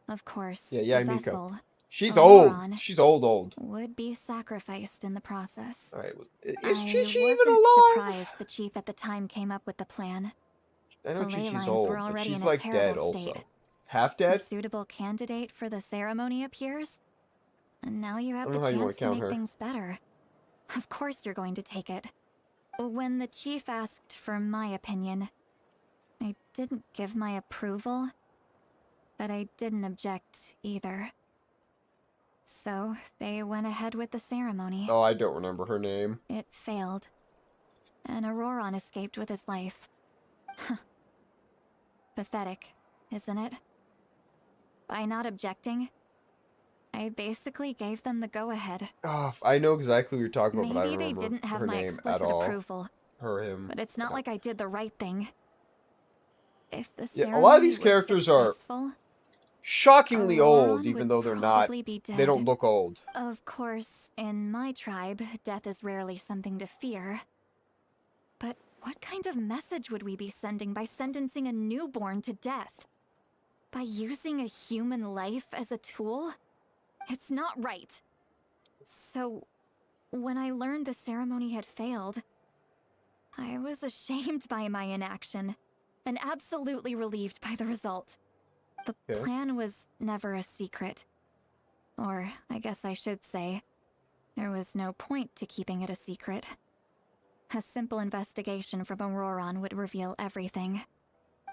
Of course, Yeah, the Yamiko. vessel, She's Auroran, old. She's old. would be sacrificed in the process. Alright, is I Chi-Chi even wasn't alive? surprised the chief at the time came up with the plan. I know The ley Chi-Chi's lines old, were but already she's in a like dead terrible also. state. Half A dead? suitable candidate for the ceremony appears, and now you have I the don't know how you wanna chance to count make her. things better. Of course you're going to take it. When the chief asked for my opinion, I didn't give my approval, but I didn't object either. So they went ahead with the ceremony. Oh, I don't remember her name. It failed, and Auroran escaped with his life. Pathetic, isn't it? By not objecting, I basically gave them the go-ahead. Oh, I know exactly what you're talking about, but I Maybe don't they remember didn't have her my name explicit at all. approval, Her, him. but it's not like I did the right thing. If the Yeah, ceremony a lot of these was characters are successful, shockingly old, Auroran even would though they're not. probably be They don't dead. look old. Of course, in my tribe, death is rarely something to fear. But what kind of message would we be sending by sentencing a newborn to death? By using a human life as a tool? It's not right. So, when I learned the ceremony had failed, I was ashamed by my inaction, and absolutely relieved by the result. The Okay. plan was never a secret. Or, I guess I should say, there was no point to keeping it a secret. A simple investigation from Auroron would reveal everything.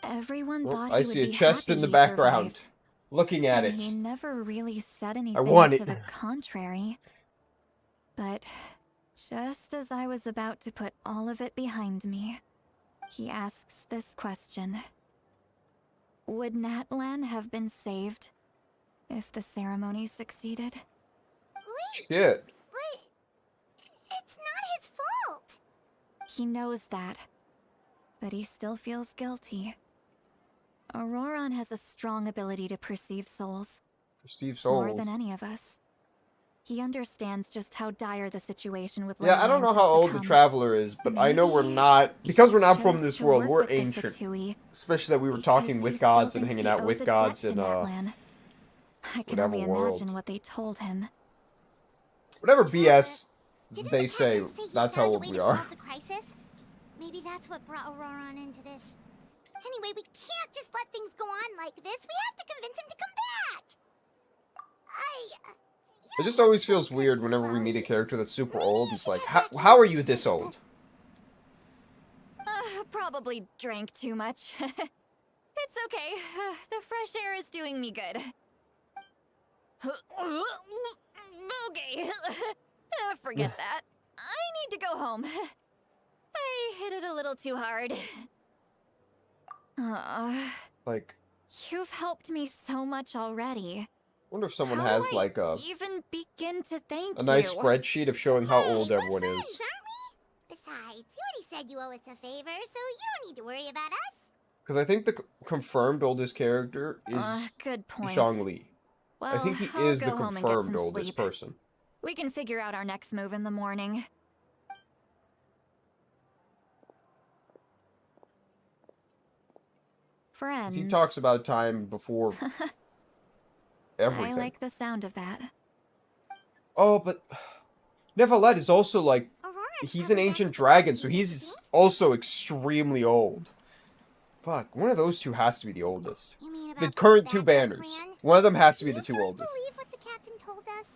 Everyone thought I he see would a be chest happy in the he background. survived. Looking at And it. he never really said I anything want to it. the contrary. But just as I was about to put all of it behind me, he asks this question. Would Natlan have been saved if the ceremony succeeded? Wait, Shit. but it's not his fault. He knows that, but he still feels guilty. Auroron has a strong ability to perceive souls. Perceive More souls. than any of us. He understands just how dire the situation with Yeah, I don't know Leylands how has old the become. Traveler is, but I know we're Maybe not... Because we're he not from chose this to world, work we're with the ancient. Fatui Especially that we were because talking he with still gods and thinks hanging he out owes with a gods debt in, to Natlan. I can whatever only world. imagine what they told him. Whatever BS Didn't they the say, captain say he that's how found a old way we to are. solve the crisis? Maybe that's what brought Auroron into this. Anyway, we can't just let things go on like this. We have to convince him to come back. It just always feels weird whenever we meet a character that's super old. He's like, how are you this old? Probably drank too much. It's okay. The fresh air is doing me good. Okay. Forget that. I need to go home. I hit it a little too hard. Like, You've helped me so much already. wonder if someone How has do I like even begin to thank a nice you? spreadsheet of showing how old everyone is. Aren't we? Besides, you already said you owe us a favor, so you don't need to worry about us. Because I think the confirmed oldest character is Good point. Zhongli. Well, I think he I'll is the go home and get confirmed some oldest sleep. person. We can figure out our next move in the morning. Friends. He talks about time before everything. I like the sound of that. Oh, but Nevalet is also like, he's an ancient dragon, so he's also extremely old. Fuck, one of those two has to be the oldest. The current two banners. One of them has to be the two oldest. Believe what the captain told us?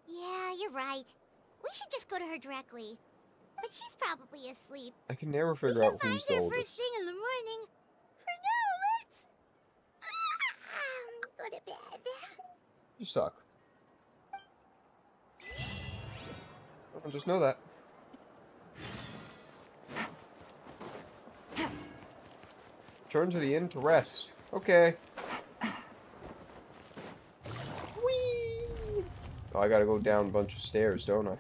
Yeah, you're right. We should just go to her directly. But she's probably asleep. I can never figure out who's the Find her oldest. first thing in the morning. For now, let's go to bed. You suck. I just know that. Return to the inn to rest. Okay. Whee! Oh, I gotta go down a bunch of stairs, don't I?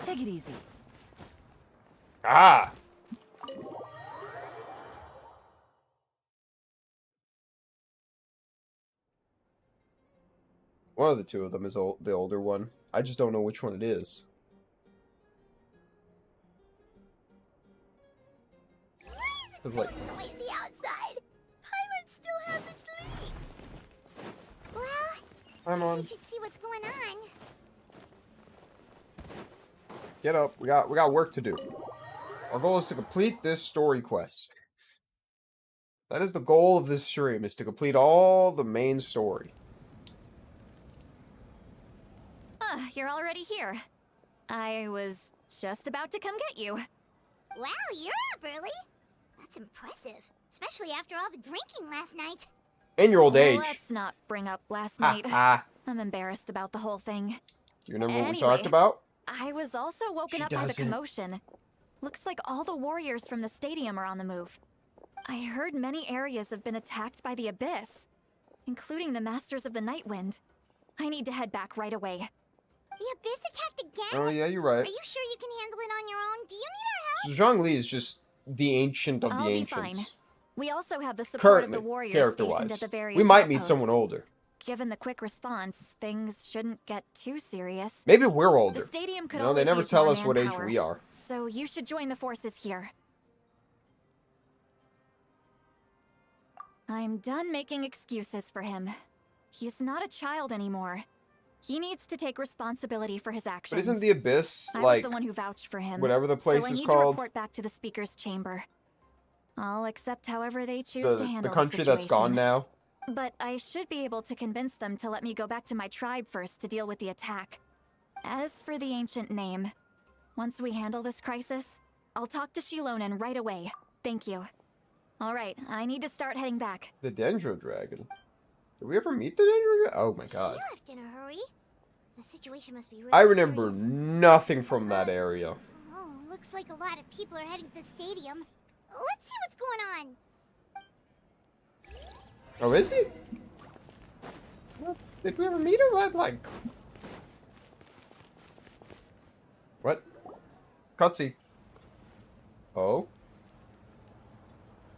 Take it easy. Ah! One of the two of them is the older one. I just don't know which one it is. It's like noisy outside. Paimon still half asleep. Well, Paimon, we should see what's going on. get up. We got work to do. Our goal is to complete this story quest. That is the goal of this stream, is to complete all the main story. You're already here. I was just about to come get you. Wow, you're up early. That's impressive, especially after all the drinking last night. In your old age. Let's not bring up last night. I'm embarrassed about the whole thing. Do you remember what we talked about? I was also woken up by the commotion. Looks like all the warriors from the stadium are on the move. I heard many areas have been attacked by the Abyss, including the Masters of the Night Wind. I need to head back right away. The Abyss attacked again? Oh yeah, you're right. Are you sure you can handle it on your own? Do you need our help? So Zhongli is just the ancient of the I'll be ancients. fine. We also have the support Currently, of the warriors character-wise. stationed at the various We might meet outposts. someone older. Given the quick response, things shouldn't get too serious. Maybe we're older. The stadium could No, they always never use tell more us what age manpower, we are. So you should join the forces here. I'm done making excuses for him. He's not a child anymore. He needs to take responsibility for his actions. But isn't the Abyss, I like, was the one who vouched for him. whatever the place so is I need called? to report back to the speaker's chamber. I'll accept however they choose to handle the country that's gone now? But I should be able to convince them to let me go back to my tribe first to deal with the attack. As for the ancient name, once we handle this crisis, I'll talk to Shilonen right away. Thank you. All right, I need to start heading back. The Dendro Dragon. Did we ever meet the Dendro Dragon? Oh my god. She left in a hurry. The situation must be really I remember serious. nothing from that area. Oh, looks like a lot of people are heading to the stadium. Let's see what's going on. Oh, is he? Did we ever meet him? Like... What? Cutscene. Oh?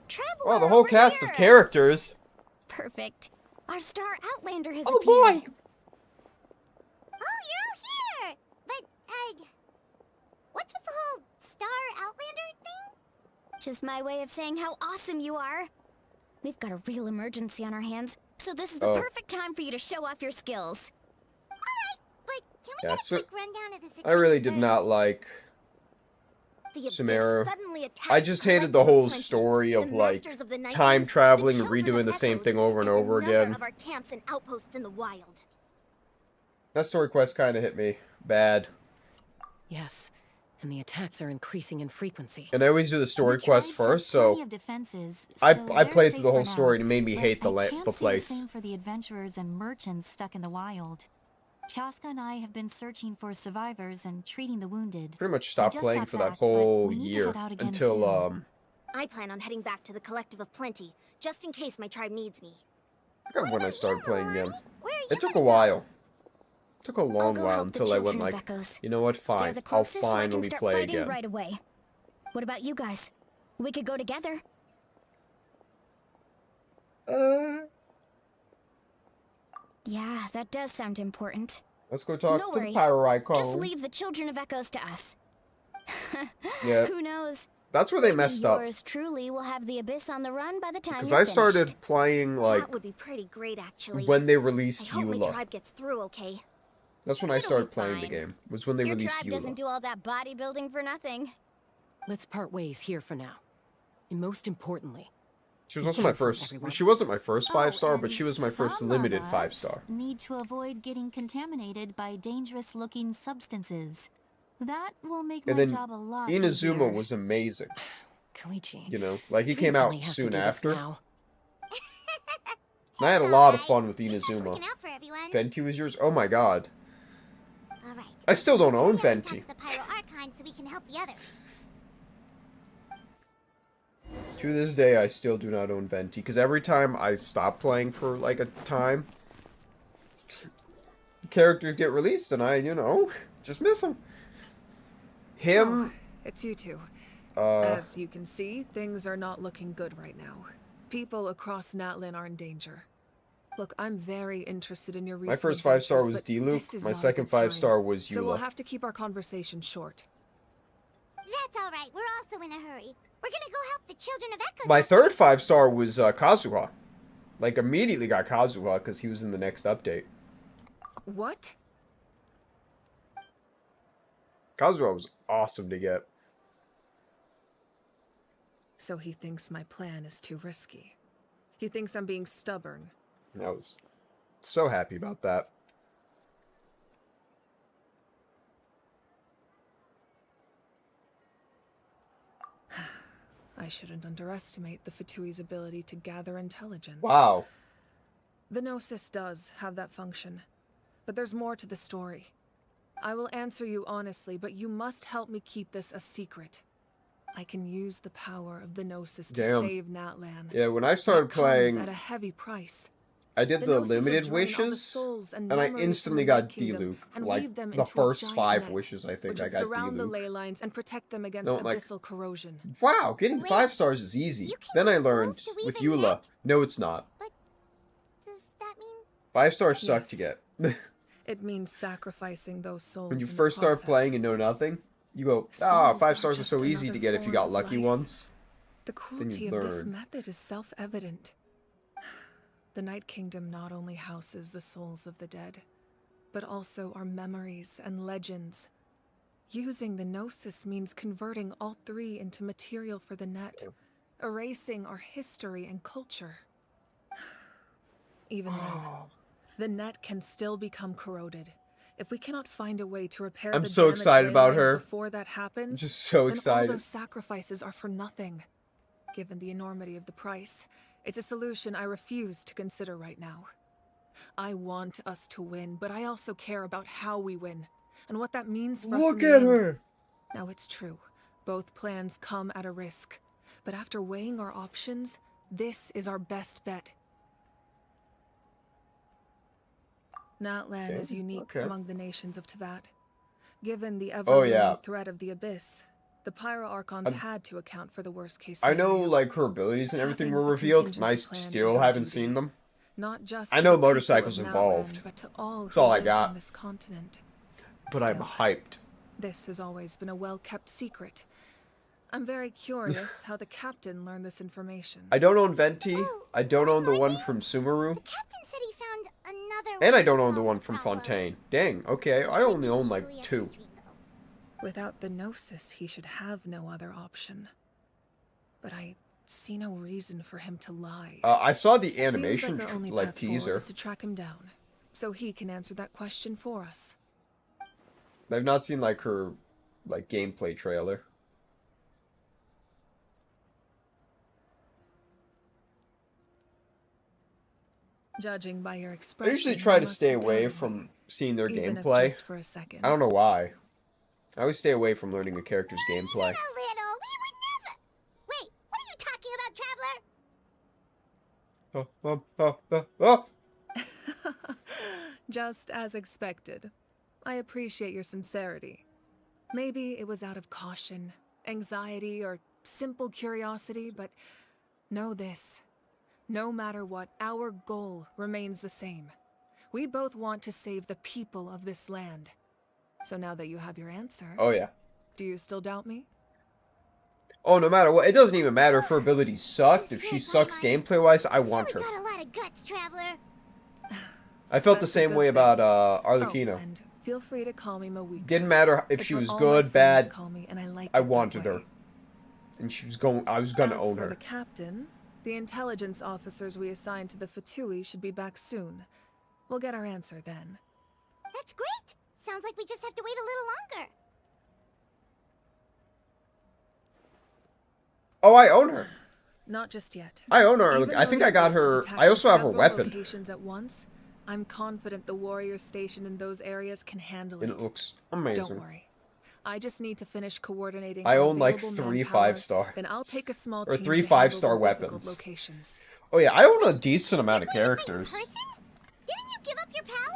Traveler, Oh, the whole over cast here. of characters. Perfect. Our star Outlander has Oh, appeared. boy! Oh, you're all here! But, what's with the whole Star Outlander thing? Just my way of saying how awesome you are. We've got a real emergency on our hands, so this is the perfect time for you to show off your skills. Alright, but can we Yeah, get a quick rundown of the situation? I really did not like Sumeru. I just hated the whole story of like time traveling and redoing the same thing over and over again. Of our camps and outposts in the wild. That story quest kind of hit me bad. Yes, and the attacks are increasing in frequency. And I always do the story quest first, so I played through the whole story and it made me hate the place. Same for the adventurers and merchants stuck in the wild. Chaska and I have been searching for survivors and treating the wounded. Pretty much stopped playing for that whole year until I plan on heading back to the Collective of Plenty, just in case my tribe needs me. I forgot when I started playing again. It took a while. It took a long while until I went like, you know what, fine, I'll finally play again. Right away. What about you guys? We could go together. Yeah, that does sound important. Let's go talk No to worries. the Pyro Icon. Just leave the Children of Echoes to us. Yeah. Who knows? That's where they messed up. Yours truly will have the Abyss on the run by the time Because you're I started finished. playing like That would be pretty great, actually. when they released I hope my Eula. tribe gets through okay. That's when I It'll started be playing the fine. game. Was when they Your released tribe doesn't Eula. do all that bodybuilding for nothing. Let's part ways here for now. And most importantly, She was also my first. She wasn't my first 5-star, but she was my first limited 5-star. Need to avoid getting contaminated by dangerous-looking substances. That will make And my then job a lot Inazuma easier. was amazing. Koichi, You know, like he do we came out really have to soon do this after. now? And I had a lot of fun with Just Inazuma. looking out for everyone. Venti was yours? Oh my god. Alright. I still don't own Let's hurry up and Venti. talk to the Pyro Archon so we can help the others. To this day, I still do not own Venti. Because every time I stop playing for like a time, characters get released and I, you know, just miss them. Him. It's you two. As you can see, things are not looking good right now. People across Natlin are in danger. Look, I'm very interested in your My recent first 5-star adventures, was but D-Luke. this is My not a second good time. 5-star was So we'll Eula. have to keep our conversation short. That's alright, we're also in a hurry. We're gonna go help the Children of Echoes. My third 5-star was Kazuha. Like, immediately got Kazuha because he was in the next update. What? Kazuha was awesome to get. So he thinks my plan is too risky. He thinks I'm being stubborn. I was so happy about that. I shouldn't underestimate the Fatui's ability to gather intelligence. Wow. The Gnosis does have that function, but there's more to the story. I will answer you honestly, but you must help me keep this a secret. I can use the power of the Gnosis to Damn. save Natlan. Yeah, when I started That comes playing, at a heavy price. I did the Gnosis will limited drain all the wishes, souls and I memories from instantly the got Night Kingdom D-Luke. and Like, weave them the into a first giant 5 net, wishes, I think which I would got surround the D-Luke. ley lines and protect them against No, like- abyssal corrosion. Wow, getting 5-stars is easy. Then I learned with Eula, no it's not. Does that mean 5-stars suck Yes. to get. It means sacrificing those souls. When you in the first start process. playing and know nothing, you go, Souls 5 are stars are just so easy to another get if you form got of lucky life. ones. The Then cruelty you of this learn. method is self-evident. The Night Kingdom not only houses the souls of the dead, but also our memories and legends. Using the Gnosis means converting all 3 into material for the net, erasing our history and culture. Even then, the net can still become corroded, If we cannot find a way to repair I'm the so damaged excited ley about lines her. before that happens, I'm just so then all excited. those sacrifices are for nothing. Given the enormity of the price, it's a solution I refuse to consider right now. I want us to win, but I also care about how we win, and what that means for us in Look the at end. her! Now it's true, both plans come at a risk, but after weighing our options, this is our best bet. Natlan is unique among the nations of Teyvat. Given the ever-looming threat of the Abyss, the Pyro Archons had to account for the worst-case I scenario. know, like, her abilities and everything were revealed, and I still haven't seen them. Not just I know motorcycles involved. but to all That's all I live got. on this continent. But I'm hyped. This has always been a well-kept secret. I'm very curious how the captain learned this information. I don't own Venti. I don't own the one from Sumeru. The captain said he found another And way I don't to own the solve one the from problem. Fontaine. Dang, okay, I only own like Legally 2. upstream, though. Without the Gnosis, he should have no other option. But I see no reason for him to lie. I saw the Seems animation, like our only like, path forward teaser. is to track him down, so he can answer that question for us. I've not seen, like, her, like, gameplay trailer. Judging by your I expression, usually try you to must stay have away doubted from me, seeing their even if gameplay. just for a second. I don't know why. I always stay away from learning a character's gameplay. A little, we would never. Wait, what are you talking about, Traveler? Just as expected. I appreciate your sincerity. Maybe it was out of caution, anxiety, or simple curiosity, but know this. No matter what, our goal remains the same. We both want to save the people of this land. So now that you have your answer... Oh, yeah. Do you still doubt me? Oh, no matter what. It doesn't even matter if her abilities sucked. If she sucks gameplay-wise, I want her. Got a lot of guts, Traveler. I felt the same way about Arlecchino. Oh, and feel free to call me Mavuika. Didn't matter if It's she what was all good, my bad. friends call me, and I like I it that wanted her. way. And she was going. I was gonna As own for her. the captain, the intelligence officers we assigned to the Fatui should be back soon. We'll get our answer then. That's great. Sounds like we just have to wait a little longer. Oh, I own her. Not just yet. I own her. Even I though think the I got Abyss is her. attacking I also have her several weapon. locations at once, I'm confident the warriors stationed in those areas can handle And it. it looks amazing. Don't worry. I just need to finish coordinating. I our own like available 3 manpower, 5-star. Then I'll take a small Or team 3 to handle 5-star the difficult weapons. locations. Oh yeah, I own a decent amount of characters. Didn't you give up your power?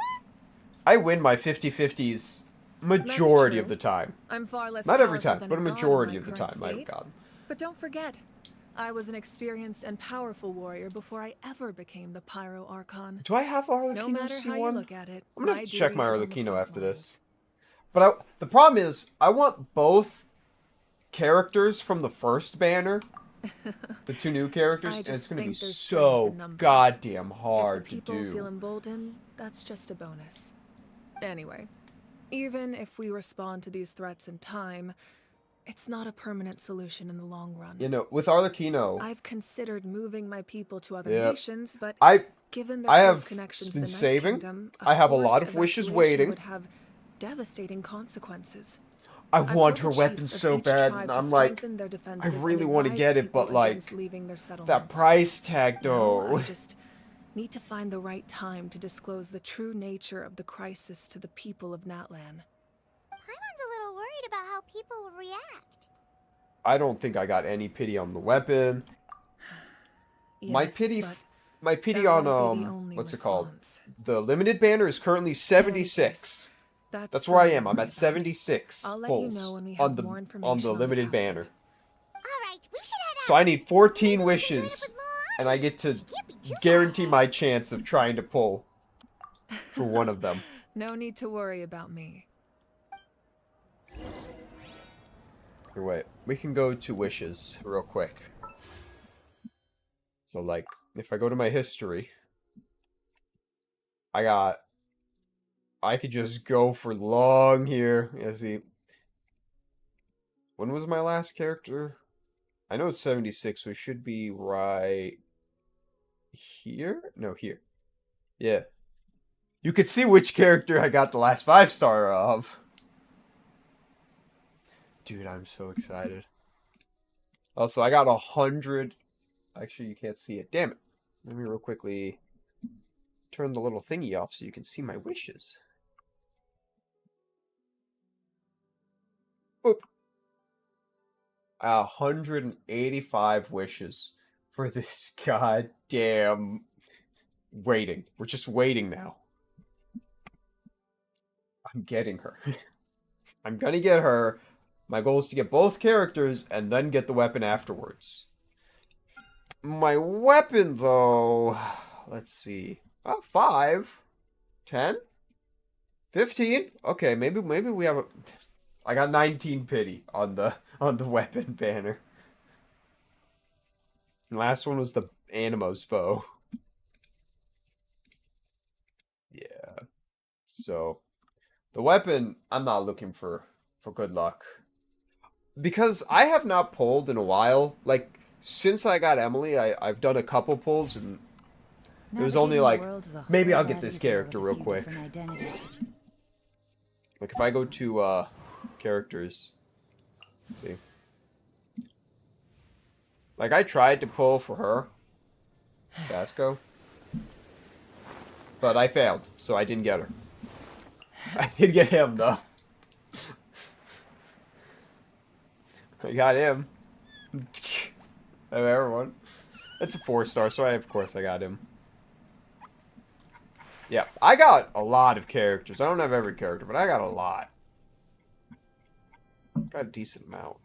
I win my 50-50s majority of the time. I'm far less Not every powerful time, than but a god in majority my of the current time I've state. gotten. But don't forget, I was an experienced and powerful warrior before I ever became the Pyro Archon. Do I have Arlecchino No matter C1? how you look at it, I'm gonna have to check my duty is on the Arlecchino front after lines. this. But the problem is, I want both characters from the first banner, the 2 new characters, and it's gonna be so goddamn hard If the to people feel do. emboldened, that's just a bonus. Anyway, even if we respond to these threats in time, it's not a permanent solution in the long run. You know, with Arlecchino, I've considered moving my people to other Yeah. nations, but given their I close have connection to been the Night saving. Kingdom, I have a lot forced of wishes evacuation waiting. would have devastating consequences. I I've want told her the weapon chiefs of so each bad, tribe and to I'm like, strengthen their I defenses and really want to advise get it, people but like, against leaving their that settlements. price tag Now, though. I just need to find the right time to disclose the true nature of the crisis to the people of Natlan. Paimon's a little worried about how people will react. I don't think I got any pity on the weapon. My Yes, pity, but my pity that on won't be the only what's it called? response. The limited banner is currently 76. That's where I am. I'm at 76 I'll let pulls you know when we on have the more on information the on the limited captain. banner. Alright, we should head out. So I need 14 wishes, and I get to guarantee my chance of trying to pull for one of them. No need to worry about me. Here, wait. We can go to wishes real quick. So, like, if I go to my history, I could just go for long here. Yeah, see. When was my last character? I know it's 76, so it should be right here? No, here. Yeah. You could see which character I got the last 5-star of. Dude, I'm so excited. Also, I got 100. Actually, you can't see it. Damn it. Let me real quickly turn the little thingy off so you can see my wishes. Boop. 185 wishes for this goddamn waiting. We're just waiting now. I'm getting her. I'm gonna get her. My goal is to get both characters and then get the weapon afterwards. My weapon, though... Let's see. 5? 10? 15? Okay, maybe we have a... I got 19 pity on the weapon banner. And last one was the Animo's bow. Yeah. So, the weapon, I'm not looking for good luck. Because I have not pulled in a while. Like, since I got Emily, I've done a couple pulls, and it was only like, maybe I'll get this character real quick. Like, if I go to, characters, see. Like, I tried to pull for her, Vasco, but I failed, so I didn't get her. I did get him, though. I got him. Of everyone. It's a 4-star, so of course I got him. Yeah, I got a lot of characters. I don't have every character, but I got a lot. Got a decent amount.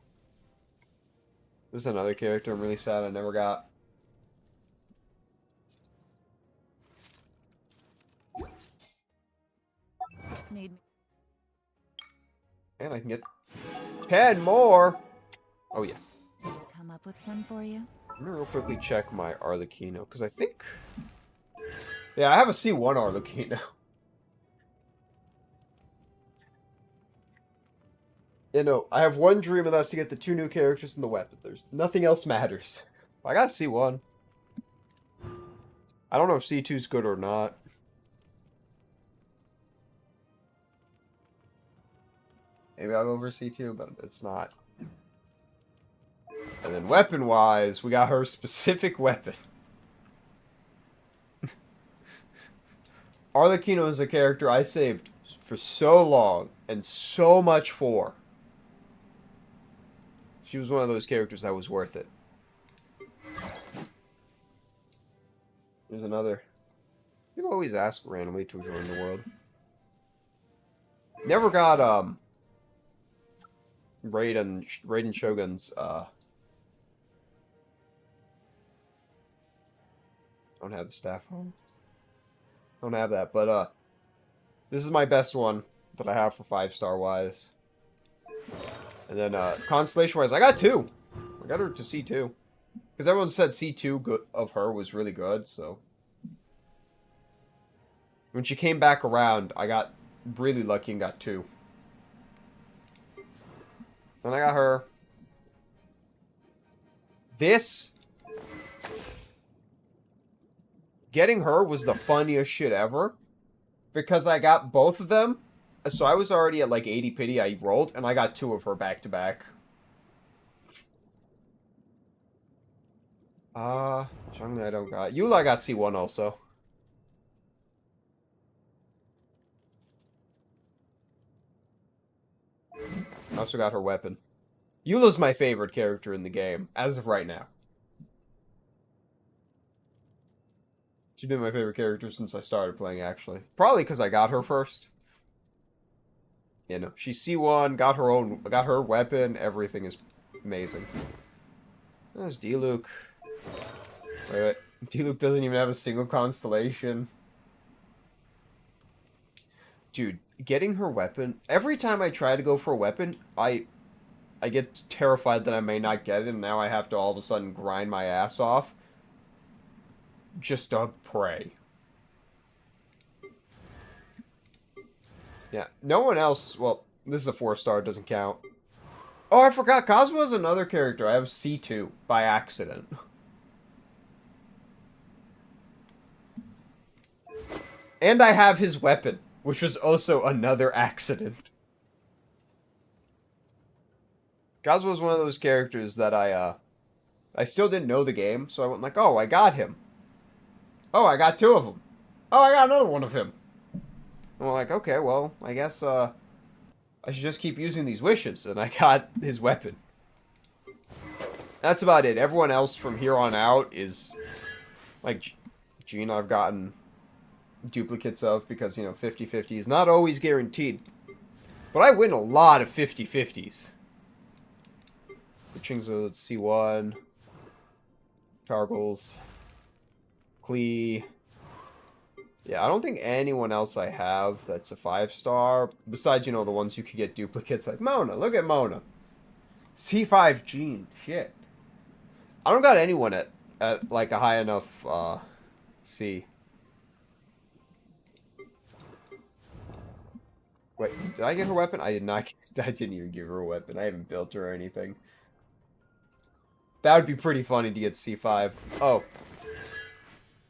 This is another character I'm really sad I never got. And I can get 10 more! Oh, yeah. Come up with some for you? Let me real quickly check my Arlecchino, because I think... Yeah, I have a C1 Arlecchino. You know, I have one dream, and that's to get the 2 new characters and the weapon. There's nothing else matters. I got C1. I don't know if C2's good or not. Maybe I'll go over C2, but it's not. And then weapon-wise, we got her specific weapon. Arlecchino is a character I saved for so long and so much for. She was one of those characters that was worth it. There's another. People always ask randomly to join the world. Never got Raiden Shogun's don't have the staff home. Don't have that, but this is my best one that I have for 5-star wise. And then constellation wise, I got 2. I got her to C2 because everyone said C2 good of her was really good. So when she came back around, I got really lucky and got 2. Then I got her. This. Getting her was the funniest shit ever. Because I got both of them. So I was already at like 80 pity. I rolled. And I got 2 of her back to back. Chang'e I don't got. Eula I got C1 also. I also got her weapon. Eula's my favorite character in the game, as of right now. She's been my favorite character since I started playing, actually. Probably because I got her first. You know, she's C1, got her weapon, everything is amazing. There's D-Luke. Wait. D-Luke doesn't even have a single constellation. Dude, getting her weapon... Every time I try to go for a weapon, I get terrified that I may not get it, and now I have to all of a sudden grind my ass off. Just to pray. Yeah, no one else... Well, this is a 4-star, it doesn't count. Oh, I forgot, Kazuha's another character. I have C2 by accident. And I have his weapon, which was also another accident. Kazuha was one of those characters that I still didn't know the game, so I went like, oh, I got him. Oh, I got 2 of them. Oh, I got another one of him. And we're like, okay, well, I guess, I should just keep using these wishes, and I got his weapon. That's about it. Everyone else from here on out is, like, Jean I've gotten duplicates of, because, you know, 50-50 is not always guaranteed. But I win a lot of 50-50s. Chingzo C1, Targles, Klee. Yeah, I don't think anyone else I have that's a 5-star, besides, you know, the ones you could get duplicates, like Mona. Look at Mona. C5 Jean. Shit. I don't got anyone at like, a high enough, C. Wait, did I get her weapon? I did not. I didn't even give her a weapon. I haven't built her or anything. That would be pretty funny to get C5. Oh.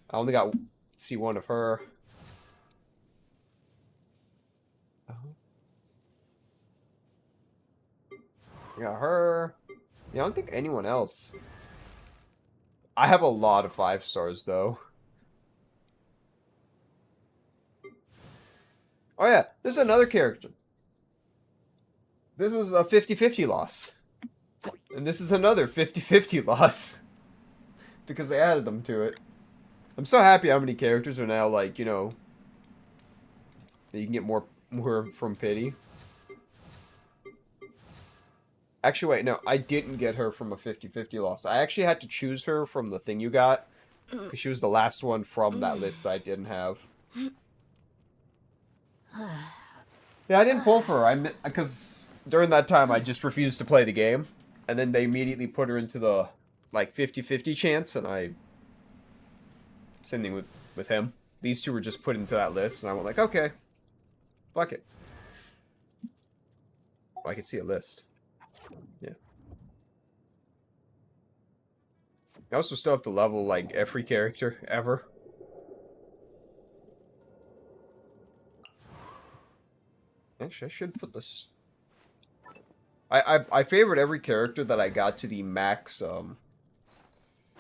I only got C1 of her. I got her. Yeah, I don't think anyone else. I have a lot of 5-stars, though. Oh yeah, this is another character. This is a 50-50 loss. And this is another 50-50 loss. Because they added them to it. I'm so happy how many characters are now, like, you know, that you can get more from pity. Actually, wait, no, I didn't get her from a 50-50 loss. I actually had to choose her from the thing you got. Because she was the last one from that list that I didn't have. Yeah, I didn't pull for her. Because during that time, I just refused to play the game. And then they immediately put her into the, like, 50-50 chance, and I... Same thing with him. These two were just put into that list, and I went like, okay. Fuck it. Oh, I can see a list. Yeah. I also still have to level, like, every character ever. Actually, I should put this... I favored every character that I got to the max,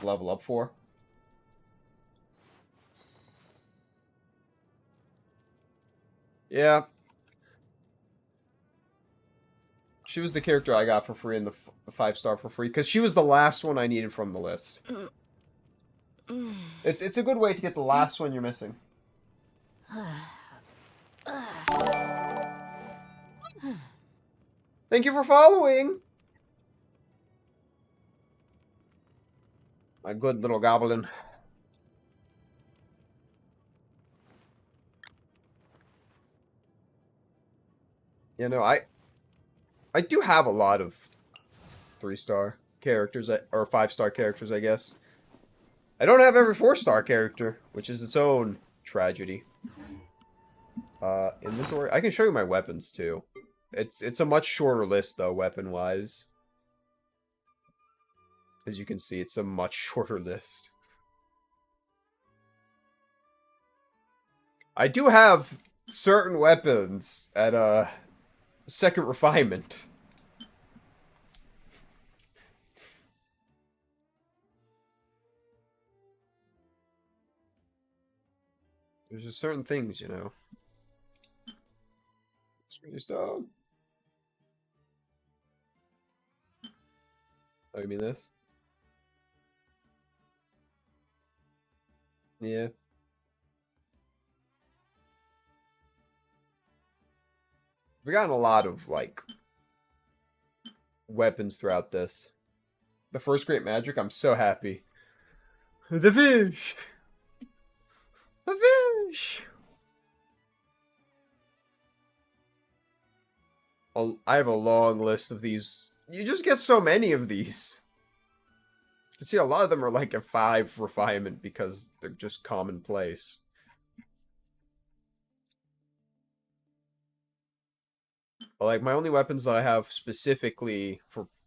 level up for. Yeah. She was the character I got for free in the 5-star for free, because she was the last one I needed from the list. It's a good way to get the last one you're missing. Thank you for following! My good little goblin. You know, I do have a lot of 3-star characters, or 5-star characters, I guess. I don't have every 4-star character, which is its own tragedy. Inventory. I can show you my weapons, too. It's a much shorter list, though, weapon-wise. As you can see, it's a much shorter list. I do have certain weapons at, 2nd refinement. There's just certain things, you know. Swedish dog. Oh, you mean this? Yeah. We've gotten a lot of, like, weapons throughout this. The first Great Magic, I'm so happy. The fish! The fish! I have a long list of these. You just get so many of these. You see, a lot of them are like a 5 refinement because they're just commonplace. Like, my only weapons that I have specifically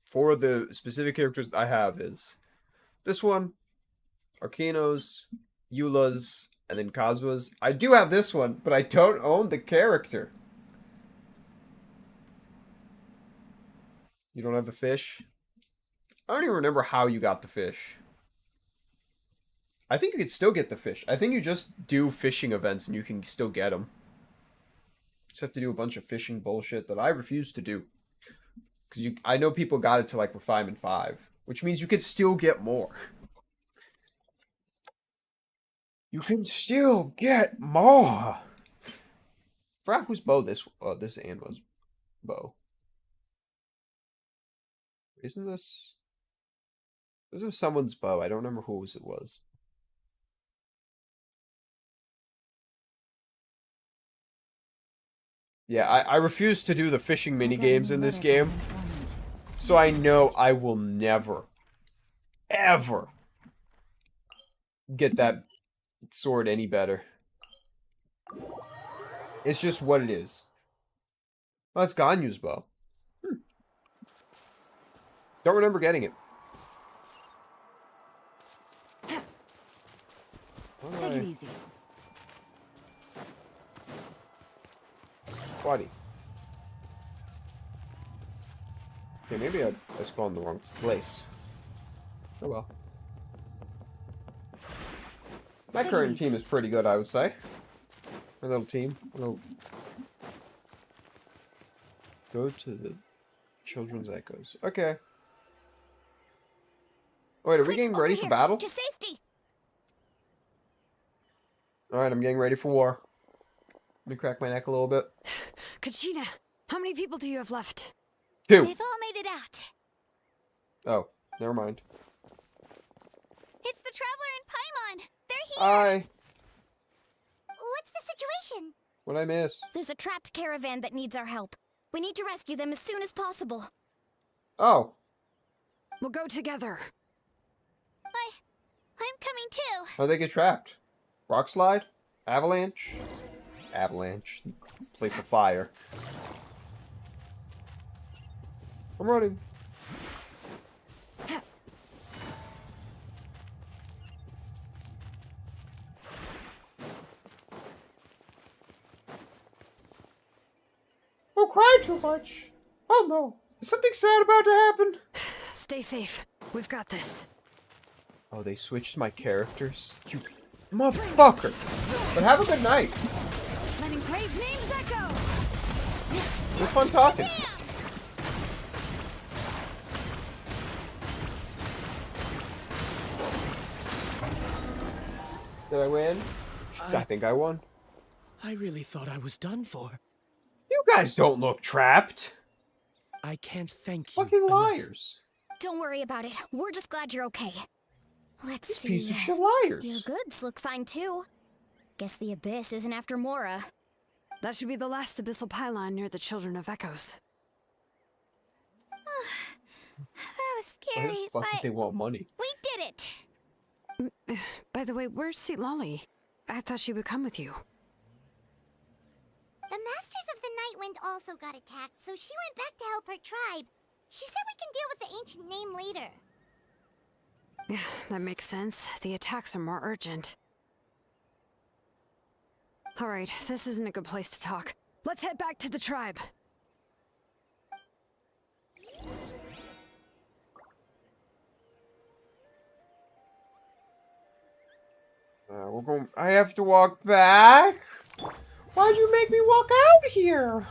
for the specific characters I have is this one, Arcanos, Eula's, And then Kazua's... I do have this one, but I don't own the character. You don't have the fish? I don't even remember how you got the fish. I think you could still get the fish. I think you just do fishing events and you can still get them. Just have to do a bunch of fishing bullshit that I refuse to do. Because I know people got it to like Refinement 5. Which means you could still get more. You can still get more! I forgot whose bow this Anne was. Bow. Isn't this... This is someone's bow. I don't remember whose it was. Yeah, I refuse to do the fishing minigames in this game. So I know I will never, ever get that sword any better. It's just what it is. Oh, it's Ganyu's bow. Don't remember getting it. Take it easy. Buddy. Okay, maybe I spawned the wrong place. Oh well. My current team is pretty good, I would say. My little team. We'll go to the Children's Echoes. Okay. Wait, are we getting ready for battle? To safety. Alright, I'm getting ready for war. Let me crack my neck a little bit. Kachina, how many people do you have left? 2. They've all made it out. Oh, never mind. It's the Traveler and Paimon. They're here. Hi. What's the situation? What'd I miss? There's a trapped caravan that needs our help. We need to rescue them as soon as possible. Oh. We'll go together. I'm coming too. How'd they get trapped? Rock slide? Avalanche? Avalanche. Place of fire. I'm running. Don't cry too much. Oh no. Is something sad about to happen? Stay safe. We've got this. Oh, they switched my characters? You motherfucker. But have a good night. Let engraved names echo. It was fun talking. Did I win? I think I won. I really thought I was done for. You guys don't look trapped. I can't thank you. Fucking liars. Don't worry about it. We're just glad you're okay. Let's see. Piece of shit liars. Your goods look fine too. Guess the Abyss isn't after Mora. That should be the last abyssal pylon near the Children of Echoes. That was Why scary, the fuck did they want money? we did it. By the way, where's Seat Lolly? I thought she would come with you. The Masters of the Night Wind also got attacked, so she went back to help her tribe. She said we can deal with the ancient name later. That makes sense. The attacks are more urgent. Alright, this isn't a good place to talk. Let's head back to the tribe. We're going. I have to walk back. Why'd you make me walk out here?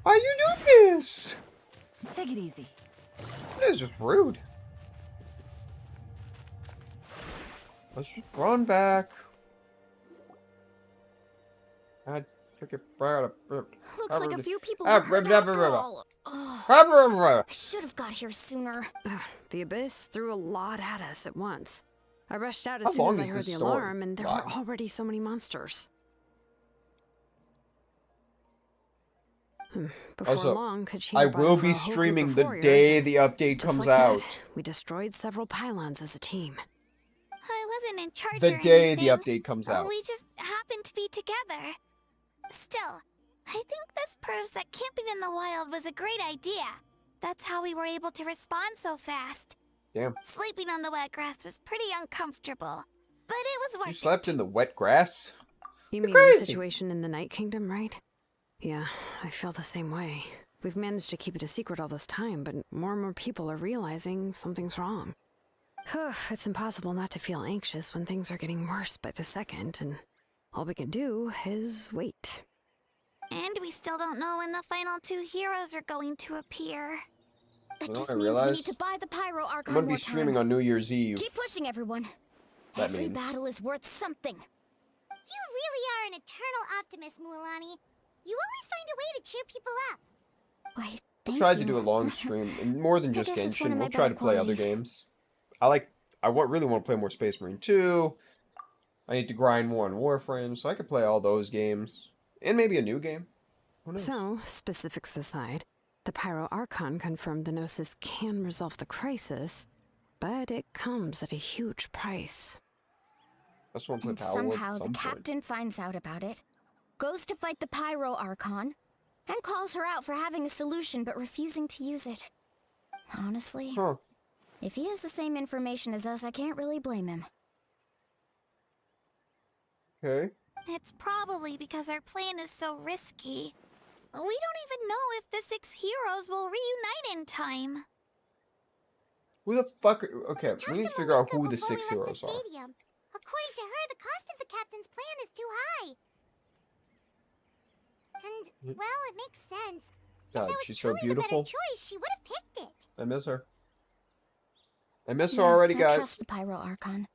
Why'd you do this? Take it easy. This is just rude. Let's just run back. I took it right. Looks like a few people Ah, were hurt after all. Should have got here sooner. The Abyss threw a lot at us at once. I rushed out How as soon long as I is heard this the story? alarm, and there were already so many monsters. Before Also, long, Kachina I brought will over be a whole group streaming of the warriors, day and the update just comes like out. that, we destroyed several pylons as a team. I wasn't in charge The or day the anything. update comes out. We just happened to be together. Still, I think this proves that camping in the wild was a great idea. That's how we were able to respond so fast. Damn. Sleeping on the wet grass was pretty uncomfortable. but it was worth You it. slept in the wet grass? You You're mean crazy. the situation in the Night Kingdom, right? Yeah, I feel the same way. We've managed to keep it a secret all this time, but more and more people are realizing something's wrong. It's impossible not to feel anxious when things are getting worse by the second, and all we can do is wait. And we still don't know when the final 2 heroes are going to appear. You That know just what I means we need realized? to buy the Pyro Archon I'm gonna be more streaming time. on New Year's Eve. Keep pushing, everyone. That Every means. battle is worth something. You really are an eternal optimist, Mualani. You always find a way to cheer people up. Why, We'll thank try you. to do a long stream, and more than I just guess it's one Genshin. of my We'll try to better play other qualities. games. Really want to play more Space Marine 2. I need to grind more on Warframe, so I could play all those games. And maybe a new game. Who knows? So, specifics aside, the Pyro Archon confirmed the Gnosis can resolve the crisis, but it comes at a huge price. I just want to play And Power World somehow at the some point. captain finds out about it, goes to fight the Pyro Archon, and calls her out for having a solution but refusing to use it. Honestly, if he has the same information as us, I can't really blame him. Okay. It's probably because our plan is so risky. We don't even know if the 6 heroes will reunite in time. Who the fuck? Okay, we need to figure out who the 6 heroes are. Stadium. According to her, the cost of the captain's plan is too high. And, well, it makes sense. God, if that was she's so truly the beautiful. better choice, she would have picked it. I miss her. I miss her Yeah, already, I guys. trust the Pyro Archon.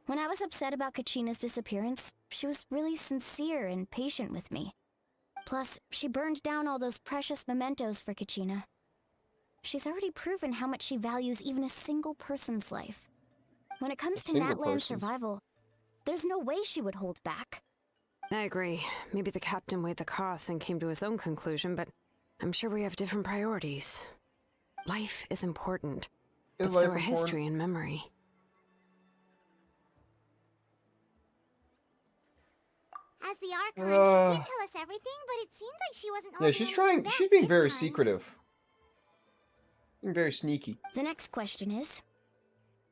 When I was upset about Kachina's disappearance, she was really sincere and patient with me. Plus, she burned down all those precious mementos for Kachina. She's already proven how much she values even a single person's life. When it comes to Natlan's survival, there's no way she would hold back. I agree. Maybe the captain weighed the costs and came to his own conclusion, but I'm sure we have different priorities. Life is important, but so are history and memory. As the Archon, she can't tell us everything, but it seems like she wasn't holding she's anything trying. back She's being this very time. secretive. Being very sneaky. The next question is,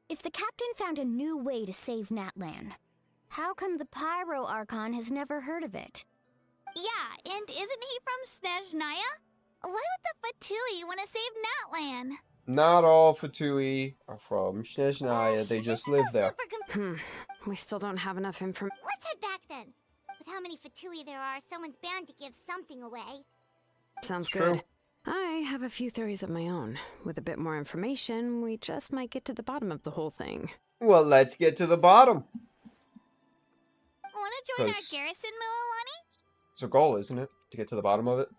if the captain found a new way to save Natlan, how come the Pyro Archon has never heard of it? Yeah, and isn't he from Snezhnaya? Why would the Fatui want to save Natlan? Not all Fatui are from Snezhnaya. They just live there. We still don't have enough information. Let's head back then. With how many Fatui there are, someone's bound to give something away. Sounds good. I have a few theories of my own. With a bit more information, we just might get to the bottom of the whole thing. Well, let's get to the bottom. Want to join our garrison, Mualani? It's a goal, isn't it? To get to the bottom of it.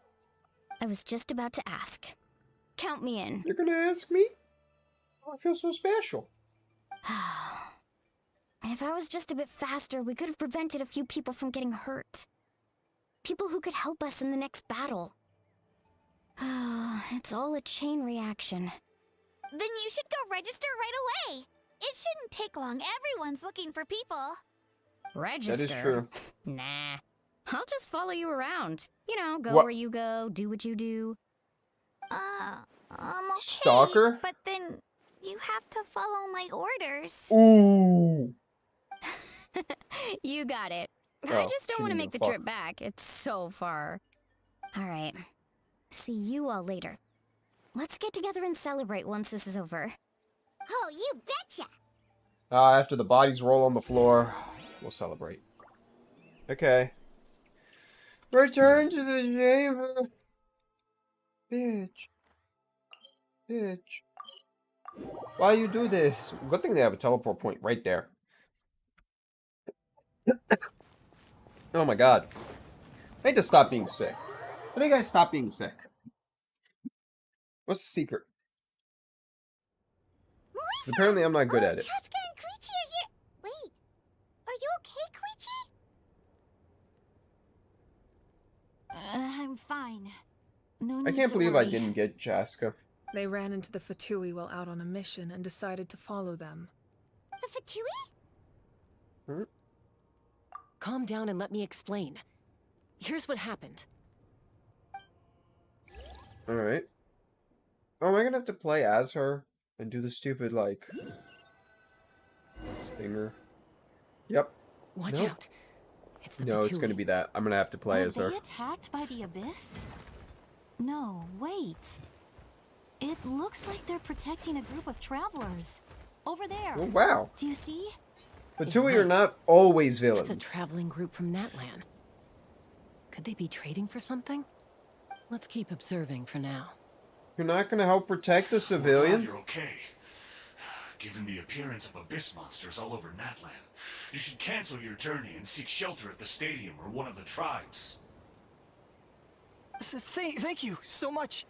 I was just about to ask. Count me in. You're gonna ask me? Oh, I feel so special. If I was just a bit faster, we could have prevented a few people from getting hurt. People who could help us in the next battle. It's all a chain reaction. Then you should go register right away. It shouldn't take long. Everyone's looking for people. Register? That is true. Nah. I'll just follow you around. You know, go What? where you go, do what you do. Okay, Stalker? but then you have to follow my orders. Ooh. You got it. Oh, I just don't want to shouldn't make the give a trip back. It's so far. All right. See you all later. Let's get together and celebrate once this is over. Oh, you betcha! After the bodies roll on the floor, we'll celebrate. Okay. Return to the chamber. Bitch. Why you do this? Good thing they have a teleport point right there. Oh my god. I need to stop being sick. How do you guys stop being sick? What's the secret? Apparently I'm not good at it. Chaska and Koichi are here. Wait, are you okay, Koichi? I'm fine. No I need can't to believe I worry. didn't get Chaska. They ran into the Fatui while out on a mission and decided to follow them. The Fatui? Calm down and let me explain. Here's what happened. Alright. Oh, am I gonna have to play as her? And do the stupid, like... stinger? Yep. Watch Nope. out. It's the No, it's Fatui. gonna be that. I'm gonna have to play Were as her. they attacked by the abyss? No, wait. It looks like they're protecting a group of travelers. Over there. Oh, wow. Do you see? Fatui are not always villains. That's a traveling group from Natlan. Could they be trading for something? Let's keep observing for now. You're not gonna help protect the We're glad civilians? you're okay. Given the appearance of abyss monsters all over Natlan, you should cancel your journey and seek shelter at the stadium or one of the tribes. Thank you so much.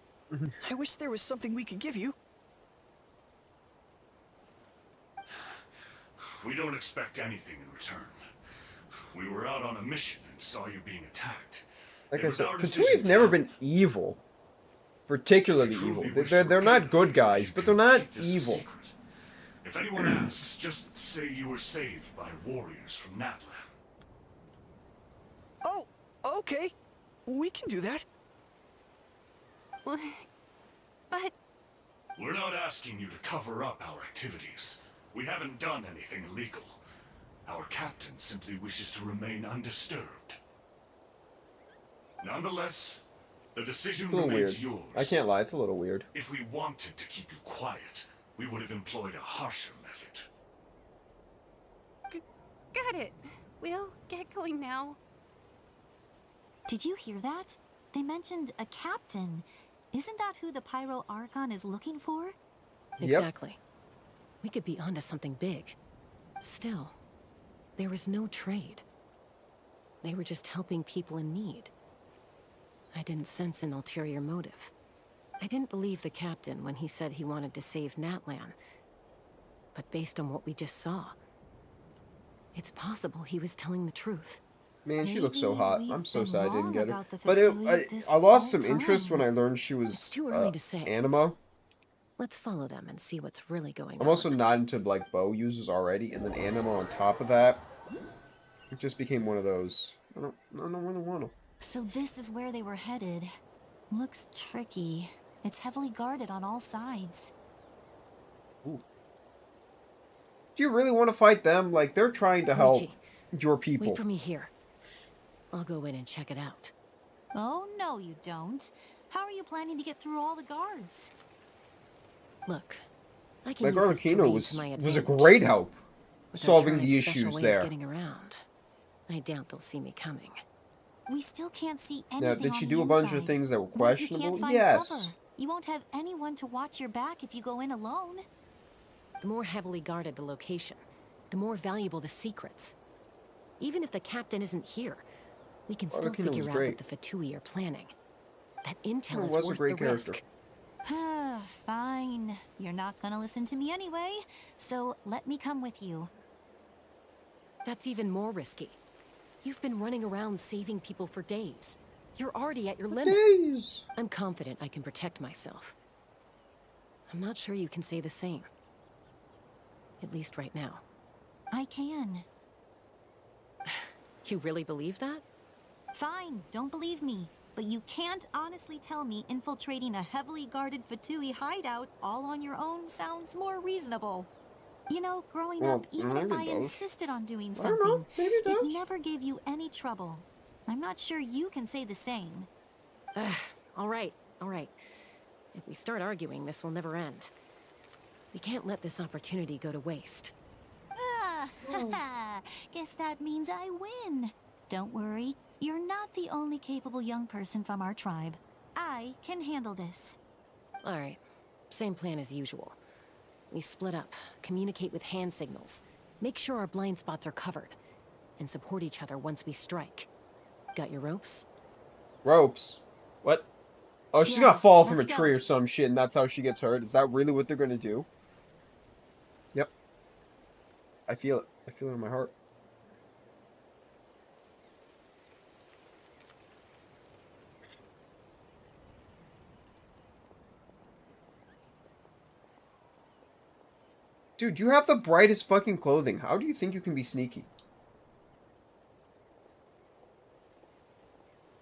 I wish there was something we could give you. We don't expect anything in return. We were out on a mission and saw you being attacked. Like It I was said, our Fatui decision have to never help. been evil. Particularly Truly evil. wish They're to not repay good the guys, favor but you they're not keep this a evil. secret. If anyone asks, just say you were saved by warriors from Natlan. Oh, okay. We can do that. But We're not asking you to cover up our activities. We haven't done anything illegal. Our captain simply wishes to remain undisturbed. Nonetheless, the decision It's a little weird. remains yours. I can't lie, it's a little weird. If we wanted to keep you quiet, we would have employed a harsher method. got it. We'll get going now. Did you hear that? They mentioned a captain. Isn't that who the Pyro Archon is looking for? Exactly. We could be onto something big. Still, there was no trade. They were just helping people in need. I didn't sense an ulterior motive. I didn't believe the captain when he said he wanted to save Natlan. But based on what we just saw, it's possible he was telling the truth. Man, she looks so hot. I'm so sad I didn't get her. about the But Fatui I lost this some interest whole when I learned she was It's too early to say. animo. Let's follow them and see what's really going I'm on. also not into like bow users already, and then animo on top of that. It just became one of those. I don't really want to. So this is where they were headed. Looks tricky. It's heavily guarded on all sides. Ooh. Do you really want to fight them? Like, they're trying to help Koichi, your people. wait for me here. I'll go in and check it out. Oh, no you don't. How are you planning to get through all the guards? Look, I can Like, use this Arlecchino terrain was to my a advantage. great help With our solving the tribe's special issues way there. Of getting around. I doubt they'll see me coming. We still can't see anything Now, did on she the do a bunch of inside. things that were What if you questionable? can't find Yes. cover? You won't have anyone to watch your back if you go in alone. The more heavily guarded the location, the more valuable the secrets. Even if the captain isn't here, we can still Arlecchino was figure out great. what the Fatui are planning. That intel He is was a worth great the character. risk. Fine. You're not gonna listen to me anyway, so let me come with you. That's even more risky. You've been running around saving people for days. You're already at your limit. Days. I'm confident I can protect myself. I'm not sure you can say the same. At least right now. I can. You really believe that? Fine, don't believe me. But you can't honestly tell me infiltrating a heavily guarded Fatui hideout all on your own sounds more reasonable. You know, growing Well, up, even if maybe I it does. insisted on doing I don't know. something, Maybe it does. never gave you any trouble. I'm not sure you can say the same. All right, all right. If we start arguing, this will never end. We can't let this opportunity go to waste. Guess that means I win. Don't worry, you're not the only capable young person from our tribe. I can handle this. All right, same plan as usual. We split up, communicate with hand signals, make sure our blind spots are covered, and support each other once we strike. Got your ropes? Ropes. What? Oh, she's Yeah, gonna fall from a let's go. tree or some shit, and that's how she gets hurt. Is that really what they're gonna do? Yep. I feel it. I feel it in my heart. Dude, you have the brightest fucking clothing. How do you think you can be sneaky?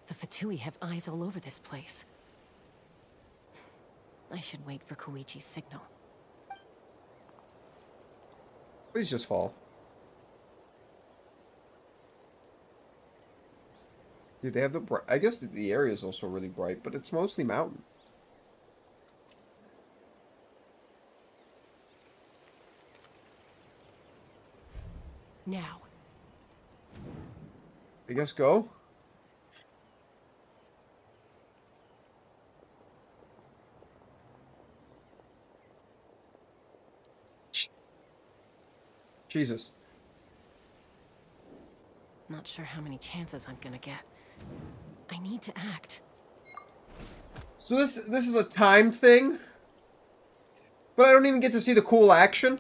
The Fatui have eyes all over this place. I should wait for Koichi's signal. Please just fall. Yeah, they have the bright. I guess the area is also really bright, but it's mostly mountain. Now. I guess go. Jesus. Not sure how many chances I'm gonna get. I need to act. So this is a time thing, but I don't even get to see the cool action.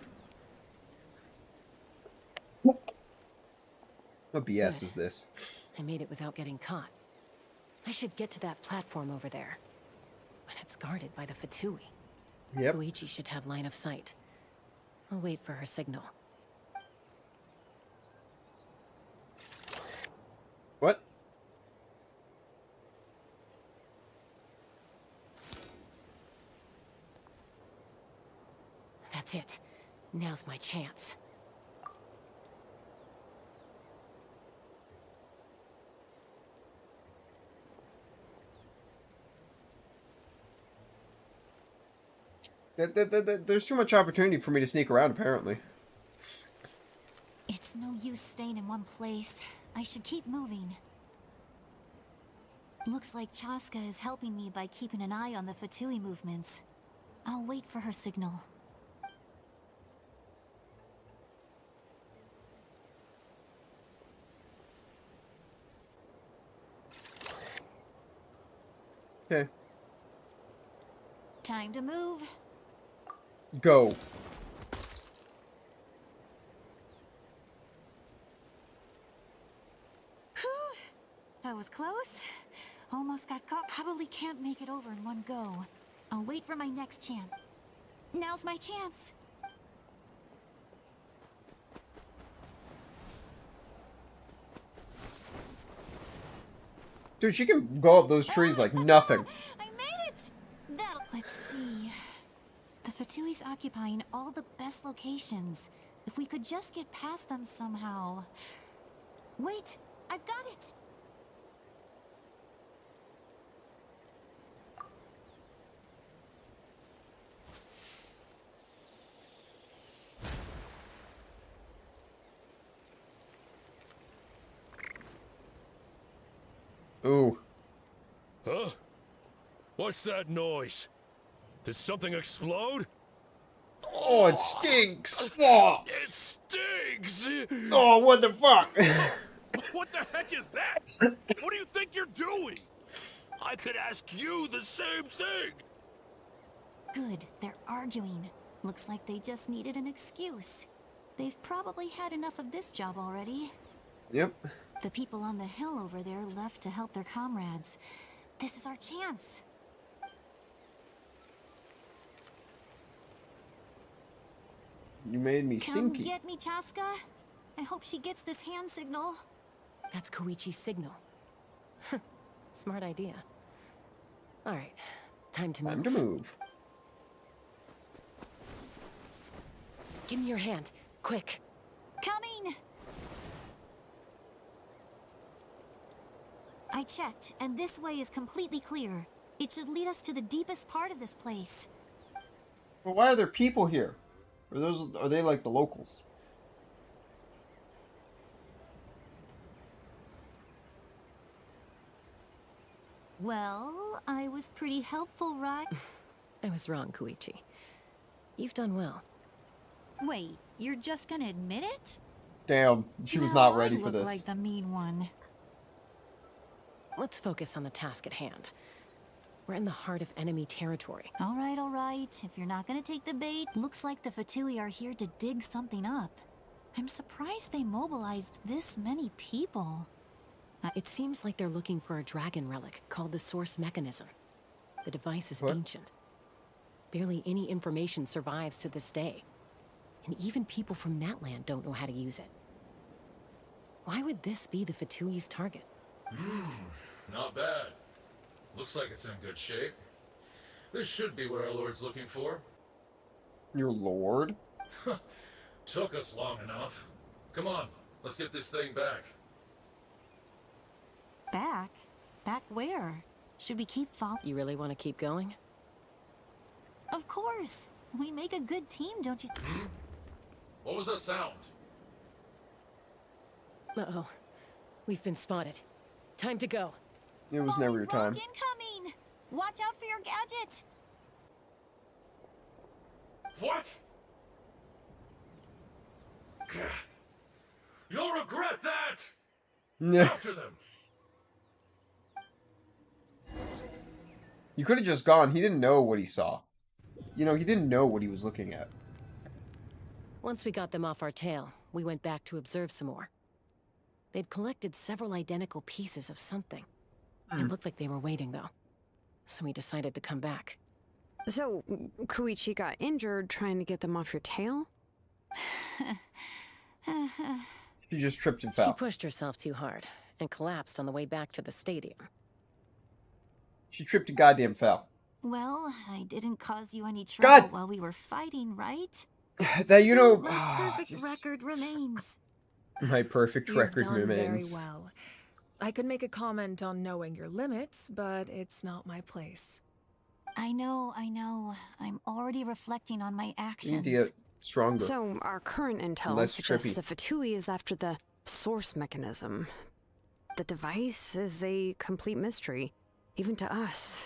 What BS Good. is this? I made it without getting caught. I should get to that platform over there. But it's guarded by the Fatui. Yep. Koichi should have line of sight. I'll wait for her signal. What? That's it. Now's my chance. There's too much opportunity for me to sneak around, apparently. It's no use staying in one place. I should keep moving. Looks like Chaska is helping me by keeping an eye on the Fatui movements. I'll wait for her signal. Okay. Time to move. Go. Whew. That was close. Almost got caught. Probably can't make it over in one go. I'll wait for my next chance. Now's my chance. Dude, she can go up those trees like nothing. I made it! Let's see. The Fatui's occupying all the best locations. If we could just get past them somehow. Wait, I've got it! Ooh. Huh? What's that noise? Did something explode? Oh, it stinks! Oh, It stinks! oh what the fuck? What the heck is that? What do you think you're doing? I could ask you the same thing! Good, they're arguing. Looks like they just needed an excuse. They've probably had enough of this job already. Yep. The people on the hill over there left to help their comrades. This is our chance. You made me Come stinky. get me, Chaska. I hope she gets this hand signal. That's Koichi's signal. Smart idea. Alright, time to move. Time to move. Give me your hand, quick. Coming! I checked, and this way is completely clear. It should lead us to the deepest part of this place. But why are there people here? Are they like the locals? Well, I was pretty helpful, right? I was wrong, Koichi. You've done well. Wait, you're just gonna admit it? Damn, she was Now not ready I for look this. like the mean one. Let's focus on the task at hand. We're in the heart of enemy territory. All right. If you're not gonna take the bait, looks like the Fatui are here to dig something up. I'm surprised they mobilized this many people. It seems like they're looking for a dragon relic called the Source Mechanism. The device is What? ancient. Barely any information survives to this day. And even people from Natland don't know how to use it. Why would this be the Fatui's target? Not bad. Looks like it's in good shape. This should be what our Lord's looking for. Your lord? Took us long enough. Come on, let's get this thing back. Back? Back where? Should we keep following? You really want to keep going? Of course. We make a good team, don't you? What was that sound? Uh-oh. We've been spotted. Time to go. It was never your time. Incoming! Watch out for your gadget! What? You'll regret that! Yeah. After them! You could have just gone. He didn't know what he saw. You know, he didn't know what he was looking at. Once we got them off our tail, we went back to observe some more. They'd collected several identical pieces of something. It looked like they were waiting, though. So we decided to come back. So, Koichi got injured trying to get them off your tail? She just tripped and fell. She pushed herself too hard and collapsed on the way back to the stadium. She tripped and goddamn fell. Well, I didn't cause you any trouble while we were fighting, right? That, you know... my perfect record remains. My perfect record done remains. Very well. I could make a comment on knowing your limits, but it's not my place. I know. I'm already reflecting on my actions. You need to get stronger. So, our current intel Less suggests trippy. the Fatui is after the source mechanism. The device is a complete mystery, even to us.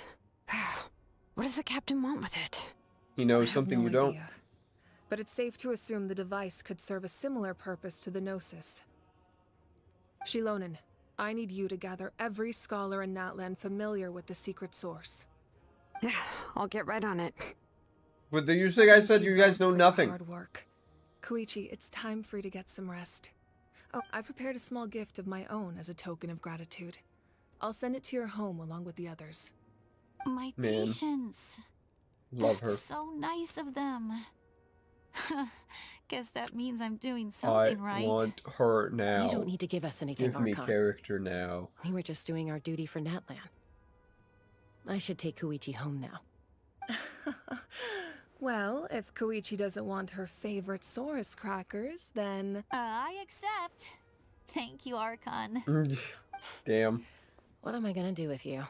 What does the captain want with it? He knows something you don't. Idea. But it's safe to assume the device could serve a similar purpose to the Gnosis. Shilonen, I need you to gather every scholar in Natlan familiar with the secret source. I'll get right on it. But you guys said you guys know nothing. Hard work. Koichi, it's time for you to get some rest. Oh, I prepared a small gift of my own as a token of gratitude. I'll send it to your home along with the others. My Man. patience. Love her. That's so nice of them. Guess that means I'm doing something right. I want her now. You don't need to give us anything, Give me Archon. character now. We were just doing our duty for Natlan. I should take Koichi home now. Well, if Koichi doesn't want her favorite Saurus crackers, then... I accept. Thank you, Archon. Damn. What am I gonna do with you?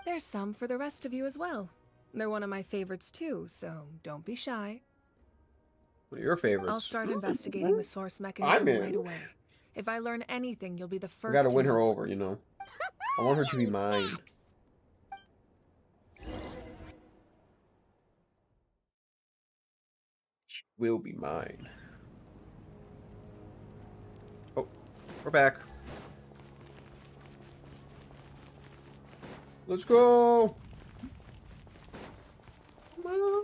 There's some for the rest of you as well. They're one of my favorites too, so don't be shy. What are your favorites? I'll start investigating the source mechanism right away. If I learn anything, you'll be the first. I gotta win to her know. over, you know. I want her to be mine. She will be mine. Oh, we're back. Let's go. Come on.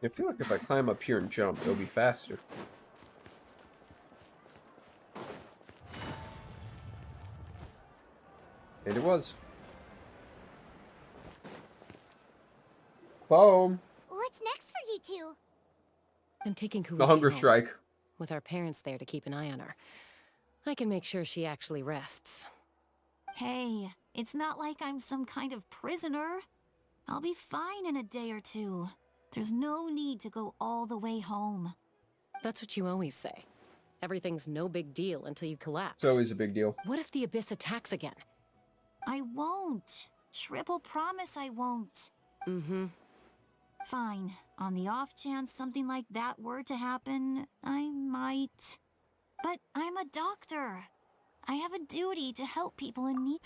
I feel like if I climb up here and jump, it'll be faster. And it was. Boom. What's next for you two? I'm taking Koichi The hunger home. strike. With our parents there to keep an eye on her. I can make sure she actually rests. Hey, it's not like I'm some kind of prisoner. I'll be fine in a day or two. There's no need to go all the way home. That's what you always say. Everything's no big deal until you collapse. It's always a big deal. What if the Abyss attacks again? I won't. Triple promise I won't. Mm-hmm. Fine. On the off chance something like that were to happen, I might. But I'm a doctor. I have a duty to help people in need.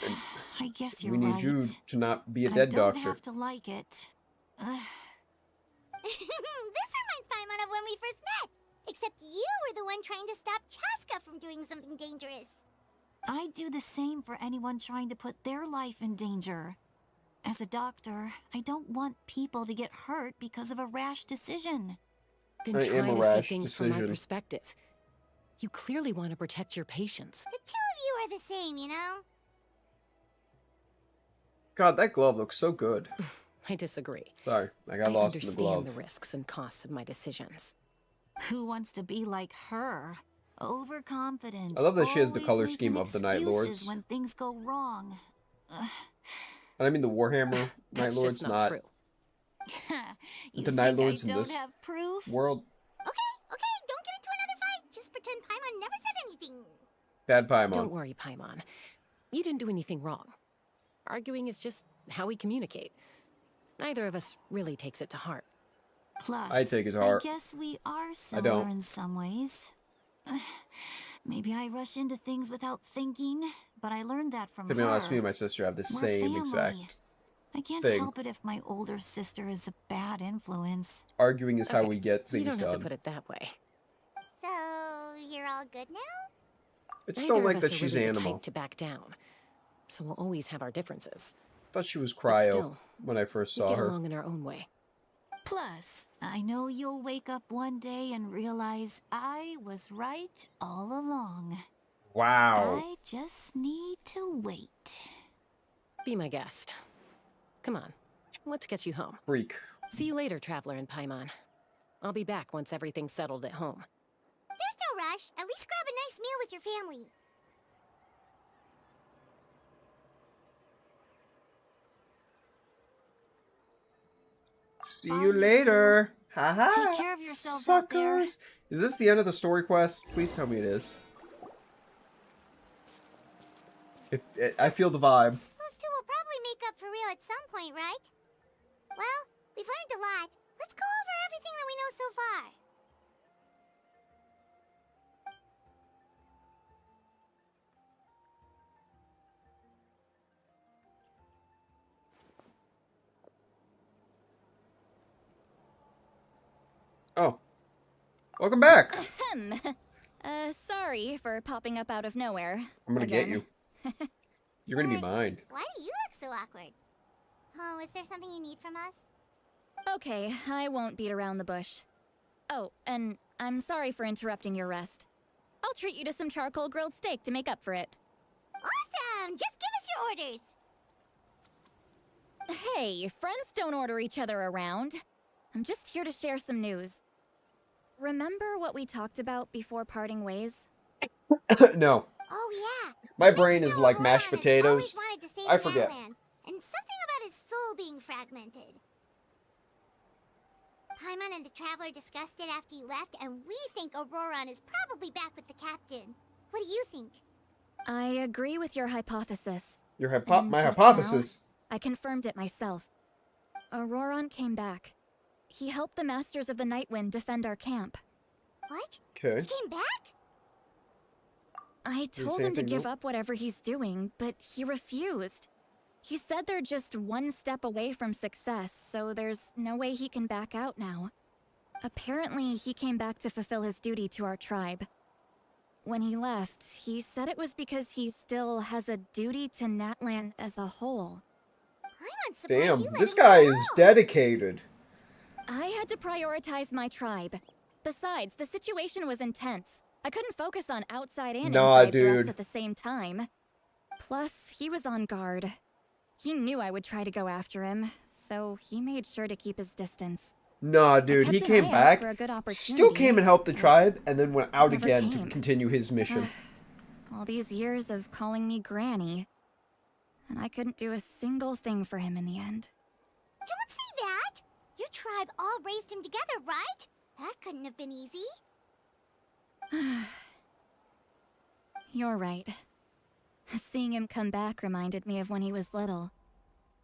I guess you're We need right. you to not be a But dead I don't doctor. have to like it. This reminds Paimon of when we first met. Except you were the one trying to stop Chaska from doing something dangerous. I do the same for anyone trying to put their life in danger. As a doctor, I don't want people to get hurt because of a rash decision. Then I try am a to see rash things from my decision. perspective. You clearly want to protect your patients. The two of you are the same, you know? God, that glove looks so good. I disagree. Sorry, I got lost in the understand glove. the risks and costs of my decisions. Who wants to be like her? Overconfident. I love that she has the always color making scheme of the Night Lords. excuses when things go wrong. And I mean the Warhammer Night That's Lords, just not true. You The think Night I Lords in don't this have proof? world. Okay, don't get into another fight. Just pretend Paimon never said anything. Bad Paimon. Don't worry, Paimon. You didn't do anything wrong. Arguing is just how we communicate. Neither of us really takes it to heart. Plus, I take it to heart. I guess we are I similar don't. in some ways. Maybe I rush into things without thinking, but I learned that from To be her. honest, me and my sister have the We're same family. exact I can't thing. help it if my older sister is a bad influence. Arguing is how Okay, we get things you don't done. have to put it that way. So, you're all good now? I just Neither don't of like us that are she's really the animal. type to back down. So we'll always have our differences. I thought she was But cryo still, when I first we saw get her. along in our own way. Plus, I know you'll wake up one day and realize I was right all along. Wow. I just need to wait. Be my guest. Come on, let's get you home. Freak. See you later, Traveler and Paimon. I'll be back once everything's settled at home. There's no rush. At least grab a nice meal with your family. See you later. Haha. Take care of yourselves out there. Suckers. Is this the end of the story quest? Please tell me it is. I feel the vibe. Those two will probably make up for real at some point, right? Well, we've learned a lot. Let's go over everything that we know so far. Oh. Welcome back. Ahem. Sorry for popping up out of nowhere. I'm gonna get again. you. You're gonna be mine. Why do you look so awkward? Oh, is there something you need from us? Okay, I won't beat around the bush. Oh, and I'm sorry for interrupting your rest. I'll treat you to some charcoal grilled steak to make up for it. Awesome! Just give us your orders. Hey, friends don't order each other around. I'm just here to share some news. Remember what we talked about before parting ways? No. Oh yeah. My brain is like mashed potatoes. I forget. And something about his soul being fragmented. Paimon and the Traveler discussed it after you left, and we think Auroron is probably back with the captain. What do you think? I agree with your hypothesis. My just hypothesis. now, I confirmed it myself. Auroron came back. He helped the Masters of the Nightwind defend our camp. What? Okay. He came back? I Did he told say him to anything give new? up whatever he's doing, but he refused. He said they're just one step away from success, so there's no way he can back out now. Apparently, he came back to fulfill his duty to our tribe. When he left, he said it was because he still has a duty to Natlan as a whole. I'm surprised Damn, this guy is dedicated. I had to prioritize my tribe. Besides, the situation was intense. I couldn't focus on outside and Nah, inside threats dude. at the same time. Plus, he was on guard. He knew I would try to go after him, so he made sure to keep his distance. Nah, dude, he kept an came eye out back, for a good still came and helped the opportunity, tribe, and then went out never again came. to continue his mission. All these years of calling me Granny. And I couldn't do a single thing for him in the end. Don't say that! Your tribe all raised him together, right? That couldn't have been easy. You're right. Seeing him come back reminded me of when he was little.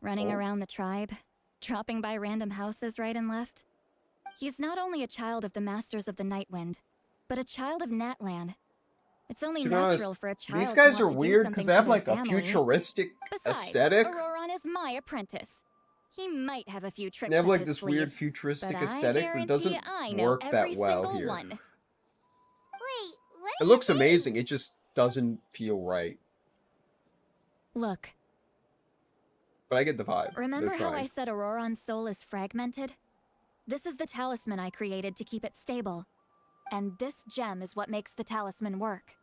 Running around the tribe, dropping by random houses right and left. He's not only a child of the Masters of the Nightwind, but a child of Natlan. It's only To be natural honest, for a child these guys to are want to do weird something because they have for their like a family. futuristic Besides, aesthetic. Auroron is my apprentice. He might have a few tricks They have up like his this sleeve, weird futuristic but aesthetic, but I it doesn't guarantee I know work every that well single here. one. Wait, what? It looks amazing, it just doesn't feel right. Look, But I get the vibe. remember They're how trying. I said Auroron's soul is fragmented? This is the talisman I created to keep it stable. And this gem is what makes the talisman work.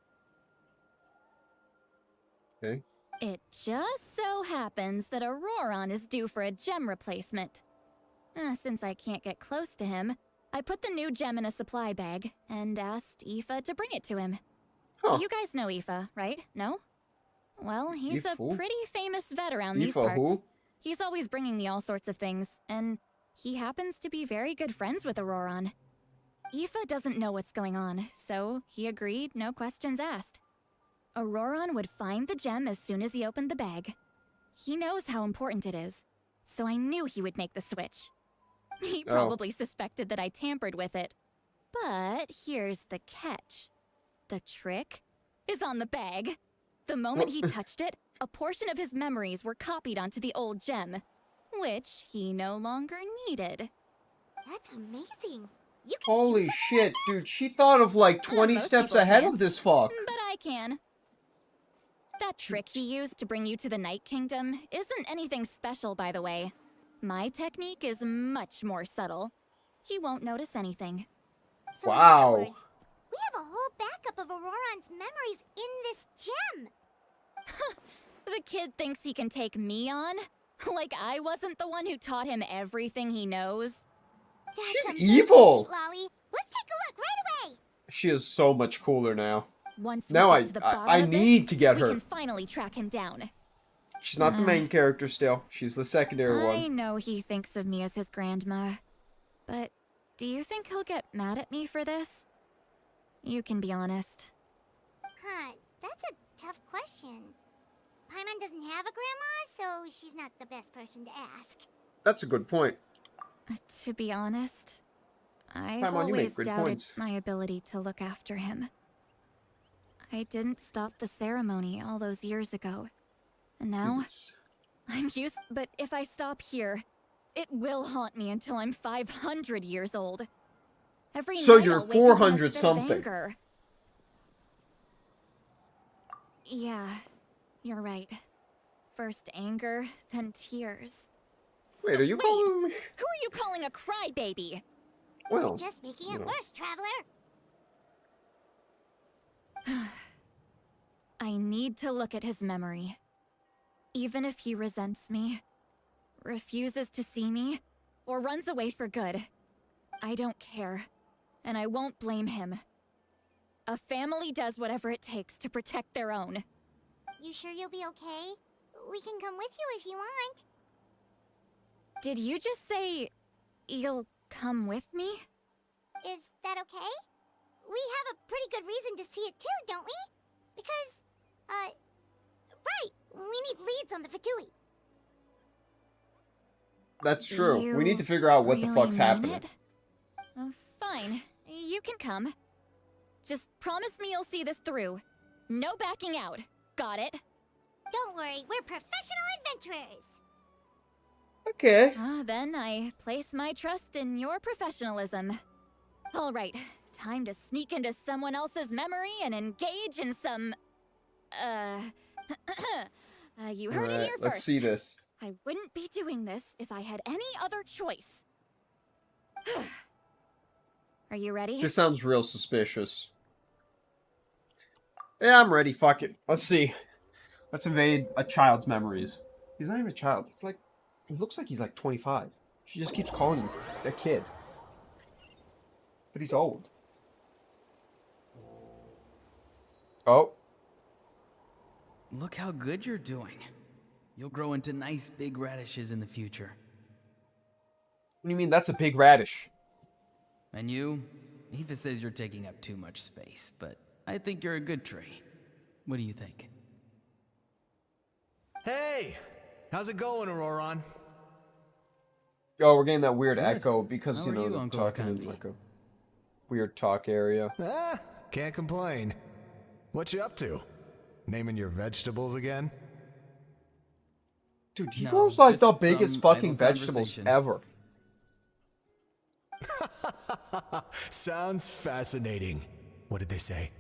Okay. It just so happens that Auroron is due for a gem replacement. Since I can't get close to him, I put the new gem in a supply bag and asked Aoife to bring it to him. Huh. You guys know Aoife, right? No? Well, he's Aoife a who? pretty famous vet around these Aoife parts. who? He's always bringing me all sorts of things, and He happens to be very good friends with Auroron. Aoife doesn't know what's going on, so he agreed, no questions asked. Auroron would find the gem as soon as he opened the bag. He knows how important it is, so I knew he would make the switch. He probably suspected that I tampered with it. But here's the catch. The trick is on the bag. The moment he touched it, a portion of his memories were copied onto the old gem, which he no longer needed. That's amazing. You can Holy shit, dude. She thought of like 20 Most steps people ahead can't, of this fuck. But I can. That trick he used to bring you to the Night Kingdom isn't anything special, by the way. My technique is much more subtle. He won't notice anything. So wow. In other words, we have a whole backup of Auroron's memories in this gem. The kid thinks he can take me on? Like I wasn't the one who taught him everything he knows? That's She's evil! Lolly. Let's take a look right away! She is so much cooler now. Once we Now get to the bottom I of this, need to get we her. can finally track him down. She's not the main character still. She's the secondary I one. know he thinks of me as his grandma. But do you think he'll get mad at me for this? You can be honest. Huh, that's a tough question. Paimon doesn't have a grandma, so she's not the best person to ask. That's a good point. To be honest, I've Paimon, you make always good doubted points. my ability to look after him. I didn't stop the ceremony all those years ago. And now, I'm used, but if I stop here, it will haunt me until I'm 500 years old. Every So night you're I'll wake up in a 400 fit of something. anger. Yeah, you're right. First anger, then tears. Wait, are you calling me? Who are you calling a crybaby? Well, You're just making it worse, Traveler. I need to look at his memory. Even if he resents me, refuses to see me, or runs away for good, I don't care, and I won't blame him. A family does whatever it takes to protect their own. You sure you'll be okay? We can come with you if you want. Did you just say you'll come with me? Is that okay? We have a pretty good reason to see it too, don't we? Because, right, we need leads on the Fatui. that's true. We need to figure out what the fuck's happening. Fine, you can come. Just promise me you'll see this through. No backing out. Got it? Don't worry, we're professional adventurers. Okay. Then I place my trust in your professionalism. All right, time to sneak into someone else's memory and engage in some... you heard it here first. Let's see this. I wouldn't be doing this if I had any other choice. Are you ready? This sounds real suspicious. Yeah, I'm ready. Fuck it. Let's see. Let's invade a child's memories. He's not even a child. It's like... He looks like he's like 25. She just keeps calling him a kid. But he's old. Oh. Look how good you're doing. You'll grow into nice big radishes in the future. What do you mean that's a big radish? And you? Aoife says you're taking up too much space, but I think you're a good tree. What do you think? Hey! How's it going, Auroron? Oh, we're getting that weird Good. echo because, How you are know, you, they're Uncle talking in Akandi? like a weird talk area. Can't complain. What you up to? Naming your vegetables again? Dude, he No, grows like just the biggest some fucking idle vegetables conversation. ever. Sounds fascinating. What did they say?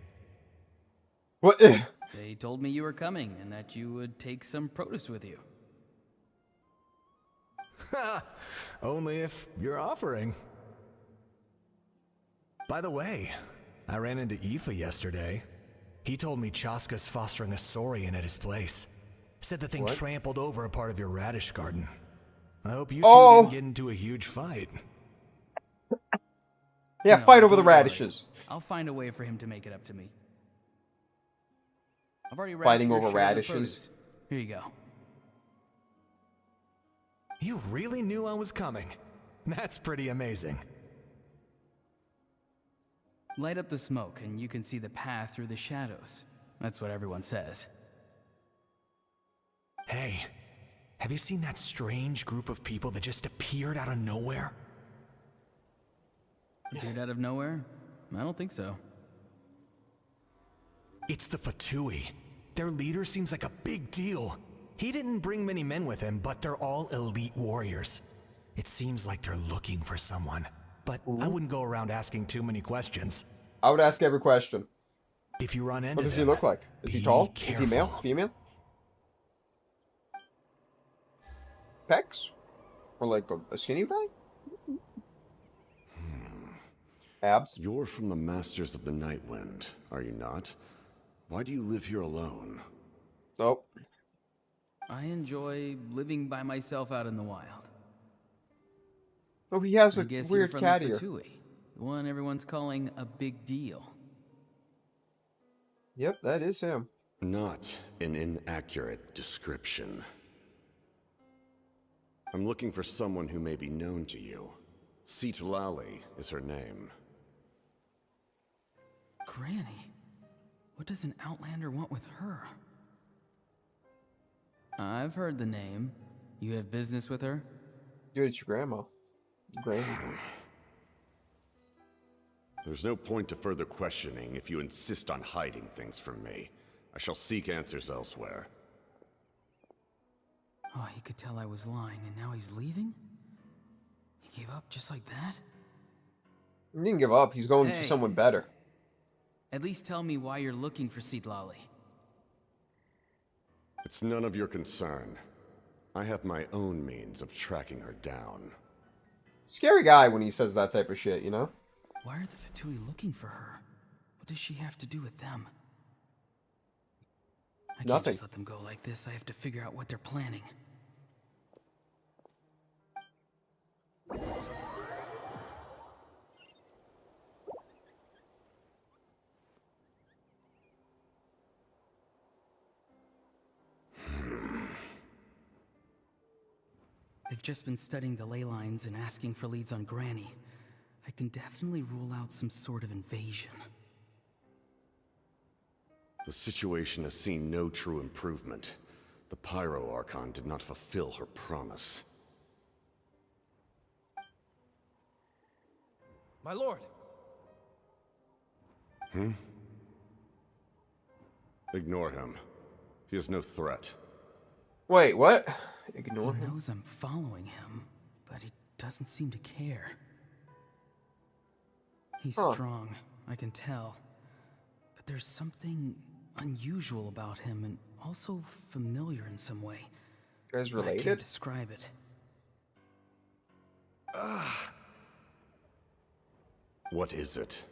What? They told me you were coming and that you would take some produce with you. Only if you're offering. By the way, I ran into Aoife yesterday. He told me Chaska's fostering a saurian at his place. Said the thing trampled over a part of your radish garden. I hope you two didn't get into a huge fight. Yeah, No, fight over the don't worry. radishes. I'll find a way for him to make it up to me. I've already Fighting wrapped your over share of the radishes. produce. Here you go. You really knew I was coming. That's pretty amazing. Light up the smoke and you can see the path through the shadows. That's what everyone says. Hey, have you seen that strange group of people that just appeared out of nowhere? Appeared out of nowhere? I don't think so. It's the Fatui. Their leader seems like a big deal. He didn't bring many men with him, but they're all elite warriors. It seems like they're looking for someone, but I wouldn't go around asking too many questions. I would ask every question. If you run into What does he them, look like? Is he tall? Is he male? Female? Pecs? Or like a skinny guy? Abs? You're from the Masters of the Night Wind, are you not? Why do you live here alone? Oh. I enjoy living by myself out in the wild. Oh, he has I a guess weird you're from cat the ear. Fatui, the one everyone's calling a big deal. Yep, that is him. Not an inaccurate description. I'm looking for someone who may be known to you. Lali is her name. Granny? What does an Outlander want with her? I've heard the name. You have business with her? Dude, it's your grandma. Granny. There's no point to further questioning if you insist on hiding things from me. I shall seek answers elsewhere. Oh, he could tell I was lying, and now he's leaving? He gave up just like that? He didn't give up. He's going to someone better. At least tell me why you're looking for Lali. It's none of your concern. I have my own means of tracking her down. Scary guy when he says that type of shit, you know? Why are the Fatui looking for her? What does she have to do with them? I can't just let them go like this. I have to figure out what they're planning. I've just been studying the ley lines and asking for leads on Granny. I can definitely rule out some sort of invasion. The situation has seen no true improvement. The Pyro Archon did not fulfill her promise. My lord! Ignore him. He is no threat. Wait, what? Ignore him? him? He knows I'm following him, but he doesn't seem to care. He's strong, I can tell. But there's something unusual about him and also familiar in some way. You guys related? I can't describe it. What is it?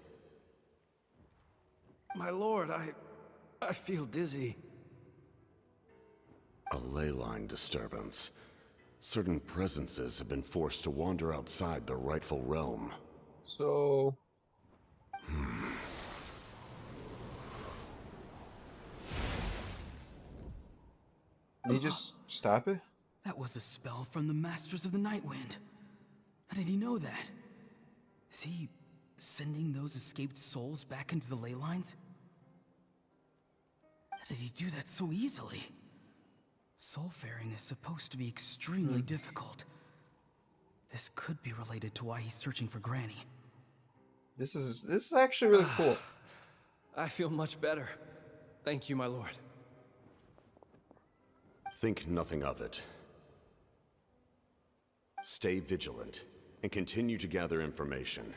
My lord, I feel dizzy. A ley line disturbance. Certain presences have been forced to wander outside their rightful realm. So... Did he just stop it? That was a spell from the Masters of the Night Wind. How did he know that? Is he sending those escaped souls back into the ley lines? How did he do that so easily? Soulfaring is supposed to be extremely difficult. This could be related to why he's searching for Granny. This is actually really cool. I feel much better. Thank you, my lord. Think nothing of it. Stay vigilant and continue to gather information.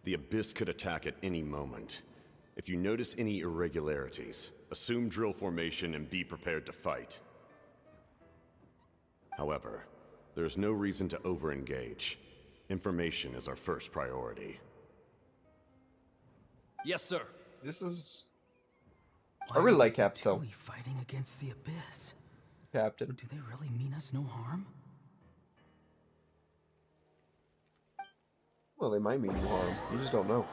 The Abyss could attack at any moment. If you notice any irregularities, assume drill formation and be prepared to fight. However, there's no reason to over-engage. Information is our first priority. Yes, sir. This is... I really like Captain. Are we fighting against the Abyss? Captain. Do they really mean us no harm? Well, they might mean no harm. You just don't know.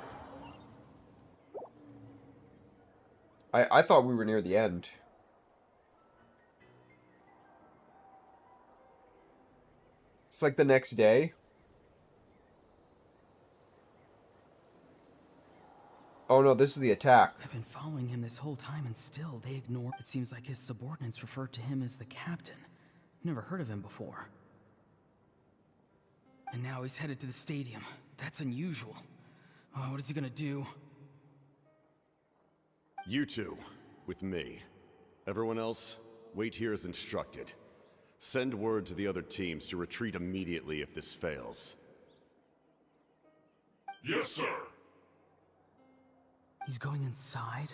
I thought we were near the end. It's like the next day. Oh no, this is the attack. I've been following him this whole time and still they ignore. It seems like his subordinates refer to him as the captain. Never heard of him before. And now he's headed to the stadium. That's unusual. Oh, what is he gonna do? You two, with me. Everyone else, wait here as instructed. Send word to the other teams to retreat immediately if this fails. Yes, sir. He's going inside?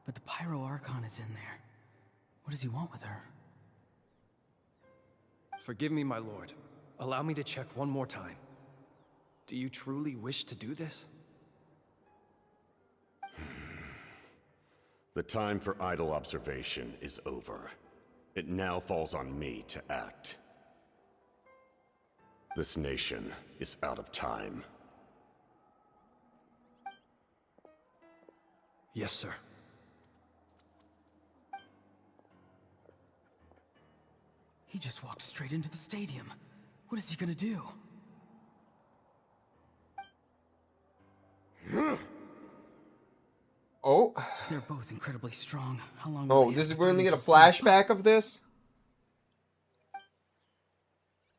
But the Pyro Archon is in there. What does he want with her? Forgive me, my lord. Allow me to check one more time. Do you truly wish to do this? The time for idle observation is over. It now falls on me to act. This nation is out of time. Yes, sir. He just walked straight into the stadium. What is he gonna do? Oh. They're both incredibly strong. How long? Oh, this is we're gonna get a flashback of this?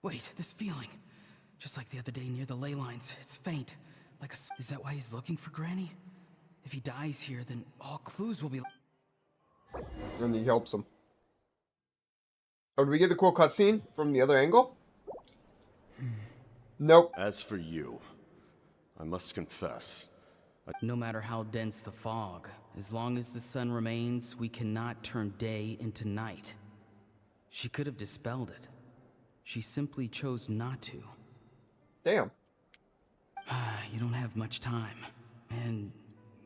Wait, this feeling. Just like the other day near the ley lines. It's faint. Like a... Is that why he's looking for Granny? If he dies here, then all clues will be... And he helps him. Oh, did we get the cool cutscene from the other angle? Nope. As for you, I must confess... No matter how dense the fog, as long as the sun remains, we cannot turn day into night. She could have dispelled it. She simply chose not to. Damn. You don't have much time. And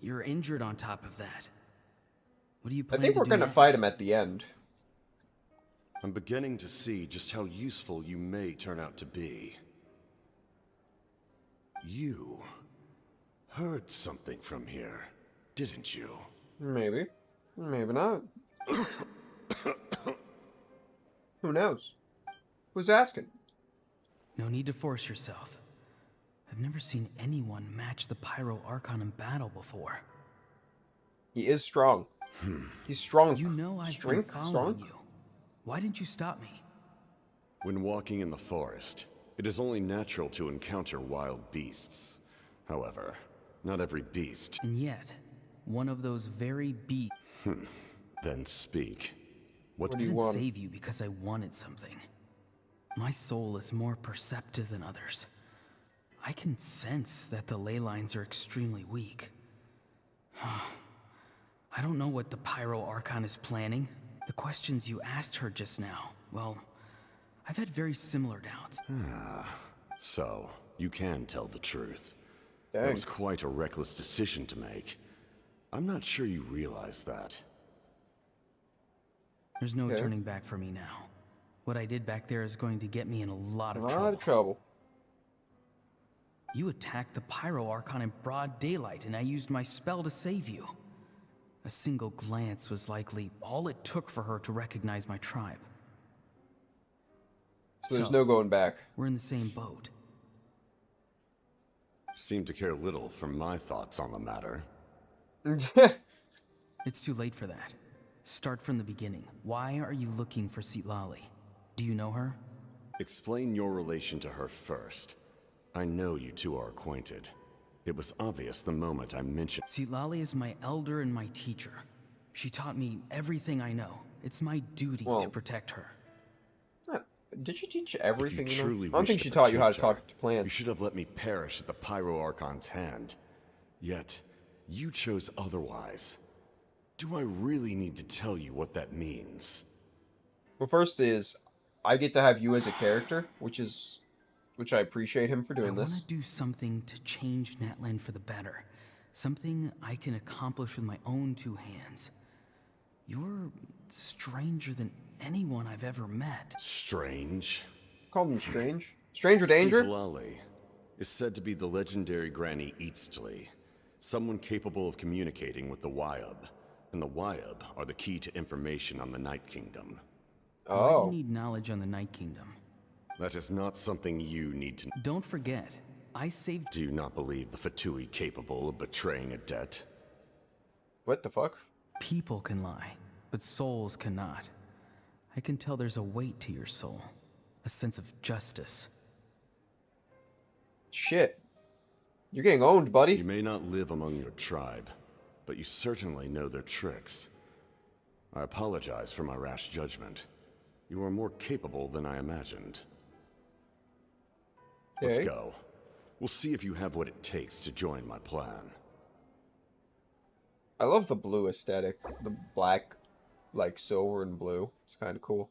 you're injured on top of that. What do you plan to do? I think we're gonna fight him at the end. I'm beginning to see just how useful you may turn out to be. You heard something from here, didn't you? Maybe. Maybe not. Who knows? Who's asking? No need to force yourself. I've never seen anyone match the Pyro Archon in battle before. He is strong. He's strong. You know I've been following you. Why didn't you stop me? When walking in the forest, it is only natural to encounter wild beasts. However, not every beast. And yet, one of those very beasts. Then speak. What do you want? want? I didn't save you because I wanted something. My soul is more perceptive than others. I can sense that the ley lines are extremely weak. I don't know what the Pyro Archon is planning. The questions you asked her just now, well, I've had very similar doubts. So, you can tell the truth. Dang. That was quite a reckless decision to make. I'm not sure you realize that. There's no turning back for me now. What I did back there is going to get me in a lot of trouble. You attacked the Pyro Archon in broad daylight, and I used my spell to save you. A single glance was likely all it took for her to recognize my tribe. So there's no going back. We're in the same boat. Seem to care little for my thoughts on the matter. It's too late for that. Start from the beginning. Why are you looking for Citlali? Do you know her? Explain your relation to her first. I know you two are acquainted. It was obvious the moment I mentioned... Citlali is my elder and my teacher. She taught me everything I know. It's my duty to protect her. Did she teach everything? If you truly I don't think wish she to taught you how to protect her, talk to plants. You should have let me perish at the Pyro Archon's hand. Yet, you chose otherwise. Do I really need to tell you what that means? Well, first is, I get to have you as a character, which I appreciate him for doing I this. want to do something to change Natlan for the better. Something I can accomplish with my own two hands. You're stranger than anyone I've ever met. Strange? Call him strange? Stranger danger? Citlali is said to be the legendary Granny Eastly, someone capable of communicating with the Wyub. And the Wyub are the key to information on the Night Kingdom. Why do you need knowledge on the Night Kingdom? That is not something you need to... Don't forget, I saved... Do you not believe the Fatui capable of betraying a debt? What the fuck? People can lie, but souls cannot. I can tell there's a weight to your soul, a sense of justice. Shit. You're getting owned, buddy. You may not live among your tribe, but you certainly know their tricks. I apologize for my rash judgment. You are more capable than I imagined. Let's go. We'll see if you have what it takes to join my plan. I love the blue aesthetic. The black, like silver and blue. It's kind of cool.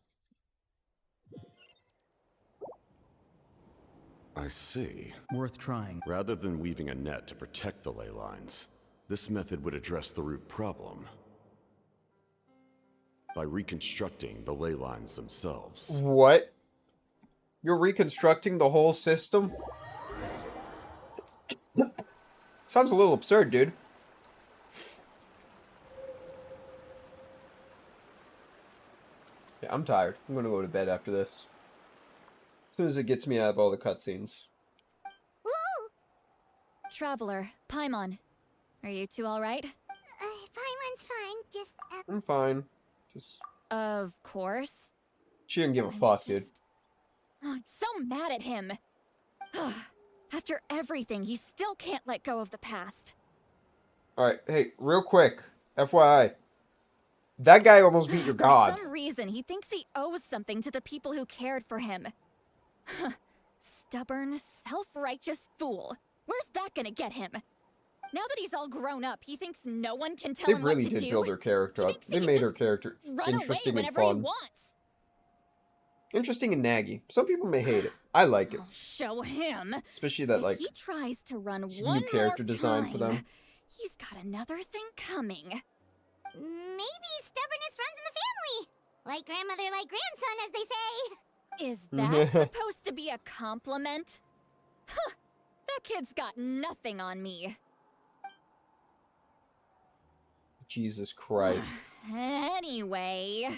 I see. Worth trying. Rather than weaving a net to protect the ley lines, this method would address the root problem by reconstructing the ley lines themselves. What? You're reconstructing the whole system? Sounds a little absurd, dude. Yeah, I'm tired. I'm gonna go to bed after this. As soon as it gets me out of all the cutscenes. Traveler, Paimon. Are you two alright? Paimon's fine. Just, I'm fine. Just... Of course. She didn't give a fuck, dude. Oh, I'm so mad at him. After everything, he still can't let go of the past. Alright, hey, real quick. FYI. That guy almost beat your god. For some reason, he thinks he owes something to the people who cared for him. Stubborn, self-righteous fool. Where's that gonna get him? Now that he's all grown up, he thinks no one can tell him what to do. They really did build her character up. They made her character interesting and fun. Interesting and naggy. Some people may hate it. I like it. I'll show him. Especially that, like, if he tries to run one new character design for them. He's got another thing coming. Maybe stubbornness runs in the family. Like grandmother, like grandson, as they say. Is that supposed to be a compliment? Huh, that kid's got nothing on me. Jesus Christ. Anyway,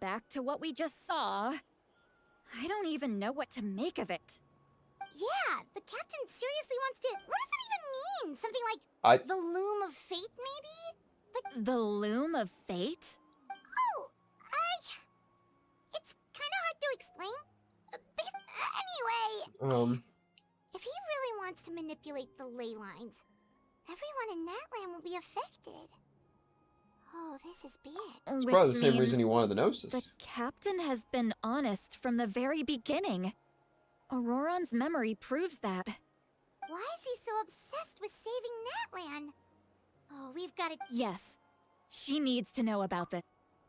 back to what we just saw. I don't even know what to make of it. Yeah, the captain seriously wants to... What does it even mean? Something like the loom of fate, maybe? But the loom of fate? Oh, it's kind of hard to explain. Anyway... If he really wants to manipulate the ley lines, everyone in Natlan will be affected. Oh, this is big. It's probably the same reason he wanted the Gnosis. The captain has been honest from the very beginning. Auroran's memory proves that. Why is he so obsessed with saving Natlan? Oh, we've got to... Yes. She needs to know about this.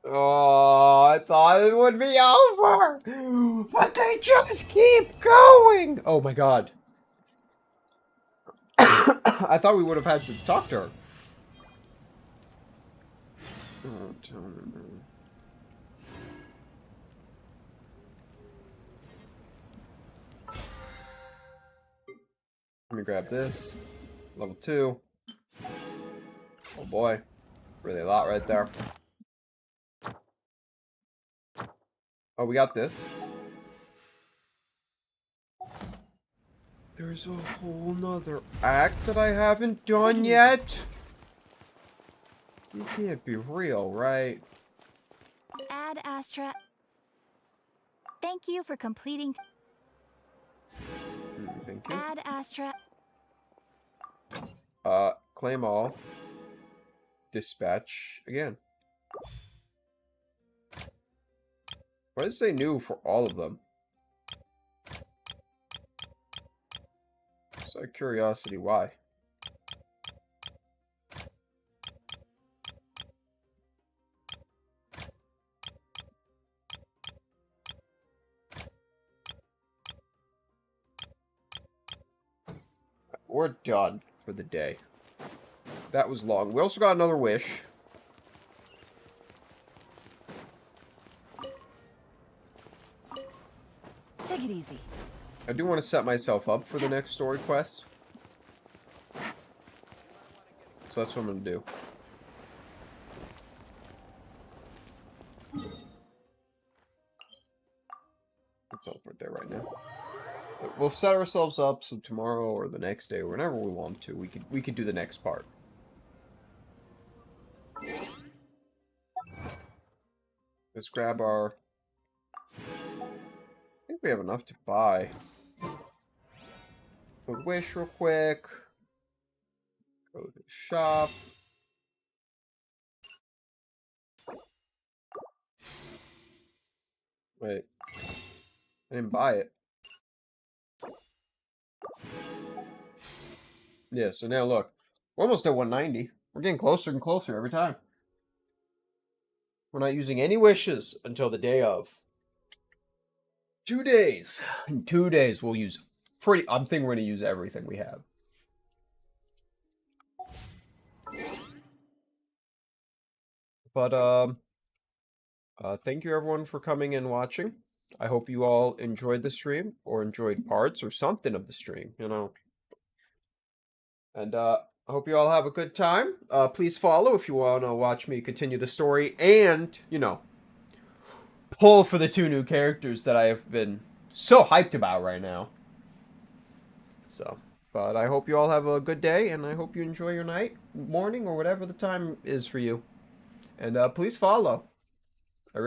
Oh, I thought it would be over! But they just keep going! Oh my god. I thought we would have had to talk to her. Oh, tell me. Let me grab this. Level 2. Oh boy. Really a lot right there. Oh, we got this. There's a whole nother act that I haven't done yet? You can't be real, right? Ad Astra. Thank you for completing... Thank you. Ad Astra. Claim all. Dispatch again. Why does it say new for all of them? Just out of curiosity, why? We're done for the day. That was long. We also got another wish. Take it easy. I do want to set myself up for the next story quest. So that's what I'm going to do. That's all right there right now. But we'll set ourselves up so tomorrow or the next day or whenever we want to, we could do the next part. Let's grab our... I think we have enough to buy. Go wish real quick. Go to the shop. Wait. I didn't buy it. Yeah, so now look. We're almost at 190. We're getting closer and closer every time. We're not using any wishes until the day of. 2 days. In 2 days, we'll use I'm thinking we're going to use everything we have. But, thank you everyone for coming and watching. I hope you all enjoyed the stream, or enjoyed parts or something of the stream, you know. And, I hope you all have a good time. Please follow if you want to watch me continue the story and, you know, pull for the 2 new characters that I have been so hyped about right now. So, but I hope you all have a good day, and I hope you enjoy your night, morning, or whatever the time is for you. And please follow. I